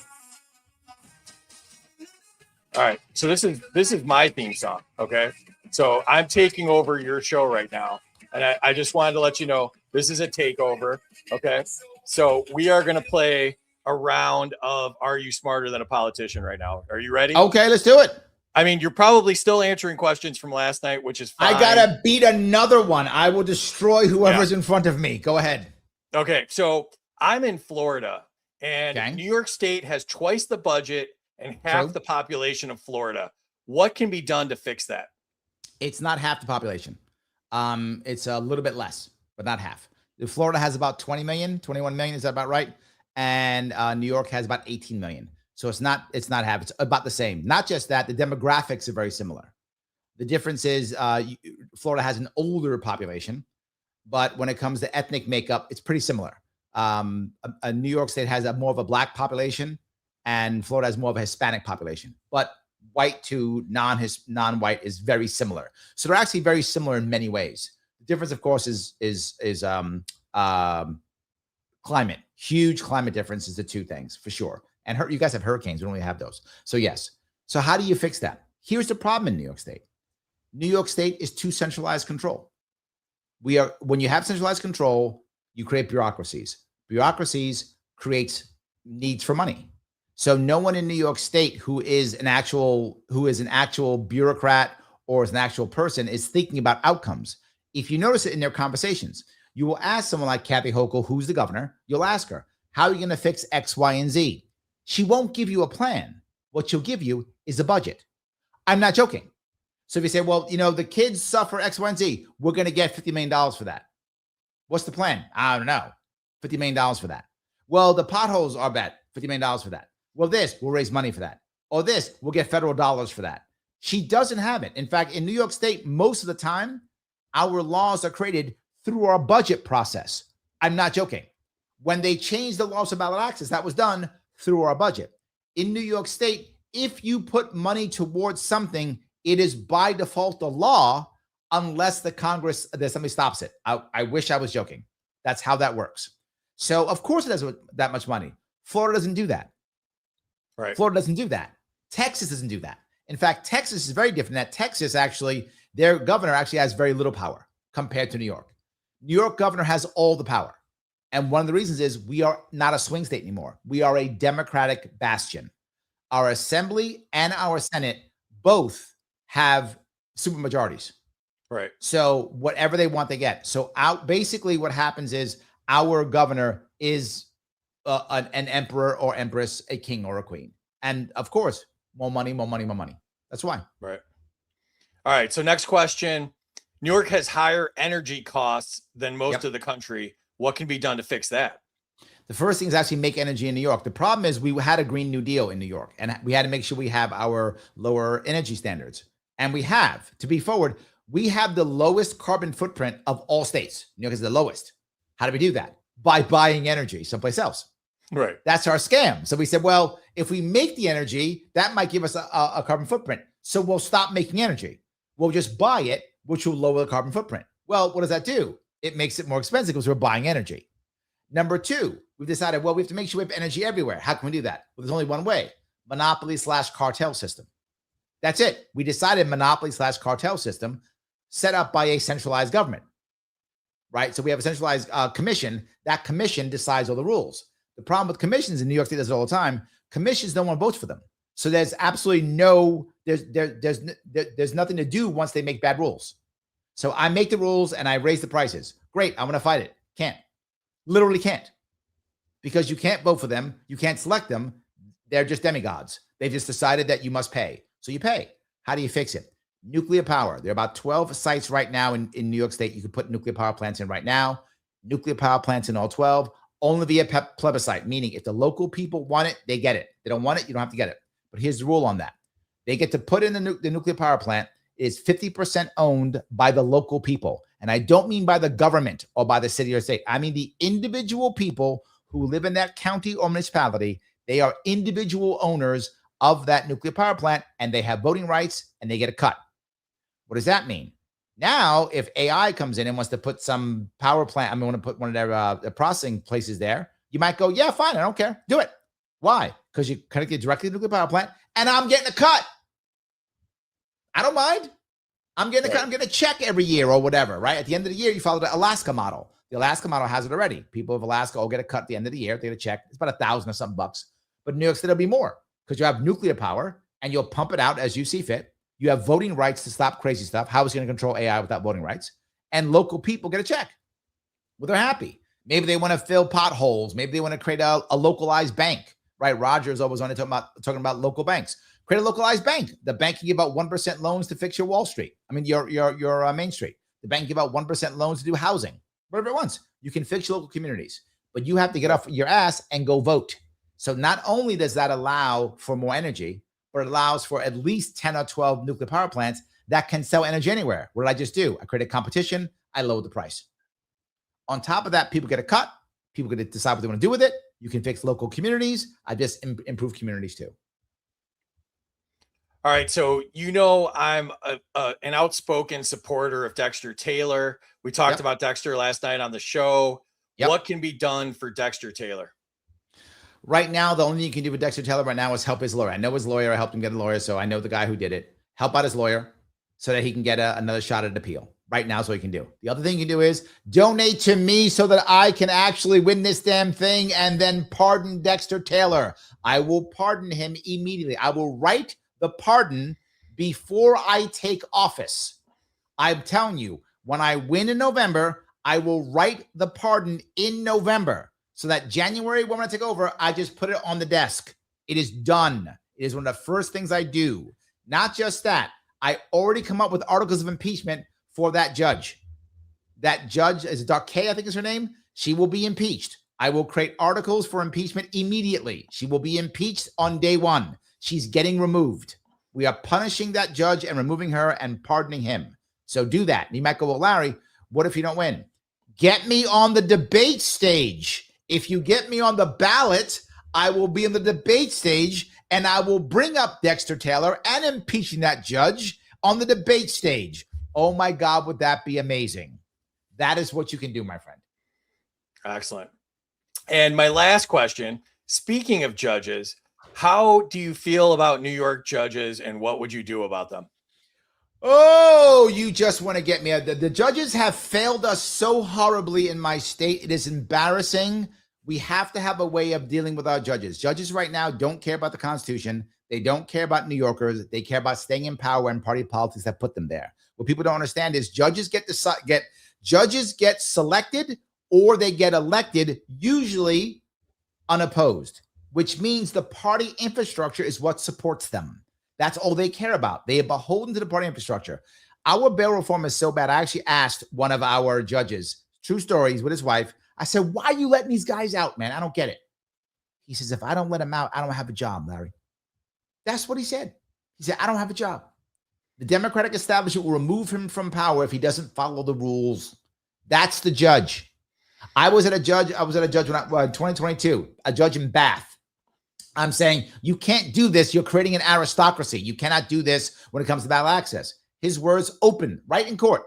All right. So this is my theme song. Okay. So I'm taking over your show right now. And I just wanted to let you know, this is a takeover. Okay. So we are going to play a round of Are You Smarter Than a Politician right now. Are you ready? Okay, let's do it. I mean, you're probably still answering questions from last night, which is fine. I got to beat another one. I will destroy whoever's in front of me. Go ahead. Okay. So I'm in Florida, and New York State has twice the budget and half the population of Florida. What can be done to fix that? It's not half the population. It's a little bit less, but not half. Florida has about 20 million, 21 million. Is that about right? And New York has about 18 million. So it's not half. It's about the same. Not just that, the demographics are very similar. The difference is Florida has an older population, but when it comes to ethnic makeup, it's pretty similar. New York State has more of a Black population, and Florida has more of a Hispanic population. But white to non-white is very similar. So they're actually very similar in many ways. The difference, of course, is climate. Huge climate difference is the two things for sure. And you guys have hurricanes. We don't really have those. So yes. So how do you fix that? Here's the problem in New York State. New York State is too centralized control. When you have centralized control, you create bureaucracies. Bureaucracies creates needs for money. So no one in New York State who is an actual bureaucrat or is an actual person is thinking about outcomes. If you notice it in their conversations, you will ask someone like Kathy Hochul, who's the governor, you'll ask her, how are you going to fix X, Y, and Z? She won't give you a plan. What she'll give you is a budget. I'm not joking. So if you say, well, the kids suffer X, Y, and Z, we're going to get $50 million for that. What's the plan? I don't know. $50 million for that. Well, the potholes are bad. $50 million for that. Well, we'll raise money for that. Or we'll get federal dollars for that. She doesn't have it. In fact, in New York State, most of the time, our laws are created through our budget process. I'm not joking. When they changed the laws of ballot access, that was done through our budget. In New York State, if you put money towards something, it is by default the law unless somebody stops it. I wish I was joking. That's how that works. So of course it has that much money. Florida doesn't do that. Right. Florida doesn't do that. Texas doesn't do that. In fact, Texas is very different. That Texas their governor actually has very little power compared to New York. New York governor has all the power. And one of the reasons is we are not a swing state anymore. We are a Democratic bastion. Our assembly and our Senate both have supermajorities. Right. So whatever they want, they get. So basically what happens is our governor is an emperor or empress, a king or a queen. And of course, more money, more money, more money. That's why. Right. All right. So next question. New York has higher energy costs than most of the country. What can be done to fix that? The first thing is actually make energy in New York. The problem is we had a Green New Deal in New York, and we had to make sure we have our lower energy standards. And we have, to be forward, we have the lowest carbon footprint of all states. New York is the lowest. How do we do that? By buying energy someplace else. Right. That's our scam. So we said, well, if we make the energy, that might give us a carbon footprint. So we'll stop making energy. We'll just buy it, which will lower the carbon footprint. Well, what does that do? It makes it more expensive because we're buying energy. Number two, we've decided, well, we have to make sure we have energy everywhere. How can we do that? Well, there's only one way: monopoly/cartel system. That's it. We decided monopoly/cartel system set up by a centralized government, right? So we have a centralized commission. That commission decides all the rules. The problem with commissions in New York State does it all the time. Commissions don't want to vote for them. So there's absolutely there's nothing to do once they make bad rules. So I make the rules and I raise the prices. Great. I'm going to fight it. Can't. Literally can't. Because you can't vote for them. You can't select them. They're just demigods. They've just decided that you must pay. So you pay. How do you fix it? Nuclear power. There are about 12 sites right now in New York State you can put nuclear power plants in right now. Nuclear power plants in all 12, only via plebiscite, meaning if the local people want it, they get it. They don't want it, you don't have to get it. But here's the rule on that. They get to put in the nuclear power plant. Is 50% owned by the local people. And I don't mean by the government or by the city or state. I mean the individual people who live in that county or municipality. They are individual owners of that nuclear power plant, and they have voting rights and they get a cut. What does that mean? Now, if AI comes in and wants to put some power plant, want to put one of their processing places there, you might go, yeah, fine, I don't care. Do it. Why? Because you connect it directly to the nuclear power plant and I'm getting a cut. I don't mind. I'm getting a check every year or whatever, right? At the end of the year, you follow the Alaska model. The Alaska model has it already. People of Alaska all get a cut at the end of the year. They get a check. It's about $1,000 or something bucks. But in New York State, it'll be more because you have nuclear power and you'll pump it out as you see fit. You have voting rights to stop crazy stuff. How is he going to control AI without voting rights? And local people get a check. Well, they're happy. Maybe they want to fill potholes. Maybe they want to create a localized bank, right? Roger's always on it talking about local banks. Create a localized bank. The bank can give out 1% loans to fix your Wall Street. I mean, your Main Street. The bank can give out 1% loans to do housing. Whatever it wants. You can fix your local communities, but you have to get off your ass and go vote. So not only does that allow for more energy, but it allows for at least 10 or 12 nuclear power plants that can sell energy anywhere. What did I just do? I created competition. I lowered the price. On top of that, people get a cut. People get to decide what they want to do with it. You can fix local communities. I just improve communities too. All right, so I'm an outspoken supporter of Dexter Taylor. We talked about Dexter last night on the show. What can be done for Dexter Taylor? Right now, the only thing you can do with Dexter Taylor right now is help his lawyer. I know his lawyer. I helped him get a lawyer, so I know the guy who did it. Help out his lawyer so that he can get another shot at an appeal. Right now is what he can do. The other thing you can do is donate to me so that I can actually win this damn thing and then pardon Dexter Taylor. I will pardon him immediately. I will write the pardon before I take office. I'm telling you, when I win in November, I will write the pardon in November so that January, when I take over, I just put it on the desk. It is done. It is one of the first things I do. Not just that. I already come up with articles of impeachment for that judge. That judge is Darkay, I think is her name. She will be impeached. I will create articles for impeachment immediately. She will be impeached on day one. She's getting removed. We are punishing that judge and removing her and pardoning him. So do that. And you might go, well, Larry, what if you don't win? Get me on the debate stage. If you get me on the ballot, I will be on the debate stage and I will bring up Dexter Taylor and impeaching that judge on the debate stage. Oh my God, would that be amazing? That is what you can do, my friend. Excellent. And my last question, speaking of judges, how do you feel about New York judges and what would you do about them? Oh, you just want to get me. The judges have failed us so horribly in my state. It is embarrassing. We have to have a way of dealing with our judges. Judges right now don't care about the Constitution. They don't care about New Yorkers. They care about staying in power and party politics that put them there. What people don't understand is judges get selected or they get elected, usually unopposed, which means the party infrastructure is what supports them. That's all they care about. They are beholden to the party infrastructure. Our bail reform is so bad. I actually asked one of our judges, true stories, with his wife. I said, why are you letting these guys out, man? I don't get it. He says, if I don't let them out, I don't have a job, Larry. That's what he said. He said, I don't have a job. The Democratic establishment will remove him from power if he doesn't follow the rules. That's the judge. I was at a judge when in 2022, a judge in Bath. I'm saying, you can't do this. You're creating an aristocracy. You cannot do this when it comes to ballot access. His words open right in court.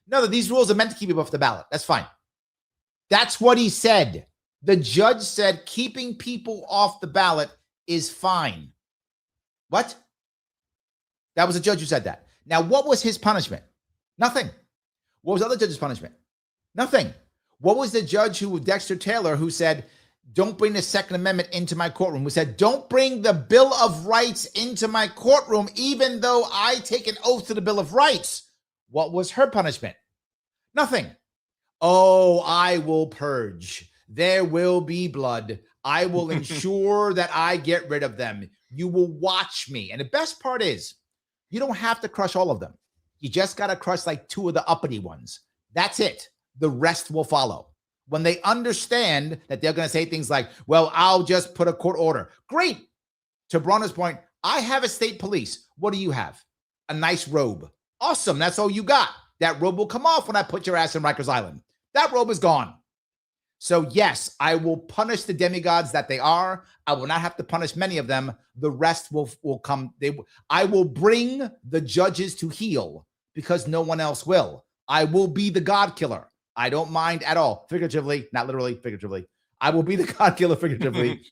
No, these rules are meant to keep you off the ballot. That's fine. That's what he said. The judge said keeping people off the ballot is fine. What? That was a judge who said that. Now, what was his punishment? Nothing. What was the other judge's punishment? Nothing. What was the judge Dexter Taylor, who said, don't bring the Second Amendment into my courtroom, who said, don't bring the Bill of Rights into my courtroom, even though I take an oath to the Bill of Rights? What was her punishment? Nothing. Oh, I will purge. There will be blood. I will ensure that I get rid of them. You will watch me. And the best part is, you don't have to crush all of them. You just got to crush like 2 of the uppity ones. That's it. The rest will follow. When they understand that they're going to say things like, well, I'll just put a court order. Great. To Bronner's point, I have a state police. What do you have? A nice robe. Awesome. That's all you got. That robe will come off when I put your ass in Rikers Island. That robe is gone. So yes, I will punish the demigods that they are. I will not have to punish many of them. The rest will come. I will bring the judges to heel because no one else will. I will be the God killer. I don't mind at all. Figuratively, not literally, figuratively. I will be the God killer figuratively.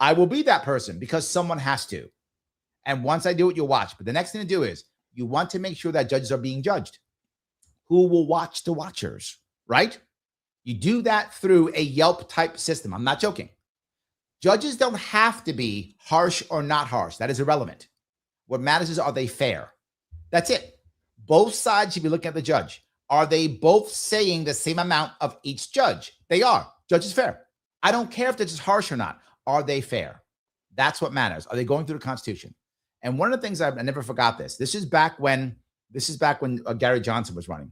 I will be that person because someone has to. And once I do it, you'll watch. But the next thing to do is you want to make sure that judges are being judged. Who will watch the watchers, right? You do that through a Yelp type system. I'm not joking. Judges don't have to be harsh or not harsh. That is irrelevant. What matters is, are they fair? That's it. Both sides should be looking at the judge. Are they both saying the same amount of each judge? They are. Judge is fair. I don't care if they're just harsh or not. Are they fair? That's what matters. Are they going through the Constitution? And one of the things I never forgot this. This is back when Gary Johnson was running.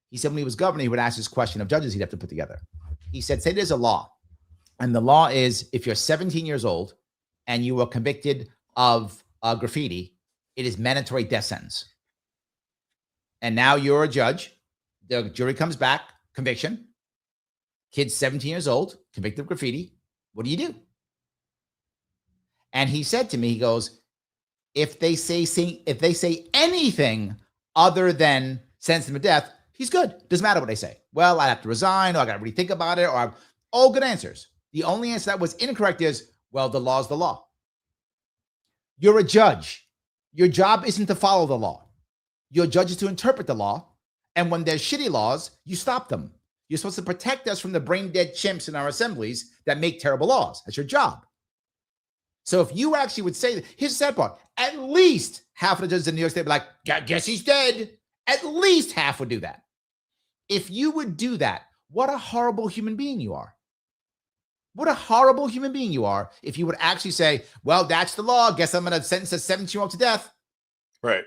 He said when he was governor, he would ask this question of judges he'd have to put together. He said, say there's a law. And the law is if you're 17 years old and you were convicted of graffiti, it is mandatory death sentence. And now you're a judge. The jury comes back, conviction. Kid's 17 years old, convicted of graffiti. What do you do? And he said to me, he goes, if they say anything other than sentence him to death, he's good. Doesn't matter what they say. Well, I have to resign, or I got to rethink about it, or all good answers. The only answer that was incorrect is, well, the law is the law. You're a judge. Your job isn't to follow the law. Your job is to interpret the law. And when there's shitty laws, you stop them. You're supposed to protect us from the brain dead chimps in our assemblies that make terrible laws. That's your job. So if you actually would say, here's the sad part, at least half of the judges in New York State would be like, guess he's dead. At least half would do that. If you would do that, what a horrible human being you are. What a horrible human being you are if you would actually say, well, that's the law. Guess I'm going to sentence a 17-year-old to death. Right.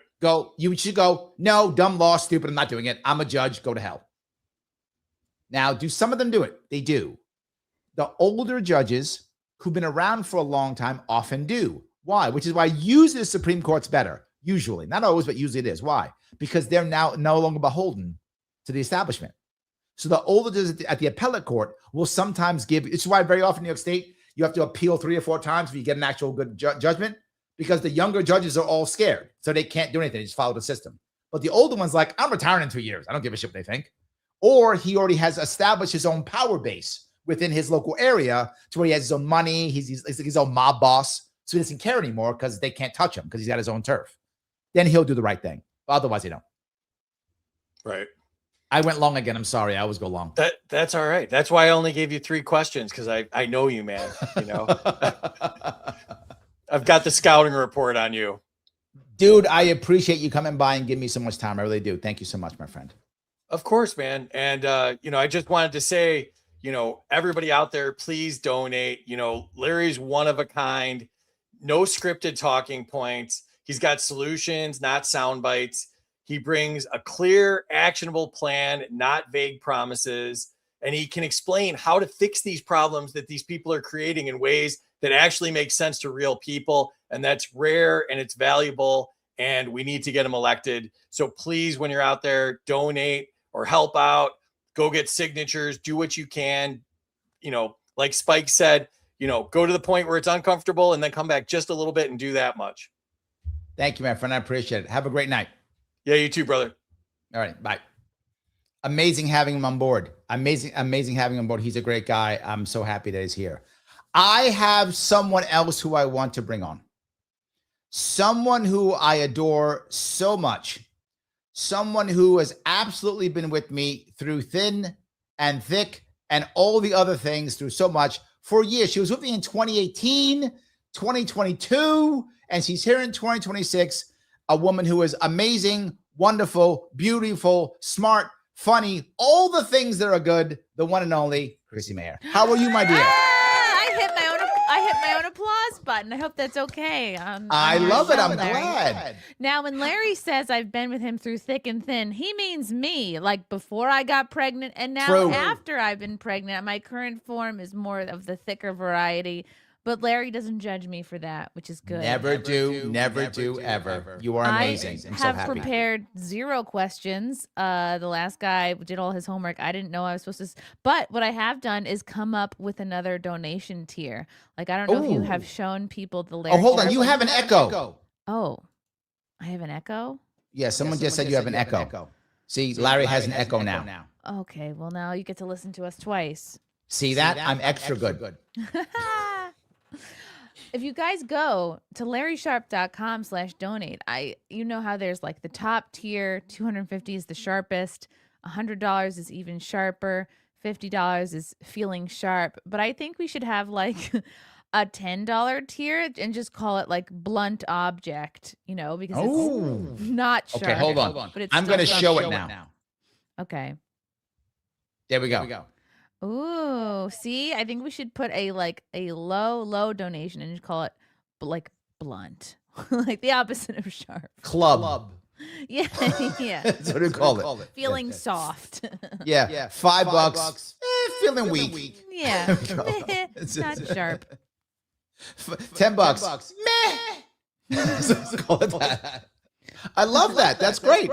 You should go, no, dumb law, stupid. I'm not doing it. I'm a judge. Go to hell. Now, do some of them do it? They do. The older judges who've been around for a long time often do. Why? Which is why usually the Supreme Court's better. Usually. Not always, but usually it is. Why? Because they're now no longer beholden to the establishment. So the older judges at the appellate court will sometimes give, it's why very often in New York State, you have to appeal 3 or 4 times before you get an actual good judgment, because the younger judges are all scared. So they can't do anything. They just follow the system. But the older one's like, I'm retiring in 2 years. I don't give a shit what they think. Or he already has established his own power base within his local area to where he has his own money. He's his own mob boss. So he doesn't care anymore because they can't touch him because he's got his own turf. Then he'll do the right thing. But otherwise, they don't. Right. I went long again. I'm sorry. I always go long. That's all right. That's why I only gave you 3 questions, because I know you, man. You know, I've got the scouting report on you. Dude, I appreciate you coming by and giving me so much time. I really do. Thank you so much, my friend. Of course, man. And, I just wanted to say, everybody out there, please donate. Larry's one of a kind, no scripted talking points. He's got solutions, not sound bites. He brings a clear, actionable plan, not vague promises. And he can explain how to fix these problems that these people are creating in ways that actually make sense to real people. And that's rare and it's valuable. And we need to get him elected. So please, when you're out there, donate or help out, go get signatures, do what you can. Like Spike said, go to the point where it's uncomfortable and then come back just a little bit and do that much. Thank you, my friend. I appreciate it. Have a great night. Yeah, you too, brother. All right. Bye. Amazing having him on board. Amazing having him on board. He's a great guy. I'm so happy that he's here. I have someone else who I want to bring on. Someone who I adore so much. Someone who has absolutely been with me through thin and thick and all the other things, through so much for years. She was with me in 2018, 2022, and she's here in 2026. A woman who is amazing, wonderful, beautiful, smart, funny, all the things that are good. The one and only Chrissie Mayr. How are you, my dear? I hit my own applause button. I hope that's okay. I love it. I'm glad. Now, when Larry says I've been with him through thick and thin, he means me, like before I got pregnant and now after I've been pregnant. My current form is more of the thicker variety. But Larry doesn't judge me for that, which is good. Never do, ever. You are amazing. I have prepared 0 questions. The last guy did all his homework. I didn't know I was supposed to. But what I have done is come up with another donation tier. Like, I don't know if you have shown people the Larry. Oh, hold on. You have an echo. Oh, I have an echo? Yeah, someone just said you have an echo. See, Larry has an echo now. Okay, well, now you get to listen to us twice. See that? I'm extra good. If you guys go to LarrySharpe.com/donate, you know how there's like the top tier, $250 is the sharpest, $100 is even sharper, $50 is feeling sharp. But I think we should have like a $10 tier and just call it like blunt object, because it's not sharp. Okay, hold on. But it's I'm going to show it now. Okay. There we go. Ooh, see, I think we should put a low donation and just call it like blunt, like the opposite of sharp. Club. Yeah. That's what we call it. Feeling soft. Yeah. $5. Feeling weak. Yeah. Not sharp. $10. Meh. So call it that. I love that. That's great.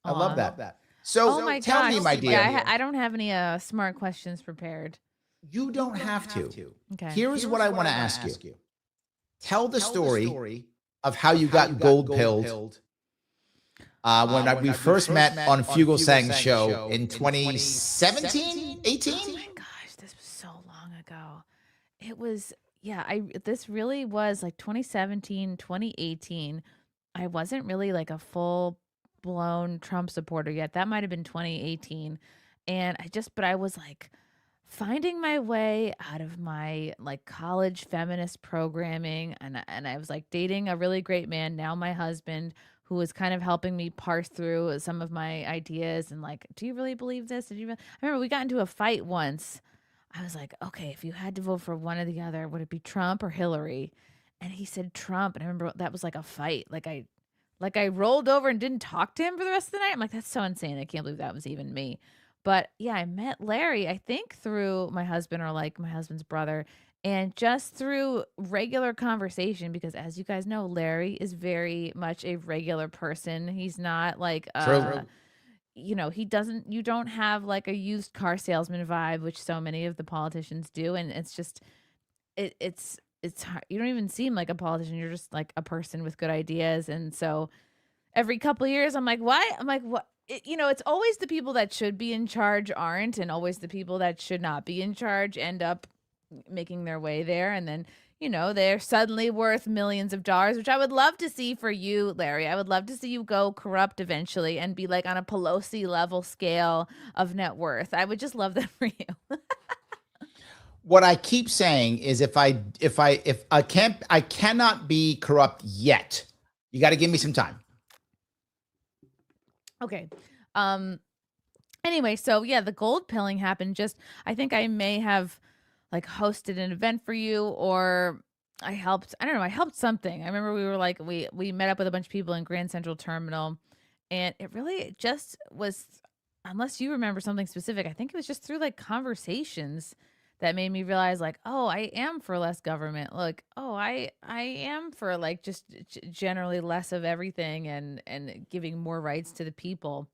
I love that. So tell me, my dear. Yeah, I don't have any smart questions prepared. You don't have to. Okay. Here's what I want to ask you. Tell the story of how you got gold-pilled when we first met on Fugelsang's show in 2017, 18? Oh my gosh, this was so long ago. It was, this really was like 2017, 2018. I wasn't really like a full-blown Trump supporter yet. That might have been 2018. And I was like finding my way out of my like college feminist programming. And I was like dating a really great man, now my husband, who was kind of helping me parse through some of my ideas and like, do you really believe this? I remember we got into a fight once. I was like, okay, if you had to vote for one or the other, would it be Trump or Hillary? And he said Trump. And I remember that was like a fight. Like I rolled over and didn't talk to him for the rest of the night. I'm like, that's so insane. I can't believe that was even me. But yeah, I met Larry, I think through my husband or like my husband's brother, and just through regular conversation, because as you guys know, Larry is very much a regular person. He's not like, you don't have like a used car salesman vibe, which so many of the politicians do. And it's just, it's hard. You don't even seem like a politician. You're just like a person with good ideas. And so every couple of years, I'm like, why? I'm like, what? It's always the people that should be in charge aren't, and always the people that should not be in charge end up making their way there, and then they're suddenly worth millions of dollars, which I would love to see for you, Larry. I would love to see you go corrupt eventually and be like on a Pelosi level scale of net worth. I would just love that for you. What I keep saying is if I cannot be corrupt yet. You got to give me some time. Okay. Anyway, so yeah, the gold pilling happened. I think I may have like hosted an event for you, or I helped something. I remember we were like, we met up with a bunch of people in Grand Central Terminal, and it really just was, unless you remember something specific, I think it was just through like conversations that made me realize like, oh, I am for less government. Like, oh, I am for like just generally less of everything and giving more rights to the people.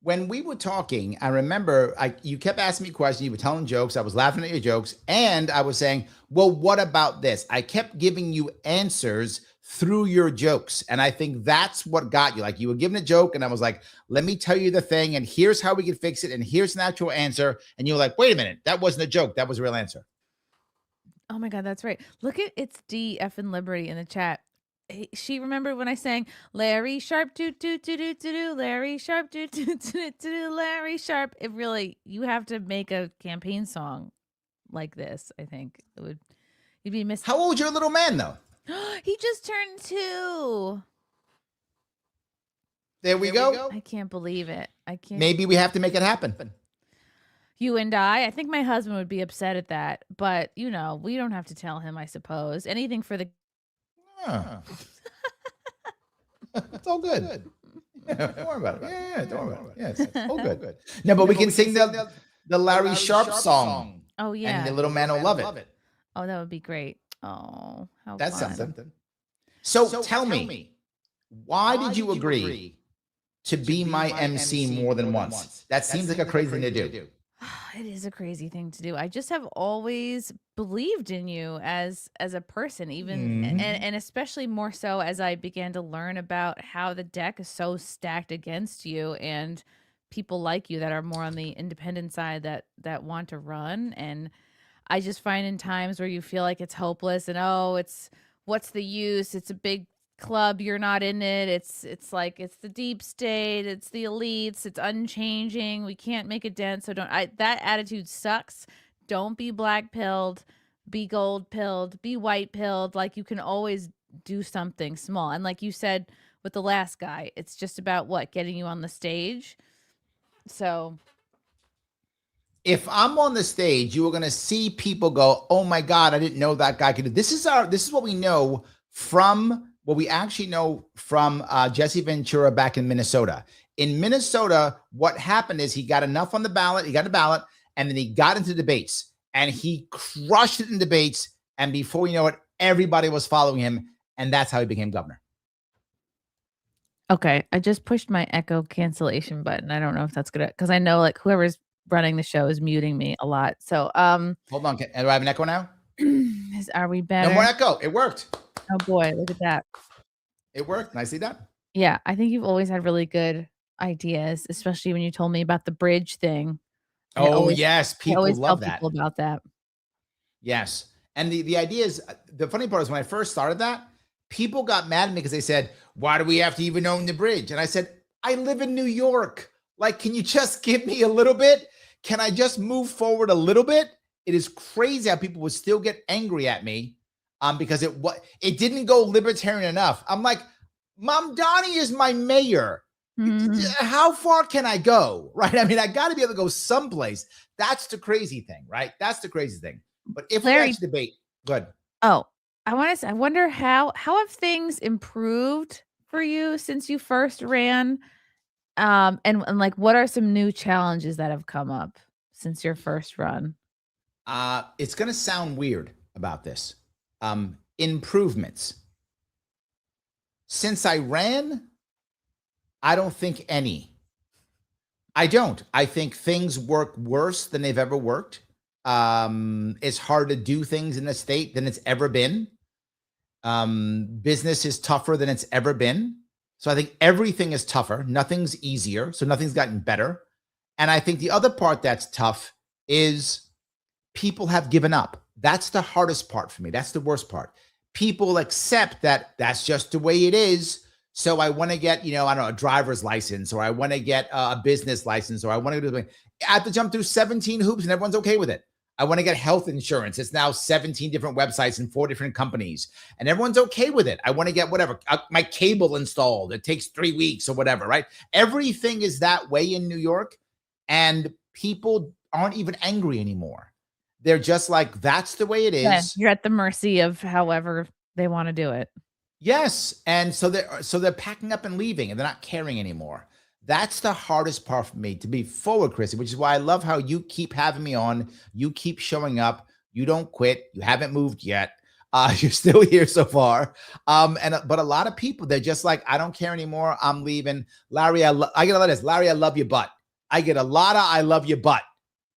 When we were talking, I remember you kept asking me questions. You were telling jokes. I was laughing at your jokes. And I was saying, well, what about this? I kept giving you answers through your jokes. And I think that's what got you. Like you were giving a joke and I was like, let me tell you the thing. And here's how we can fix it. And here's an actual answer. And you were like, wait a minute. That wasn't a joke. That was a real answer. Oh my God, that's right. Look at it's D effing Liberty in the chat. She remembered when I sang Larry Sharpe do do do do do do Larry Sharpe do do do do do Larry Sharpe. It really, you have to make a campaign song like this. I think it would. You'd be missing. How old's your little man though? He just turned 2. There we go. I can't believe it. I can't. Maybe we have to make it happen. You and I think my husband would be upset at that, but we don't have to tell him. I suppose anything for the. It's all good. Don't worry about it. Yeah, don't worry about it. Yes, it's all good. No, but we can sing the Larry Sharpe song. Oh yeah, and the little man will love it. Oh, that would be great. Oh, how that's fun. something. So tell me, why did you agree to be my MC more than once? That seems like a crazy thing to do. It is a crazy thing to do. I just have always believed in you as a person, even and especially more so as I began to learn about how the deck is so stacked against you and people like you that are more on the independent side that want to run. And I just find in times where you feel like it's hopeless and it's what's the use? It's a big club, you're not in it. It's like it's the deep state, it's the elites, it's unchanging, we can't make a dent. So that attitude sucks. Don't be black pilled, be gold pilled, be white pilled. Like you can always do something small. And like you said with the last guy, it's just about getting you on the stage. So if I'm on the stage, you are going to see people go, oh my God, I didn't know that guy could do this. This is what we know from what we actually know from Jesse Ventura back in Minnesota. In Minnesota, what happened is he got enough on the ballot, and then he got into debates, and he crushed it in debates, and before you know it, everybody was following him, and that's how he became governor. Okay, I just pushed my echo cancellation button. I don't know if that's good, because I know like whoever's running the show is muting me a lot. So hold on, do I have an echo now? Are we better? No more echo. It worked. Oh boy, look at that. It worked. Nicely done. Yeah, I think you've always had really good ideas, especially when you told me about the bridge thing. Yes, people love that. People about that. Yes, and the idea is, the funny part is when I first started that, people got mad at me because they said, "Why do we have to even own the bridge?" And I said, "I live in New York. Like, can you just give me a little bit? Can I just move forward a little bit?" It is crazy how people would still get angry at me. Because it didn't go libertarian enough. I'm like, Mom Donnie is my mayor. Mm-hmm. How far can I go? Right? I mean, I got to be able to go someplace. That's the crazy thing, right? That's the crazy thing. But if Larry, we actually debate, good. Oh, I wonder how have things improved for you since you first ran? And like, what are some new challenges that have come up since your first run? It's going to sound weird about this. Improvements. Since I ran, I don't think any. I don't. I think things work worse than they've ever worked. It's hard to do things in the state than it's ever been. Business is tougher than it's ever been. So I think everything is tougher. Nothing's easier. So nothing's gotten better. And I think the other part that's tough is people have given up. That's the hardest part for me. That's the worst part. People accept that that's just the way it is. So I want to get, I don't know, a driver's license, or I want to get a business license, or I want to do. I have to jump through 17 hoops, and everyone's okay with it. I want to get health insurance. It's now 17 different websites and 4 different companies, and everyone's okay with it. I want to get whatever, my cable installed. It takes 3 weeks or whatever, right? Everything is that way in New York, and people aren't even angry anymore. They're just like, that's the way it is. Yeah, you're at the mercy of however they want to do it. Yes. And so they're packing up and leaving, and they're not caring anymore. That's the hardest part for me, to be forward, Chrissie, which is why I love how you keep having me on. You keep showing up. You don't quit. You haven't moved yet. You're still here so far. But a lot of people, they're just like, I don't care anymore. I'm leaving. Larry, I get a lot of this. Larry, I love your butt. I get a lot of I love your butt.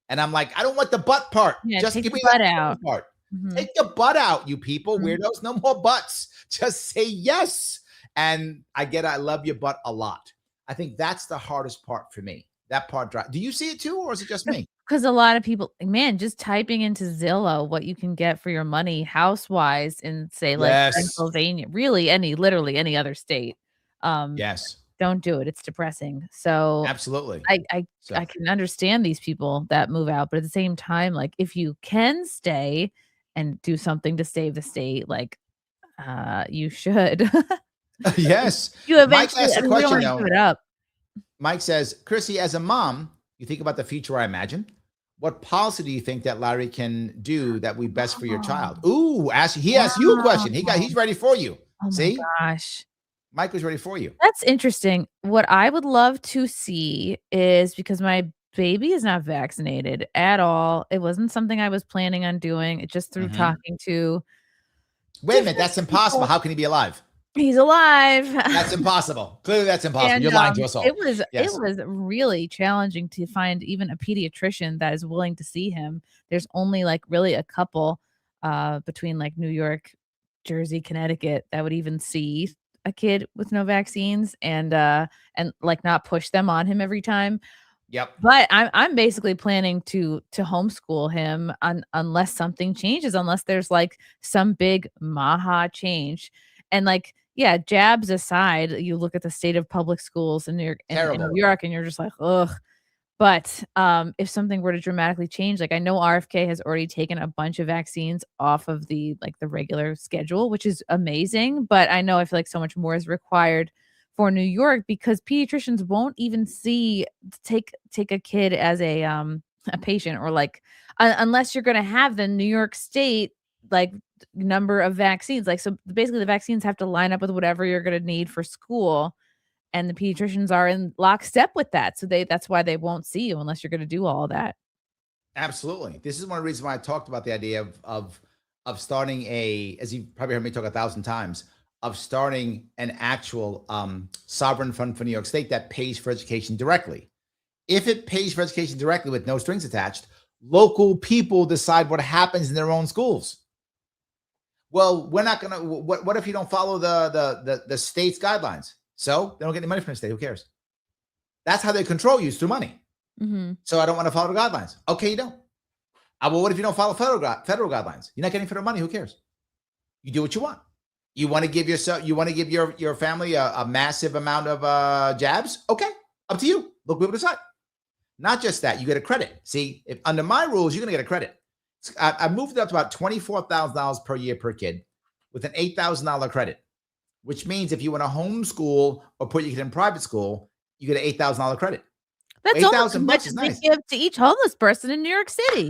And I'm like, I don't want the butt part. Yeah, just take give the me butt that out. part. Mhm. Take the butt out, you people. Mhm. Weirdos, no more butts. Just say yes. And I love your butt a lot. I think that's the hardest part for me. That part. Do you see it too, or is it just me? Because a lot of people, man, just typing into Zillow what you can get for your money house-wise in, say, like Yes. Pennsylvania, really literally any other state. Yes. Don't do it. It's depressing. So Absolutely. I can understand these people that move out, but at the same time, like, if you can stay and do something to save the state, like, you should. Yes. You Mike eventually, asked a we don't question, want to though. give it up. Mike says, Chrissie, as a mom, you think about the future, I imagine. What policy do you think that Larry can do that would be best for your child? Ooh, he asked you a question. He's ready for you. Oh See? my gosh. Mike was ready for you. That's interesting. What I would love to see is, because my baby is not vaccinated at all. It wasn't something I was planning on doing. It just through talking to. Wait a minute. That's impossible. How can he be alive? He's alive. That's impossible. Clearly, that's impossible. And, You're lying to us all. It was Yes. really challenging to find even a pediatrician that is willing to see him. There's only like really a couple between like New York, Jersey, Connecticut that would even see a kid with no vaccines and like not push them on him every time. Yep. But I'm basically planning to homeschool him unless something changes, unless there's like some big maha change. And like, yeah, jabs aside, you look at the state of public schools in New York, and you're just like, ugh. But if something were to dramatically change, like I know RFK has already taken a bunch of vaccines off of the regular schedule, which is amazing. But I know I feel like so much more is required for New York, because pediatricians won't even take a kid as a patient, or like unless you're going to have the New York State like number of vaccines. Like, so basically the vaccines have to line up with whatever you're going to need for school. And the pediatricians are in lockstep with that. So that's why they won't see you unless you're going to do all that. Absolutely. This is one of the reasons why I talked about the idea of starting as you probably heard me talk 1,000 times, of starting an actual sovereign fund for New York State that pays for education directly. If it pays for education directly with no strings attached, local people decide what happens in their own schools. Well, we're not going to, what if you don't follow the state's guidelines? So they don't get any money from the state. Who cares? That's how they control you, is through money. Mm-hmm. So I don't want to follow the guidelines. Okay, you don't. Well, what if you don't follow federal guidelines? You're not getting federal money. Who cares? You do what you want. You want to give your family a massive amount of jabs? Okay, up to you. Look, people decide. Not just that, you get a credit. See, if under my rules, you're going to get a credit. I moved it up to about $24,000 per year per kid with an $8,000 credit, which means if you want to homeschool or put your kid in private school, you get an $8,000 credit. That's almost as much as they give to each homeless person in New York City.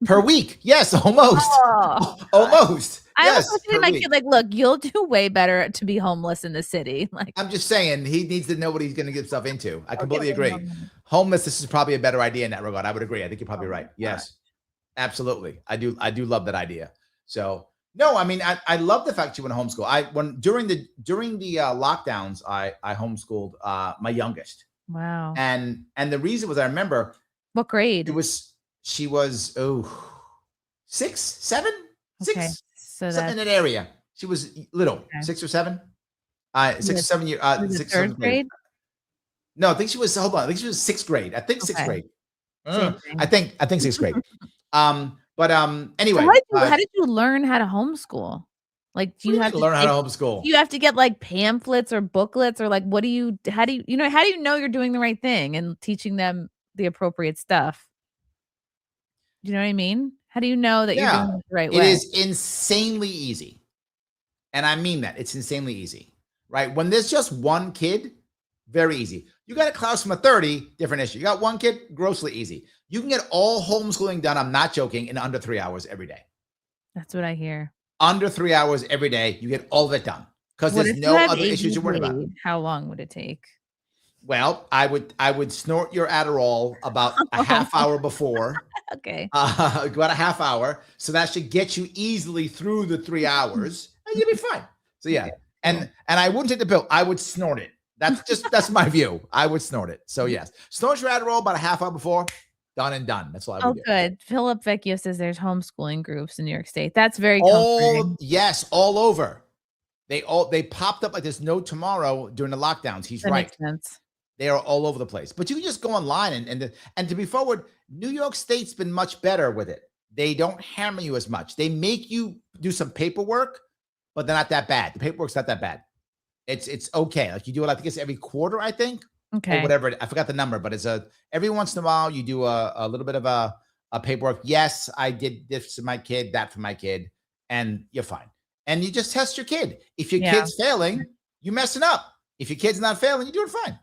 Per week. Yes, almost. Oh, almost. I was looking at my kid like, look, you'll do way better to be homeless in the city. Like, I'm just saying, he needs to know what he's going to get himself into. I completely agree. Homelessness is probably a better idea in that regard. I would agree. I think you're probably right. Yes, absolutely. I do love that idea. So no, I mean, I love the fact you want to homeschool. During the lockdowns, I homeschooled my youngest. Wow. And the reason was, I remember. What grade? She was 6, 7, 6. Okay. So something in that area. She was little, okay. 6 or 7. 6 or 7 years. 6 third grade? No, I think she was. Hold on. I think she was 6th grade. I think 6th grade. I think 6th grade. But But anyway, how did you learn how to homeschool? Like, do you have to learn how to homeschool? Do you have to get like pamphlets or booklets, or like how do you know you're doing the right thing and teaching them the appropriate stuff? Do you know what I mean? How do you know that you're doing it the right way? It is insanely easy. And I mean that. It's insanely easy, right? When there's just one kid, very easy. You got a class from a 30, different issue. You got one kid, grossly easy. You can get all homeschooling done, I'm not joking, in under 3 hours every day. That's what I hear. Under 3 hours every day, you get all of it done. Because there's no other issues to worry about. How long would it take? Well, I would snort your Adderall about a half hour before. Okay. About a half hour. So that should get you easily through the 3 hours, and you'll be fine. So yeah. And I wouldn't take the pill. I would snort it. That's my view. I would snort it. So yes. Snort your Adderall about a half hour before. Done and done. That's all I would do. Good. Philip Vecchio says there's homeschooling groups in New York State. That's very comforting. Yes, all over. They popped up like there's no tomorrow during the lockdowns. He's right. Makes sense. They are all over the place. But you can just go online and to be forward, New York State's been much better with it. They don't hammer you as much. They make you do some paperwork, but they're not that bad. The paperwork's not that bad. It's okay. Like you do it, I think it's every quarter, I think. Okay. Or whatever. I forgot the number, but it's every once in a while you do a little bit of a paperwork. Yes, I did this for my kid, that for my kid, and you're fine. And you just test your kid. If your kid's failing, you're messing up. If your kid's not failing, you're doing fine.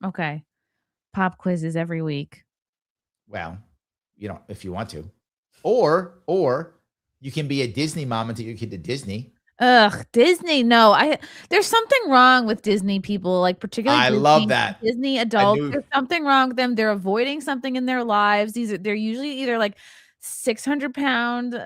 Okay. Pop quizzes every week. Well, if you want to. Or you can be a Disney mom and take your kid to Disney. Ugh, Disney. No, there's something wrong with Disney people, like particularly I love that. Disney adults. There's something wrong with them. They're avoiding something in their lives. They're usually either like 600-pound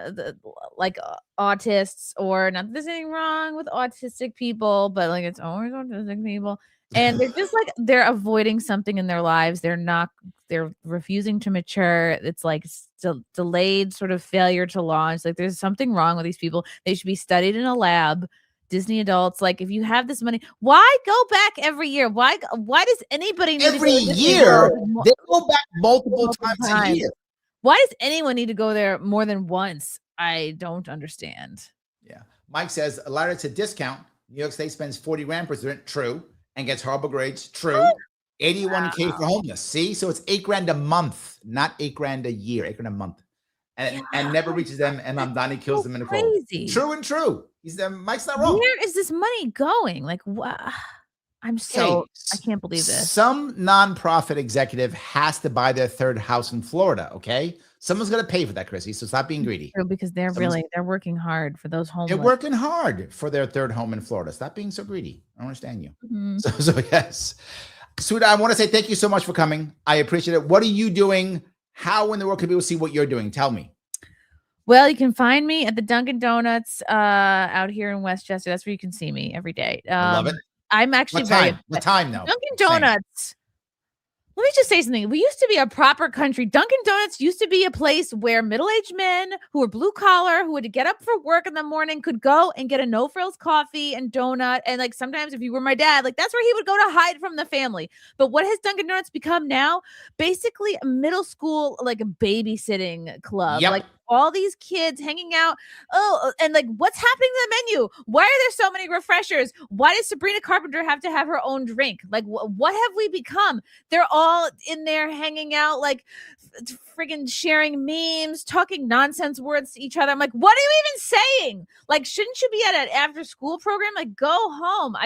like autists, or not. There's anything wrong with autistic people, but like it's always autistic people. And they're just like, they're avoiding something in their lives. They're refusing to mature. It's like delayed sort of failure to launch. Like there's something wrong with these people. They should be studied in a lab. Disney adults, like if you have this money, why go back every year? Why does anybody need every year? They go back multiple times a year. Why does anyone need to go there more than once? I don't understand. Yeah. Mike says, Larry, it's a discount. New York State spends 40 grand per student. True. And gets horrible grades. True. 81K for homeless. See, so it's $8 grand a month, not $8 grand a year. $8 grand a month, and never reaches them. And Mamdani kills them in the cold. True and true. Mike's not wrong. Where is this money going? Like, what? I can't believe this. Some nonprofit executive has to buy their third house in Florida. Okay, someone's going to pay for that, Chrissy. So stop being greedy. True, because they're working hard for those homeless. They're working hard for their third home in Florida. Stop being so greedy. I don't understand you. Mm-hmm. So yes, sweetheart, I want to say thank you so much for coming. I appreciate it. What are you doing? How in the world can people see what you're doing? Tell me. Well, you can find me at the Dunkin' Donuts out here in Westchester. That's where you can see me every day. I love it. I'm actually What time though? Dunkin' Donuts. Let me just say something. We used to be a proper country. Dunkin' Donuts used to be a place where middle-aged men who were blue collar, who had to get up for work in the morning, could go and get a no-frills coffee and donut. And like sometimes if you were my dad, like that's where he would go to hide from the family. But what has Dunkin' Donuts become now? Basically a middle school, like a babysitting club. Yep. Like all these kids hanging out. Oh, and like what's happening to the menu? Why are there so many refreshers? Why does Sabrina Carpenter have to have her own drink? Like what have we become? They're all in there hanging out, like friggin' sharing memes, talking nonsense words to each other. I'm like, what are you even saying? Like, shouldn't you be at an after school program? Like, go home.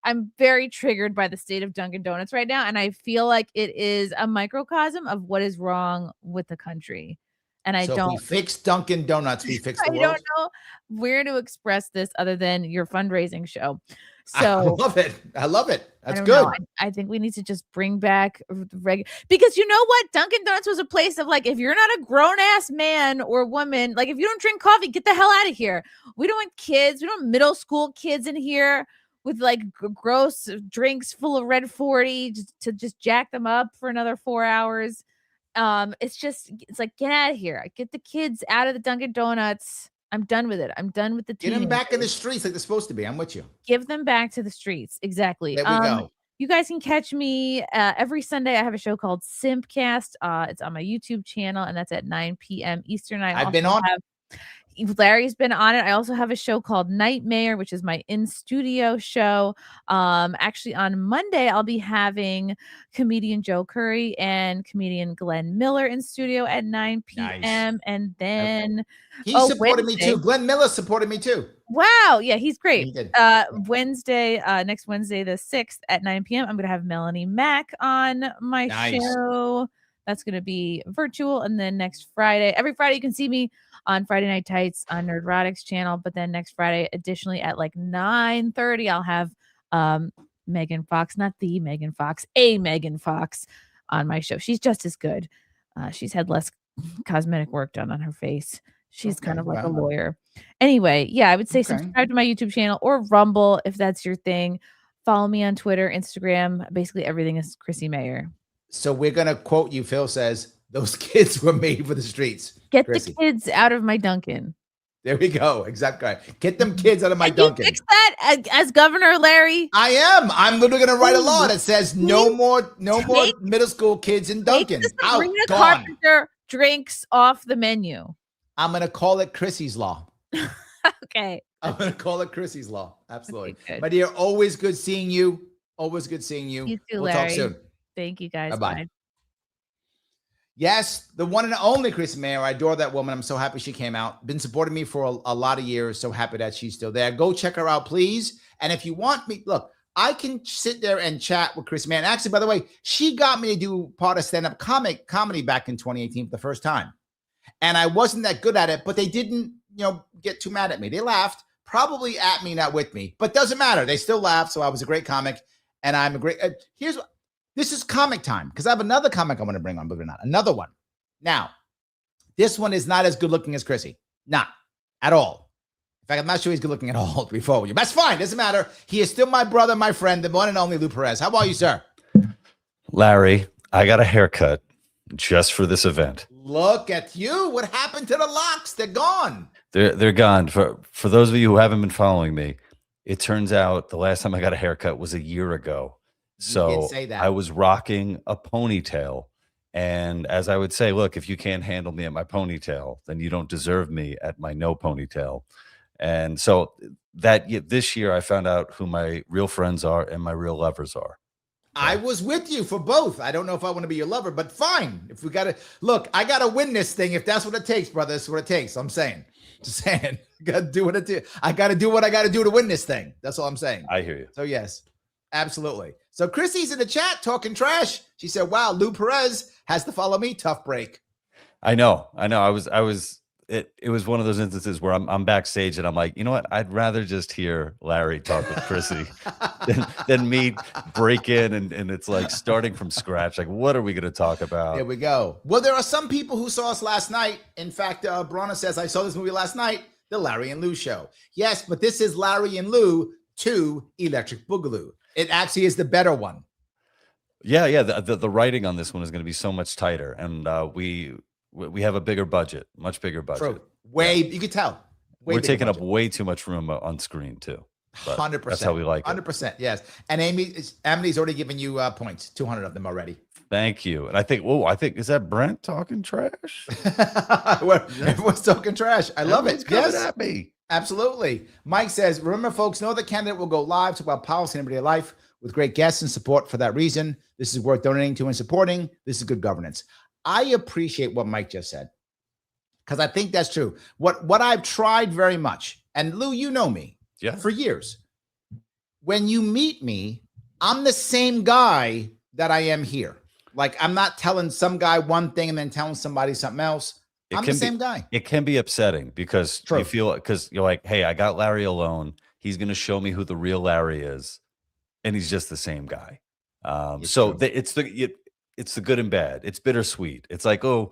I'm very triggered by the state of Dunkin' Donuts right now. And I feel like it is a microcosm of what is wrong with the country. And if we fix Dunkin' Donuts, we fix the world. I don't know where to express this other than your fundraising show. So I love it. That's good. I think we need to just bring back because you know what? Dunkin' Donuts was a place of like, if you're not a grown ass man or woman, like if you don't drink coffee, get the hell out of here. We don't want kids. We don't want middle school kids in here with like gross drinks full of Red 40 to just jack them up for another 4 hours. It's like, get out of here. Get the kids out of the Dunkin' Donuts. I'm done with it. I'm done with the Get them back in the streets like they're supposed to be. I'm with you. Give them back to the streets. Exactly. There we go. You guys can catch me every Sunday. I have a show called Simpcast. It's on my YouTube channel, and that's at 9 p.m. Eastern. I've been on. Larry's been on it. I also have a show called Nightmare, which is my in-studio show. Actually, on Monday, I'll be having comedian Joe Curry and comedian Glenn Miller in studio at 9 p.m. Nice. And then he supported me too. Glenn Miller supported me too. Wow. Yeah, he's great. He did. Wednesday, next Wednesday, the 6th at 9 p.m. I'm going to have Melanie Mack on my show. That's going to be virtual. And then next Friday, every Friday, you can see me on Friday Night Tights on Nerdrotics channel. But then next Friday, additionally at like 9:30, I'll have Megan Fox, not the Megan Fox, a Megan Fox on my show. She's just as good. She's had less cosmetic work done on her face. She's kind of like a lawyer. Anyway, yeah, I would say subscribe to my YouTube channel or Rumble if that's your thing. Follow me on Twitter, Instagram. Basically, everything is Chrissie Mayr. So we're going to quote you. Phil says, those kids were made for the streets. Get Chrissie. The kids out of my Dunkin'. There we go. Exactly. Get them kids out of my Dunkin'. You fix that as Governor Larry? I am. I'm literally going to write a law that says no more middle school kids in Dunkin'. Sabrina Carpenter drinks off the menu. I'm going to call it Chrissie's Law. Okay. I'm going to call it Chrissie's Law. Absolutely. Okay, my dear, always good seeing you. Always good seeing you. You too, we'll Larry. talk soon. Thank you, guys. Bye-bye. Bye. Yes, the one and only Chrissie Mayr. I adore that woman. I'm so happy she came out. Been supporting me for a lot of years. So happy that she's still there. Go check her out, please. And if you want me, look, I can sit there and chat with Chrissie Mayr. And actually, by the way, she got me to do part of stand-up comedy back in 2018 for the first time. And I wasn't that good at it, but they didn't, get too mad at me. They laughed, probably at me, not with me, but doesn't matter. They still laughed. So I was a great comic. And I'm a great, this is comic time because I have another comic I want to bring on, believe it or not. Another one. Now, this one is not as good looking as Chrissie. Not at all. In fact, I'm not sure he's good looking at all before you. That's fine. Doesn't matter. He is still my brother, my friend, the one and only Lou Perez. How are you, sir? Larry, I got a haircut just for this event. Look at you. What happened to the locks? They're gone. They're gone. For those of you who haven't been following me, it turns out the last time I got a haircut was a year ago. So I was rocking a ponytail. And as I would say, look, if you can't handle me at my ponytail, then you don't deserve me at my no ponytail. And so this year I found out who my real friends are and my real lovers are. I was with you for both. I don't know if I want to be your lover, but fine. If we got to look, I got to win this thing. If that's what it takes, brother, that's what it takes. I'm saying, just saying, got to do what it do. I got to do what I got to do to win this thing. That's all I'm saying. I hear you. So yes, absolutely. So Chrissie's in the chat talking trash. She said, wow, Lou Perez has to follow me. Tough break. I know. It was one of those instances where I'm backstage and I'm like, you know what? I'd rather just hear Larry talk with Chrissie than me break in and it's like starting from scratch. Like, what are we going to talk about? There we go. Well, there are some people who saw us last night. In fact, Bronna says, I saw this movie last night, the Larry and Lou show. Yes, but this is Larry and Lou 2 Electric Boogaloo. It actually is the better one. Yeah. The writing on this one is going to be so much tighter. And we have a bigger budget, much bigger budget. True. You could tell. We're taking up way too much room on screen too. 100%. That's how we like it. 100%. Yes. And Amity's already given you points, 200 of them already. Thank you. And I think, is that Brent talking trash? Everyone's talking trash. I love it. Yes. At me. Absolutely. Mike says, remember, folks, no other candidate will go live to about policy in everyday life with great guests and support for that reason. This is worth donating to and supporting. This is good governance. I appreciate what Mike just said because I think that's true. What I've tried very much, and Lou, you know me for years. When you meet me, I'm the same guy that I am here. Like I'm not telling some guy one thing and then telling somebody something else. I'm the same guy. It can be upsetting because you feel because you're like, hey, I got Larry alone. He's going to show me who the real Larry is, and he's just the same guy. It's the good and bad. It's bittersweet. It's like, I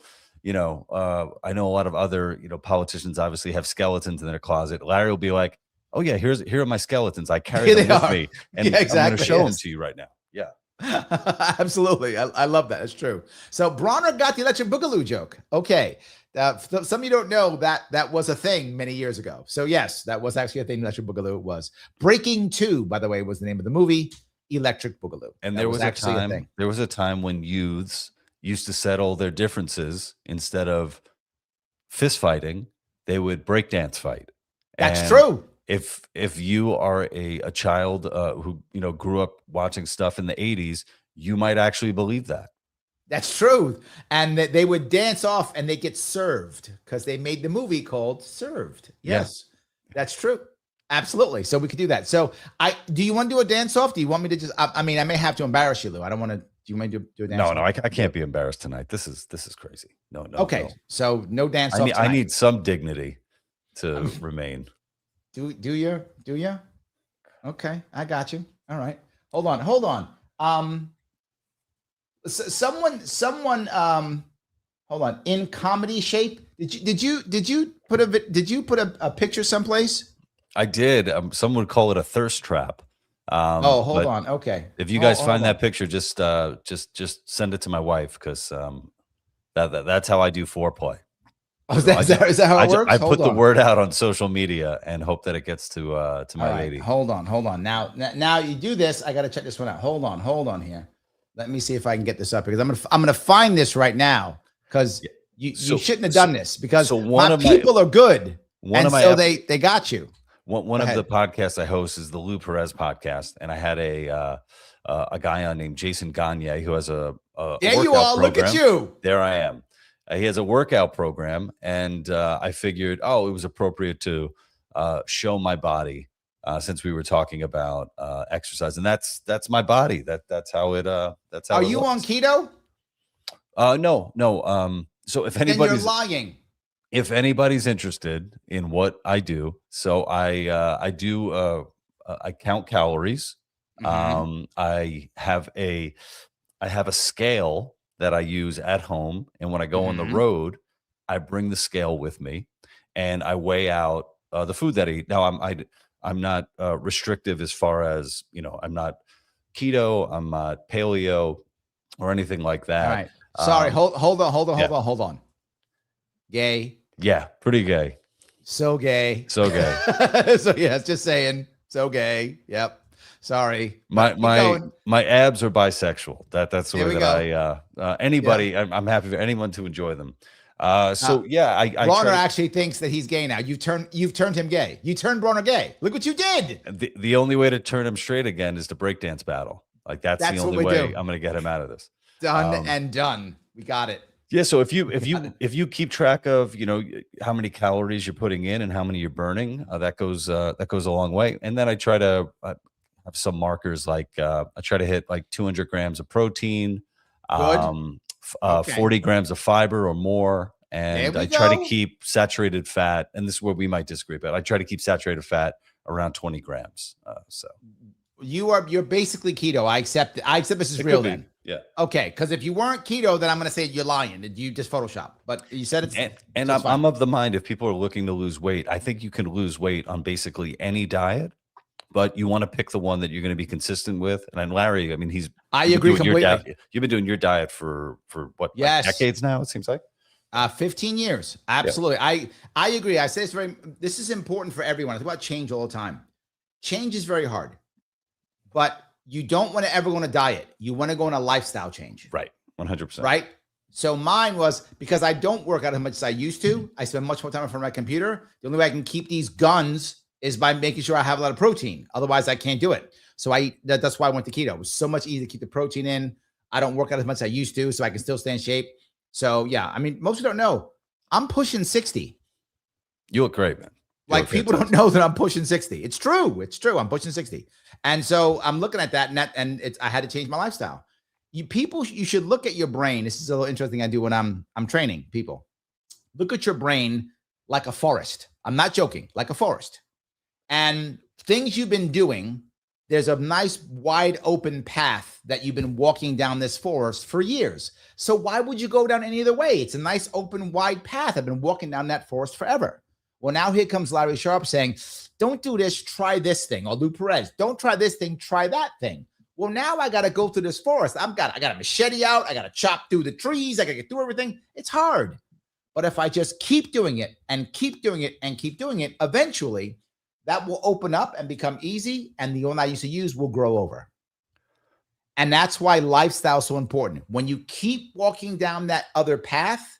know a lot of other, politicians obviously have skeletons in their closet. Larry will be like, oh yeah, here are my skeletons. I carry them with me. And I'm going to show them to you right now. Yeah. Absolutely. I love that. It's true. So Bronner got the Electric Boogaloo joke. Okay. Some of you don't know that was a thing many years ago. So yes, that was actually a thing. Electric Boogaloo was. Breaking 2, by the way, was the name of the movie. electric boogaloo. And there was actually a time. There was a time when youths used to settle their differences instead of fist fighting. They would breakdance fight. That's true. If you are a child who grew up watching stuff in the 80s, you might actually believe that. That's true. And that they would dance off and they get served because they made the movie called Served. Yes, that's true. Absolutely. So we could do that. So do you want to do a dance off? Do you want me to just, I mean, I may have to embarrass you, Lou. I don't want to, do you want me to do a dance off? No, I can't be embarrassed tonight. This is crazy. No. Okay. No. So no dance off. I need some dignity to remain. Do you? Okay. I got you. All right. Hold on. Someone hold on. In comedy shape. Did you put a picture someplace? I did. Some would call it a thirst trap. Hold on. Okay. If you guys find that picture, just send it to my wife because that's how I do foreplay. Oh, is that how it works? I put the word out on social media and hope that it gets to my lady. Hold on. Now you do this. I got to check this one out. Hold on here. Let me see if I can get this up because I'm gonna find this right now because you shouldn't have done this because my people are good. They got you. One of the podcasts I host is the Lou Perez podcast, and I had a guy on named Jason Gagne who has a there you are. Look at you. There I am. He has a workout program, and I figured, it was appropriate to show my body since we were talking about exercise, and that's my body. That's how it. That's how. Are you on keto? No. So if anybody's lying. If anybody's interested in what I do, so I count calories. Mm-hmm. I have a scale that I use at home, and when I go on the road, I bring the scale with me, and I weigh out the food that I eat. Now I'm not restrictive as far as I'm not keto, I'm not paleo or anything like that. All right. Sorry, hold on. Gay. Yeah, pretty gay. So gay. So gay. So yes, just saying. So gay. Yep. Sorry. My abs are bisexual. That's the way that anybody. I'm happy for anyone to enjoy them. I Bronner actually thinks that he's gay now. You've turned him gay. You turned Bronner gay. Look what you did. The only way to turn him straight again is to breakdance battle. Like that's the only way I'm going to get him out of this. Done and done. We got it. Yeah. So if you keep track of how many calories you're putting in and how many you're burning, that goes a long way. And then I try to have some markers like I try to hit like 200 grams of protein, 40 grams of fiber or more. And I try to keep saturated fat. And this is where we might disagree, but I try to keep saturated fat around 20 grams. So you're basically keto. I accept this is real then. Yeah. Okay. Because if you weren't keto, then I'm going to say you're lying. Did you just Photoshop? But you said it's and I'm of the mind if people are looking to lose weight, I think you can lose weight on basically any diet. But you want to pick the one that you're going to be consistent with. And then Larry, I mean, I agree completely. You've been doing your diet for what? Yes. Like decades now, it seems like. 15 years. Absolutely. Yeah. I agree. I say this is important for everyone. I think about change all the time. Change is very hard, but you don't want to ever go on a diet. You want to go on a lifestyle change. Right. 100%. Right. So mine was because I don't work out as much as I used to. I spend much more time in front of my computer. The only way I can keep these guns is by making sure I have a lot of protein. Otherwise, I can't do it. So that's why I went to keto. It was so much easier to keep the protein in. I don't work out as much as I used to, so I can still stay in shape. So yeah, I mean, most people don't know. I'm pushing 60. You look great, man. Like people don't know that I'm pushing 60. It's true. I'm pushing 60. And so I'm looking at that and I had to change my lifestyle. You should look at your brain. This is a little interesting I do when I'm training people. Look at your brain like a forest. I'm not joking, like a forest. And things you've been doing, there's a nice wide open path that you've been walking down this forest for years. So why would you go down any other way? It's a nice open wide path. I've been walking down that forest forever. Well, now here comes Larry Sharpe saying, don't do this, try this thing. Or Lou Perez, don't try this thing, try that thing. Well, now I got to go through this forest. I got a machete out. I got to chop through the trees. I got to get through everything. It's hard. But if I just keep doing it and keep doing it and keep doing it, eventually that will open up and become easy. And the one I used to use will grow over. And that's why lifestyle is so important. When you keep walking down that other path,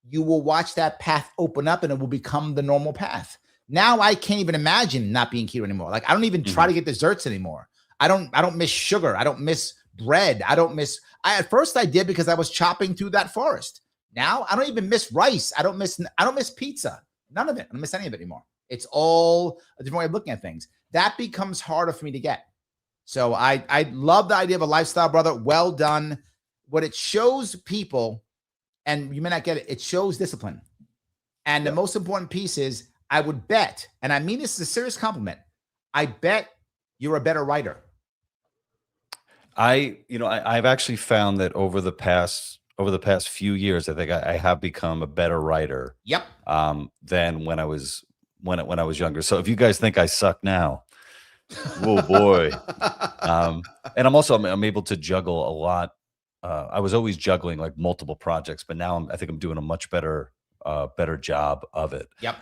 you will watch that path open up and it will become the normal path. Now I can't even imagine not being keto anymore. Like I don't even try to get desserts anymore. I don't miss sugar. I don't miss bread. At first I did because I was chopping through that forest. Now I don't even miss rice. I don't miss pizza. None of it. I don't miss any of it anymore. It's all a different way of looking at things. That becomes harder for me to get. So I love the idea of a lifestyle, brother. Well done. What it shows people, and you may not get it, it shows discipline. And the most important piece is, I would bet, and I mean this is a serious compliment, I bet you're a better writer. I've actually found that over the past few years, I think I have become a better writer. Yep. Than when I was younger. So if you guys think I suck now, oh boy. And I'm able to juggle a lot. I was always juggling like multiple projects, but now I think I'm doing a much better job of it. Yep.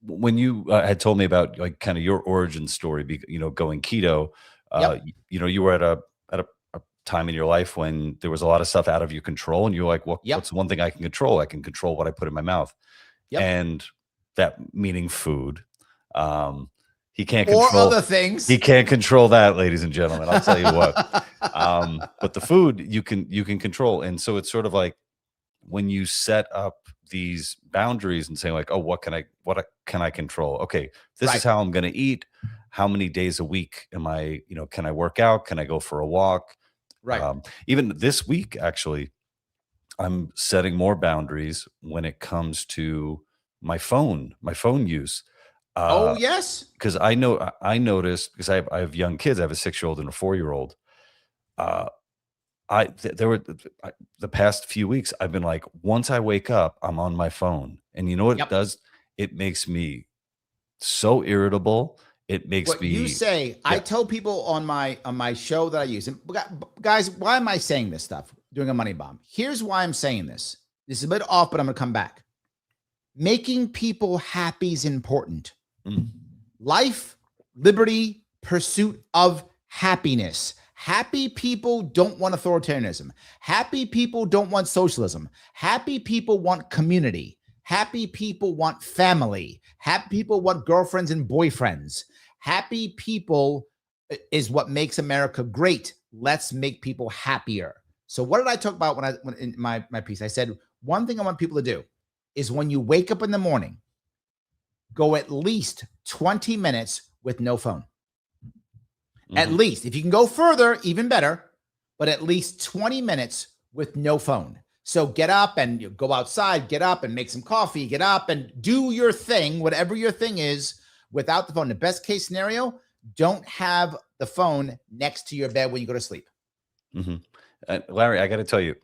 When you had told me about like kind of your origin story, going keto, you were at a time in your life when there was a lot of stuff out of your control, and you're like, well, what's one thing I can control? I can control what I put in my mouth. Yep. And that meaning food. He can't control or other things. He can't control that, ladies and gentlemen. I'll tell you what. But the food you can control. And so it's sort of like when you set up these boundaries and saying like, oh, what can I control? Okay, this is how I'm going to eat. How many days a week am I, can I work out? Can I go for a walk? Right. Even this week, actually, I'm setting more boundaries when it comes to my phone use. Oh yes, because I noticed, because I have young kids. I have a 6-year-old and a 4-year-old. The past few weeks, I've been like, once I wake up, I'm on my phone, and you know what it does? It makes me so irritable. It makes me. You say, I tell people on my show that I use, and guys, why am I saying this stuff? Doing a money bomb. Here's why I'm saying this. This is a bit off, but I'm gonna come back. Making people happy is important. Life, liberty, pursuit of happiness. Happy people don't want authoritarianism. Happy people don't want socialism. Happy people want community. Happy people want family. Happy people want girlfriends and boyfriends. Happy people is what makes America great. Let's make people happier. So what did I talk about when in my piece? I said, one thing I want people to do is when you wake up in the morning, go at least 20 minutes with no phone. At least. If you can go further, even better, but at least 20 minutes with no phone. So get up and you go outside, get up and make some coffee, get up and do your thing, whatever your thing is, without the phone. The best case scenario, don't have the phone next to your bed when you go to sleep. Larry, I got to tell you,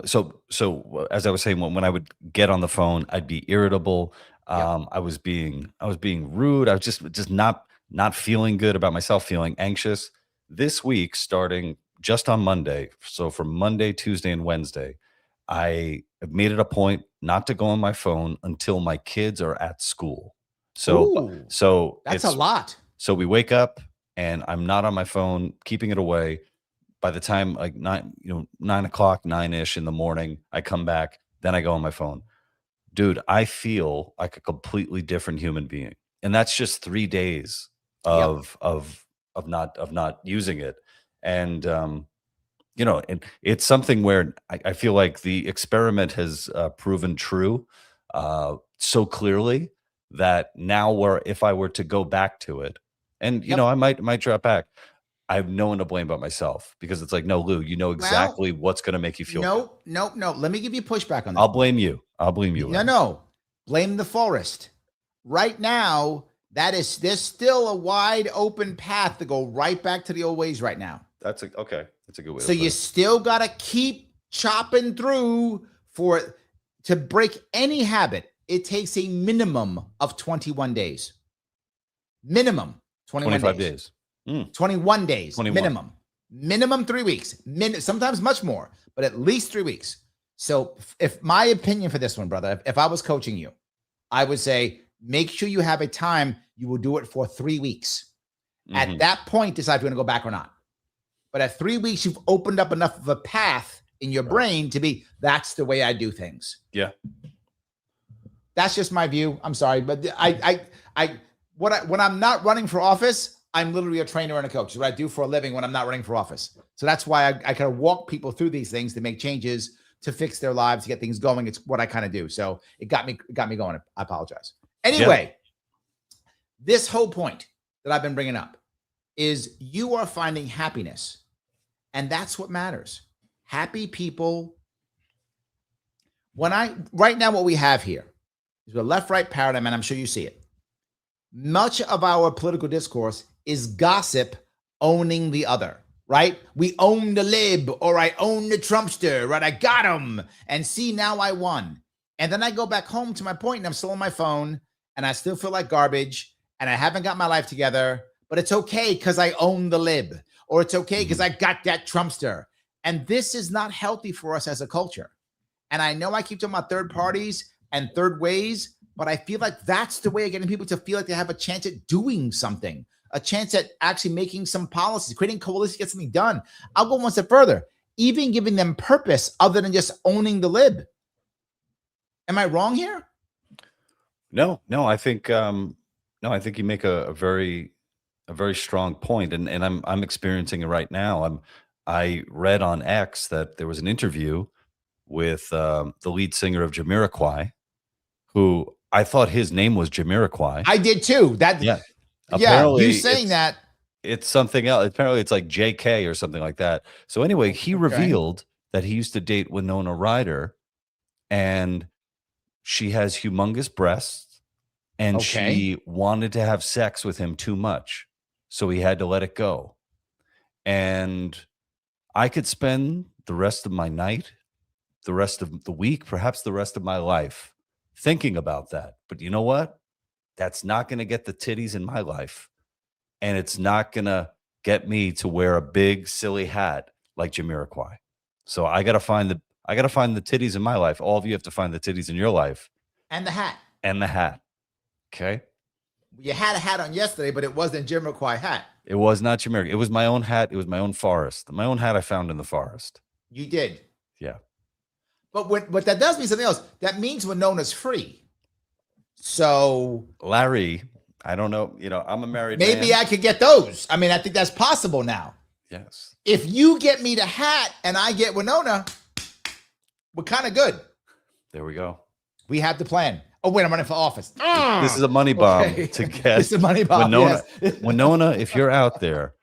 so as I was saying, when I would get on the phone, I'd be irritable. I was being rude. I was just not feeling good about myself, feeling anxious. This week, starting just on Monday, so from Monday, Tuesday, and Wednesday, I made it a point not to go on my phone until my kids are at school. So that's a lot. So we wake up and I'm not on my phone, keeping it away. By the time like 9 o'clock, 9-ish in the morning, I come back, then I go on my phone. Dude, I feel like a completely different human being. And that's just 3 days of not using it. And and it's something where I feel like the experiment has proven true so clearly that now if I were to go back to it, and I might drop back, I have no one to blame but myself, because it's like, no, Lou, you know exactly what's going to make you feel No. Let me give you pushback on that. I'll blame you. No. Blame the forest. Right now, there's still a wide open path to go right back to the old ways right now. That's a good way. So you still got to keep chopping through to break any habit. It takes a minimum of 21 days. Minimum 25 days. 21 days. 21. Minimum 3 weeks. Sometimes much more, but at least 3 weeks. So if my opinion for this one, brother, if I was coaching you, I would say, make sure you have a time you will do it for 3 weeks. At that point, decide if you're going to go back or not. But at 3 weeks, you've opened up enough of a path in your brain to be, that's the way I do things. Yeah. That's just my view. I'm sorry, but when I'm not running for office, I'm literally a trainer and a coach. It's what I do for a living when I'm not running for office. So that's why I kind of walk people through these things to make changes, to fix their lives, to get things going. It's what I kind of do. So it got me going. I apologize. Anyway, this whole point that I've been bringing up is you are finding happiness, and that's what matters. Happy people. Right now, what we have here is a left-right paradigm, and I'm sure you see it. Much of our political discourse is gossip owning the other, right? We own the lib, or I own the Trumpster, right? I got him, and see, now I won. And then I go back home to my point, and I'm still on my phone, and I still feel like garbage, and I haven't got my life together, but it's okay because I own the lib, or it's okay because I got that Trumpster. And this is not healthy for us as a culture. And I know I keep talking about third parties and third ways, but I feel like that's the way of getting people to feel like they have a chance at doing something, a chance at actually making some policies, creating coalitions to get something done. I'll go one step further, even giving them purpose other than just owning the lib. Am I wrong here? No, I think I think you make a very strong point, and I'm experiencing it right now. I read on X that there was an interview with the lead singer of Jamiroquai, who I thought his name was Jamiroquai. I did too. Apparently you saying that. It's something else. Apparently it's like JK or something like that. So anyway, he revealed that he used to date Winona Ryder, and she has humongous breasts, and she wanted to have sex with him too much. So he had to let it go. And I could spend the rest of my night, the rest of the week, perhaps the rest of my life thinking about that. But you know what? That's not going to get the titties in my life. And it's not going to get me to wear a big, silly hat like Jamiroquai. So I got to find the titties in my life. All of you have to find the titties in your life. And the hat. And the hat. Okay? You had a hat on yesterday, but it wasn't a Jamiroquai hat. It was not Jamiroquai. It was my own hat. It was my own forest. My own hat I found in the forest. You did. Yeah. But that does mean something else. That means Winona's free. So Larry, I don't know. I'm a married man. Maybe I could get those. I mean, I think that's possible now. Yes. If you get me the hat and I get Winona, we're kind of good. There we go. We have the plan. Oh, wait, I'm running for office. This is a money bomb to get. This is a money bomb. Winona, yes. Winona, if you're out there,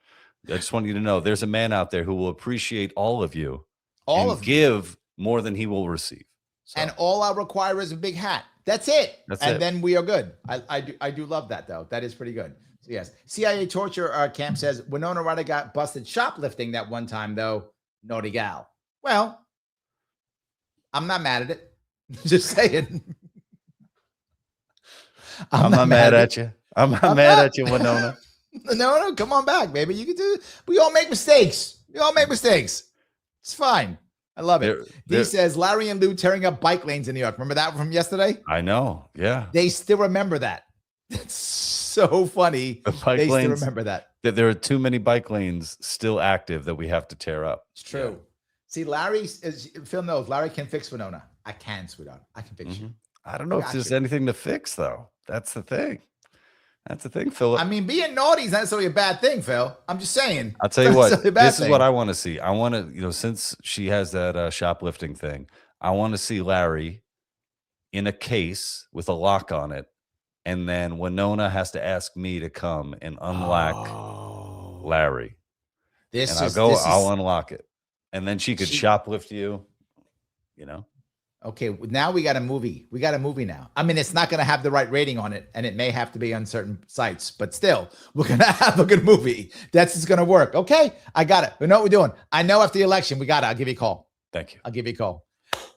I just want you to know there's a man out there who will appreciate all of you. Give more than he will receive. So. And all I require is a big hat. That's it. Then we are good. I do love that, though. That is pretty good. So yes. CIA torture camp says Winona Ryder got busted shoplifting that one time, though. Naughty gal. Well, I'm not mad at it. Just saying. I'm not mad at you. I'm not mad at you, Winona. No, come on back, baby. You can do it. We all make mistakes. It's fine. I love it. He says Larry and Lou tearing up bike lanes in New York. Remember that from yesterday? I know. Yeah. They still remember that. That's so funny. They still remember that. There are too many bike lanes still active that we have to tear up. It's true. Yeah. See, Phil knows Larry can fix Winona. I can, sweetheart. I can fix you. I don't know if there's anything to fix, though. That's the thing. Phil. I mean, being naughty is not necessarily a bad thing, Phil. I'm just saying. I'll tell you what. This is what I want to see. I want to, since she has that shoplifting thing, I want to see Larry in a case with a lock on it, and then Winona has to ask me to come and unlock Larry. I'll unlock it, and then she could shoplift you. Okay, now we got a movie. We got a movie now. I mean, it's not going to have the right rating on it, and it may have to be on certain sites, but still, we're going to have a good movie. That's just going to work. Okay, I got it. We know what we're doing. I know after the election, we got it. I'll give you a call. Thank you. I'll give you a call.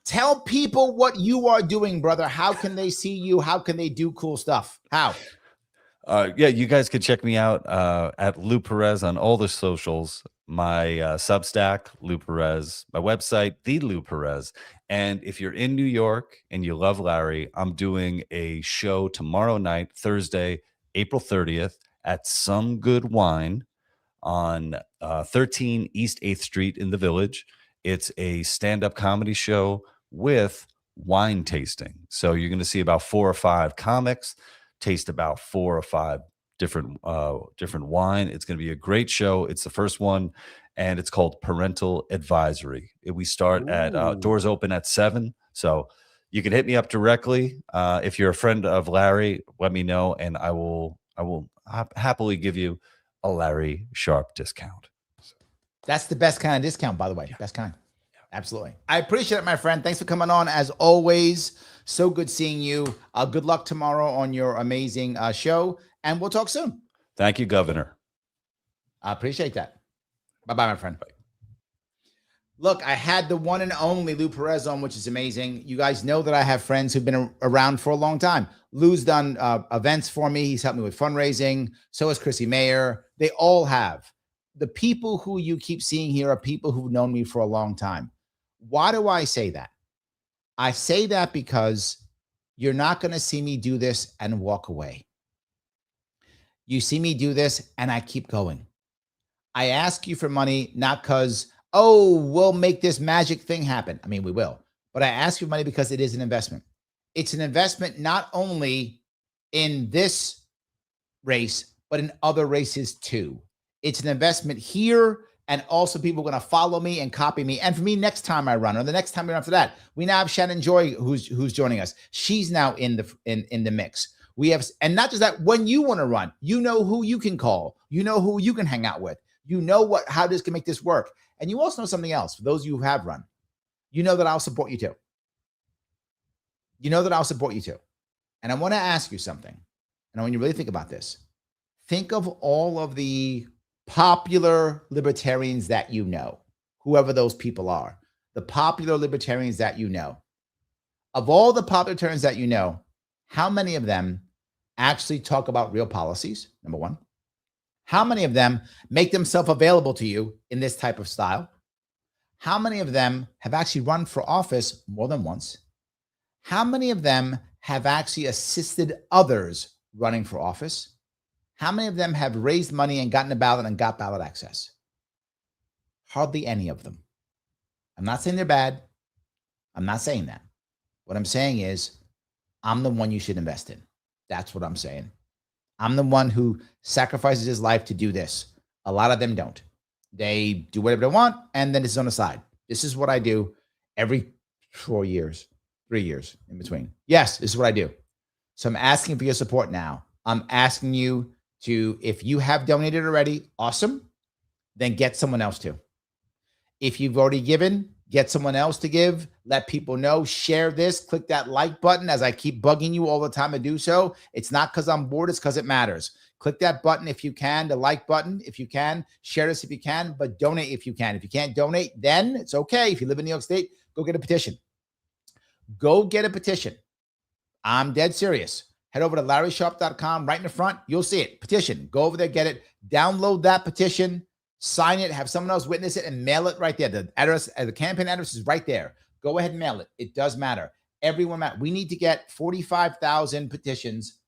Tell people what you are doing, brother. How can they see you? How can they do cool stuff? How? You guys could check me out at Lou Perez on all the socials. My Substack, Lou Perez. My website, The Lou Perez. And if you're in New York and you love Larry, I'm doing a show tomorrow night, Thursday, April 30th at Some Good Wine on 13 East 8th Street in the Village. It's a stand-up comedy show with wine tasting. So you're going to see about 4 or 5 comics taste about 4 or 5 different wine. It's going to be a great show. It's the first one, and it's called Parental Advisory. We start at doors open at 7. So you can hit me up directly. If you're a friend of Larry, let me know, and I will happily give you a Larry Sharpe discount. That's the best kind of discount, by the way. Yeah. Best kind. Yeah. Absolutely. I appreciate it, my friend. Thanks for coming on. As always, so good seeing you. Good luck tomorrow on your amazing show, and we'll talk soon. Thank you, Governor. I appreciate that. Bye-bye, my friend. Bye. Look, I had the one and only Lou Perez on, which is amazing. You guys know that I have friends who've been around for a long time. Lou's done events for me. He's helped me with fundraising. So has Chrissie Mayr. They all have. The people who you keep seeing here are people who've known me for a long time. Why do I say that? I say that because you're not going to see me do this and walk away. You see me do this and I keep going. I ask you for money, not because, oh, we'll make this magic thing happen. I mean, we will. But I ask you for money because it is an investment. It's an investment not only in this race, but in other races too. It's an investment here, and also people are going to follow me and copy me. And for me, next time I run, or the next time after that, we now have Shannon Joy who's joining us. She's now in the mix. We have, and not just that. When you want to run, you know who you can call. You know who you can hang out with. You know how this can make this work. And you also know something else. For those of you who have run, you know that I'll support you too. You know that I'll support you too. And I want to ask you something. And when you really think about this, think of all of the popular libertarians that you know, whoever those people are, the popular libertarians that you know. Of all the popular libertarians that you know, how many of them actually talk about real policies? Number one. How many of them make themselves available to you in this type of style? How many of them have actually run for office more than once? How many of them have actually assisted others running for office? How many of them have raised money and gotten a ballot and got ballot access? Hardly any of them. I'm not saying they're bad. I'm not saying that. What I'm saying is I'm the one you should invest in. That's what I'm saying. I'm the one who sacrifices his life to do this. A lot of them don't. They do whatever they want, and then it's on the side. This is what I do every 4 years, 3 years in between. Yes, this is what I do. So I'm asking for your support now. I'm asking you to, if you have donated already, awesome, then get someone else to. If you've already given, get someone else to give. Let people know. Share this. Click that like button as I keep bugging you all the time to do so. It's not because I'm bored. It's because it matters. Click that button if you can, the like button if you can. Share this if you can, but donate if you can. If you can't donate, then it's okay. If you live in New York State, go get a petition. Go get a petition. I'm dead serious. Head over to LarrySharpe.com. Right in the front, you'll see it. Petition. Go over there, get it. Download that petition. Sign it, have someone else witness it, and mail it right there. The address, the campaign address is right there. Go ahead and mail it. It does matter. Everyone matters. We need to get 45,000 petitions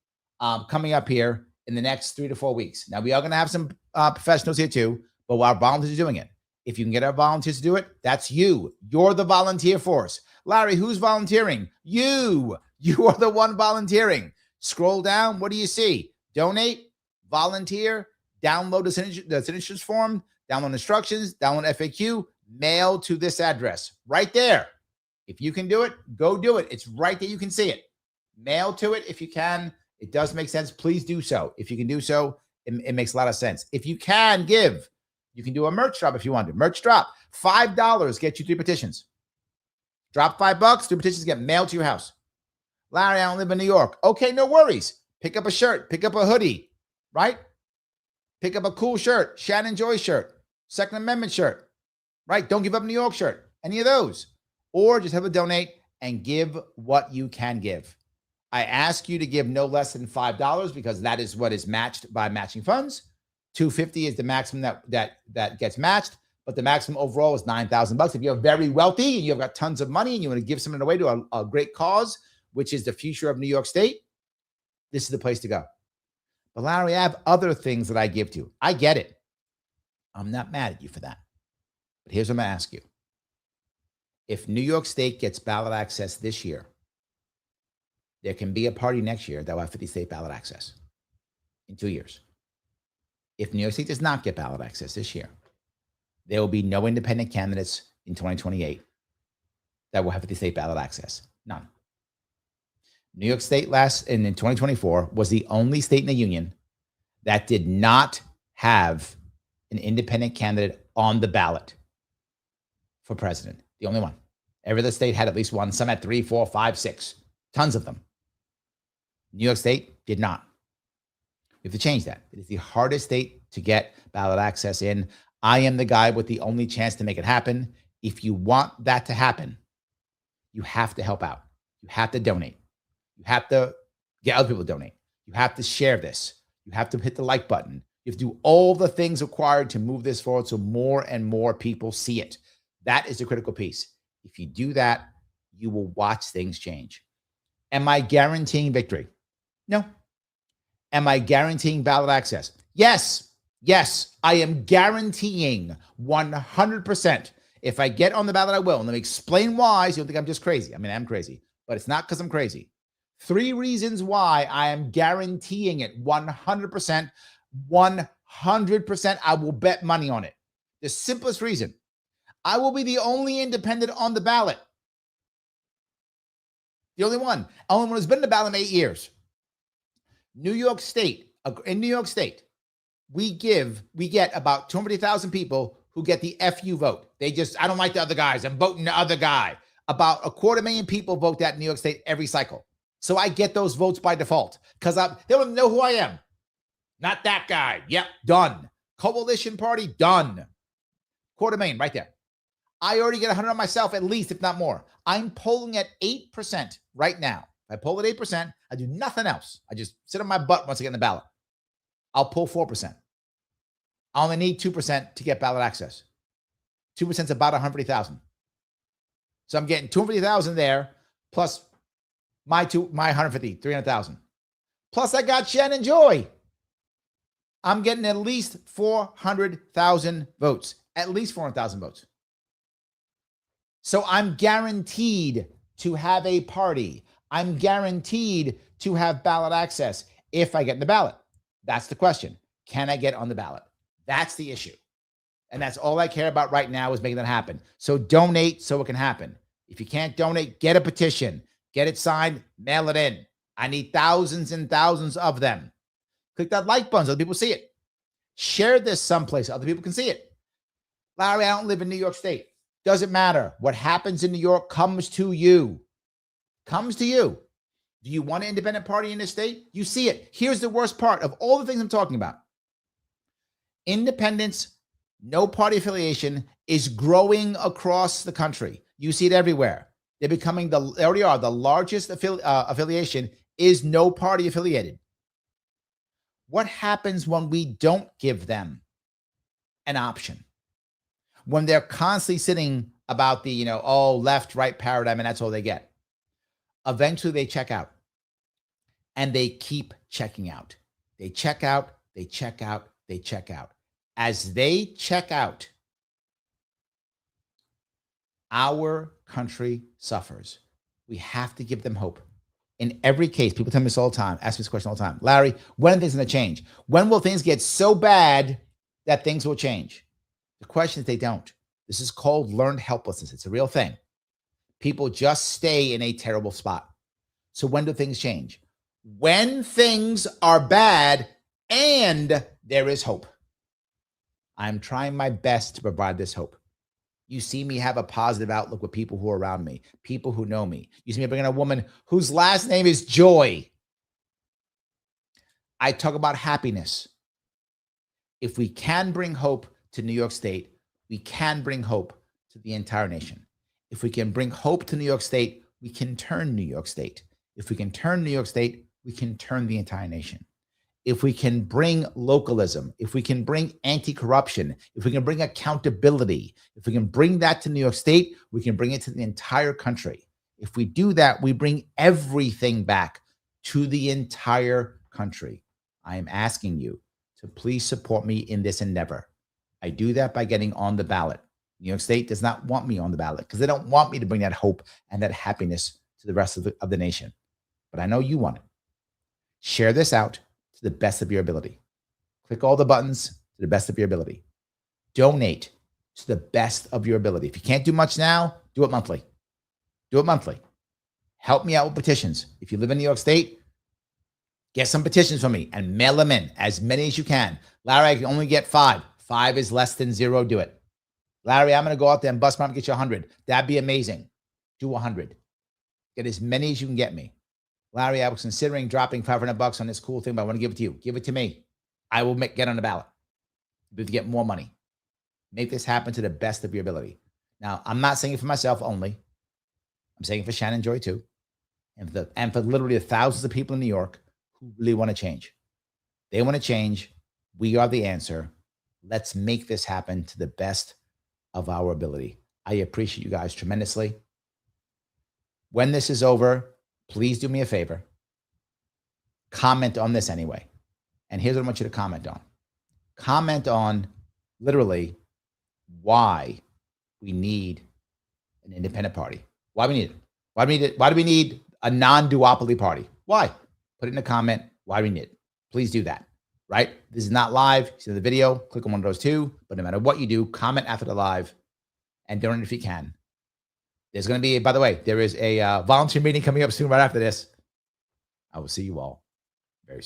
coming up here in the next 3 to 4 weeks. Now, we are going to have some professionals here too, but our volunteers are doing it. If you can get our volunteers to do it, that's you. You're the volunteer force. Larry, who's volunteering? You. You are the one volunteering. Scroll down. What do you see? Donate, volunteer, download the signatures form, download instructions, download FAQ, mail to this address right there. If you can do it, go do it. It's right there. You can see it. Mail to it if you can. It does make sense. Please do so. If you can do so, it makes a lot of sense. If you can give, you can do a merch drop if you want to. Merch drop. $5 get you 3 petitions. Drop $5, 3 petitions get mailed to your house. Larry, I don't live in New York. Okay, no worries. Pick up a shirt. Pick up a hoodie, right? Pick up a cool shirt, Shannon Joy shirt, Second Amendment shirt, right? Don't give up New York shirt, any of those. Or just have a donate and give what you can give. I ask you to give no less than $5 because that is what is matched by matching funds. $250 is the maximum that gets matched, but the maximum overall is $9,000. If you're very wealthy and you've got tons of money and you want to give something away to a great cause, which is the future of New York State, this is the place to go. But Larry, I have other things that I give to you. I get it. I'm not mad at you for that. But here's what I'm going to ask you. If New York State gets ballot access this year, there can be a party next year that will have 50 state ballot access in 2 years. If New York State does not get ballot access this year, there will be no independent candidates in 2028 that will have 50 state ballot access. None. New York State in 2024 was the only state in the union that did not have an independent candidate on the ballot for president. The only one. Every other state had at least one. Some had 3, 4, 5, 6. Tons of them. New York State did not. We have to change that. It is the hardest state to get ballot access in. I am the guy with the only chance to make it happen. If you want that to happen, you have to help out. You have to donate. You have to get other people to donate. You have to share this. You have to hit the like button. You have to do all the things required to move this forward so more and more people see it. That is the critical piece. If you do that, you will watch things change. Am I guaranteeing victory? No. Am I guaranteeing ballot access? Yes. Yes, I am guaranteeing 100%. If I get on the ballot, I will. And let me explain why, so you don't think I'm just crazy. I mean, I'm crazy, but it's not because I'm crazy. 3 reasons why I am guaranteeing it 100%. 100%. I will bet money on it. The simplest reason. I will be the only independent on the ballot. The only one. Only one who's been in the ballot in 8 years. New York State. In New York State, we get about 250,000 people who get the FU vote. They just, I don't like the other guys. I'm voting the other guy. About 250,000 people vote that in New York State every cycle. So I get those votes by default because they don't know who I am. Not that guy. Yep, done. Coalition party, done. 250,000 right there. I already get 100 on myself at least, if not more. I'm polling at 8% right now. If I poll at 8%, I do nothing else. I just sit on my butt once I get in the ballot. I'll pull 4%. I only need 2% to get ballot access. 2% is about 150,000. So I'm getting 250,000 there, plus my 150, 300,000. Plus I got Shannon Joy. I'm getting at least 400,000 votes. At least 400,000 votes. So I'm guaranteed to have a party. I'm guaranteed to have ballot access if I get in the ballot. That's the question. Can I get on the ballot? That's the issue. And that's all I care about right now is making that happen. So donate so it can happen. If you can't donate, get a petition. Get it signed, mail it in. I need thousands and thousands of them. Click that like button so other people see it. Share this someplace so other people can see it. Larry, I don't live in New York State. Doesn't matter. What happens in New York comes to you. Comes to you. Do you want an independent party in this state? You see it. Here's the worst part of all the things I'm talking about. Independence, no party affiliation, is growing across the country. You see it everywhere. They're becoming they already are. The largest affiliation is no party affiliated. What happens when we don't give them an option? When they're constantly sitting about the, left, right paradigm, and that's all they get. Eventually they check out. And they keep checking out. They check out, they check out, they check out. As they check out, our country suffers. We have to give them hope. In every case, people tell me this all the time, ask me this question all the time. Larry, when are things going to change? When will things get so bad that things will change? The question is they don't. This is called learned helplessness. It's a real thing. People just stay in a terrible spot. So when do things change? When things are bad and there is hope. I'm trying my best to provide this hope. You see me have a positive outlook with people who are around me, people who know me. You see me bringing a woman whose last name is Joy. I talk about happiness. If we can bring hope to New York State, we can bring hope to the entire nation. If we can bring hope to New York State, we can turn New York State. If we can turn New York State, we can turn the entire nation. If we can bring localism, if we can bring anti-corruption, if we can bring accountability, if we can bring that to New York State, we can bring it to the entire country. If we do that, we bring everything back to the entire country. I am asking you to please support me in this endeavor. I do that by getting on the ballot. New York State does not want me on the ballot because they don't want me to bring that hope and that happiness to the rest of the nation. But I know you want it. Share this out to the best of your ability. Click all the buttons to the best of your ability. Donate to the best of your ability. If you can't do much now, do it monthly. Do it monthly. Help me out with petitions. If you live in New York State, get some petitions from me and mail them in, as many as you can. Larry, I can only get 5. 5 is less than 0. Do it. Larry, I'm going to go out there and bust my and get you 100. That'd be amazing. Do 100. Get as many as you can get me. Larry, I was considering dropping $500 on this cool thing, but I want to give it to you. Give it to me. I will get on the ballot. You have to get more money. Make this happen to the best of your ability. Now, I'm not saying it for myself only. I'm saying it for Shannon Joy too. And for literally the thousands of people in New York who really want to change. They want to change. We are the answer. Let's make this happen to the best of our ability. I appreciate you guys tremendously. When this is over, please do me a favor. Comment on this anyway. And here's what I want you to comment on. Comment on literally why we need an independent party. Why we need it. Why do we need a non-duopoly party? Why? Put it in a comment why we need it. Please do that, right? This is not live. See the video, click on one of those two. But no matter what you do, comment after the live and donate if you can. There's going to be, by the way, there is a volunteer meeting coming up soon right after this. I will see you all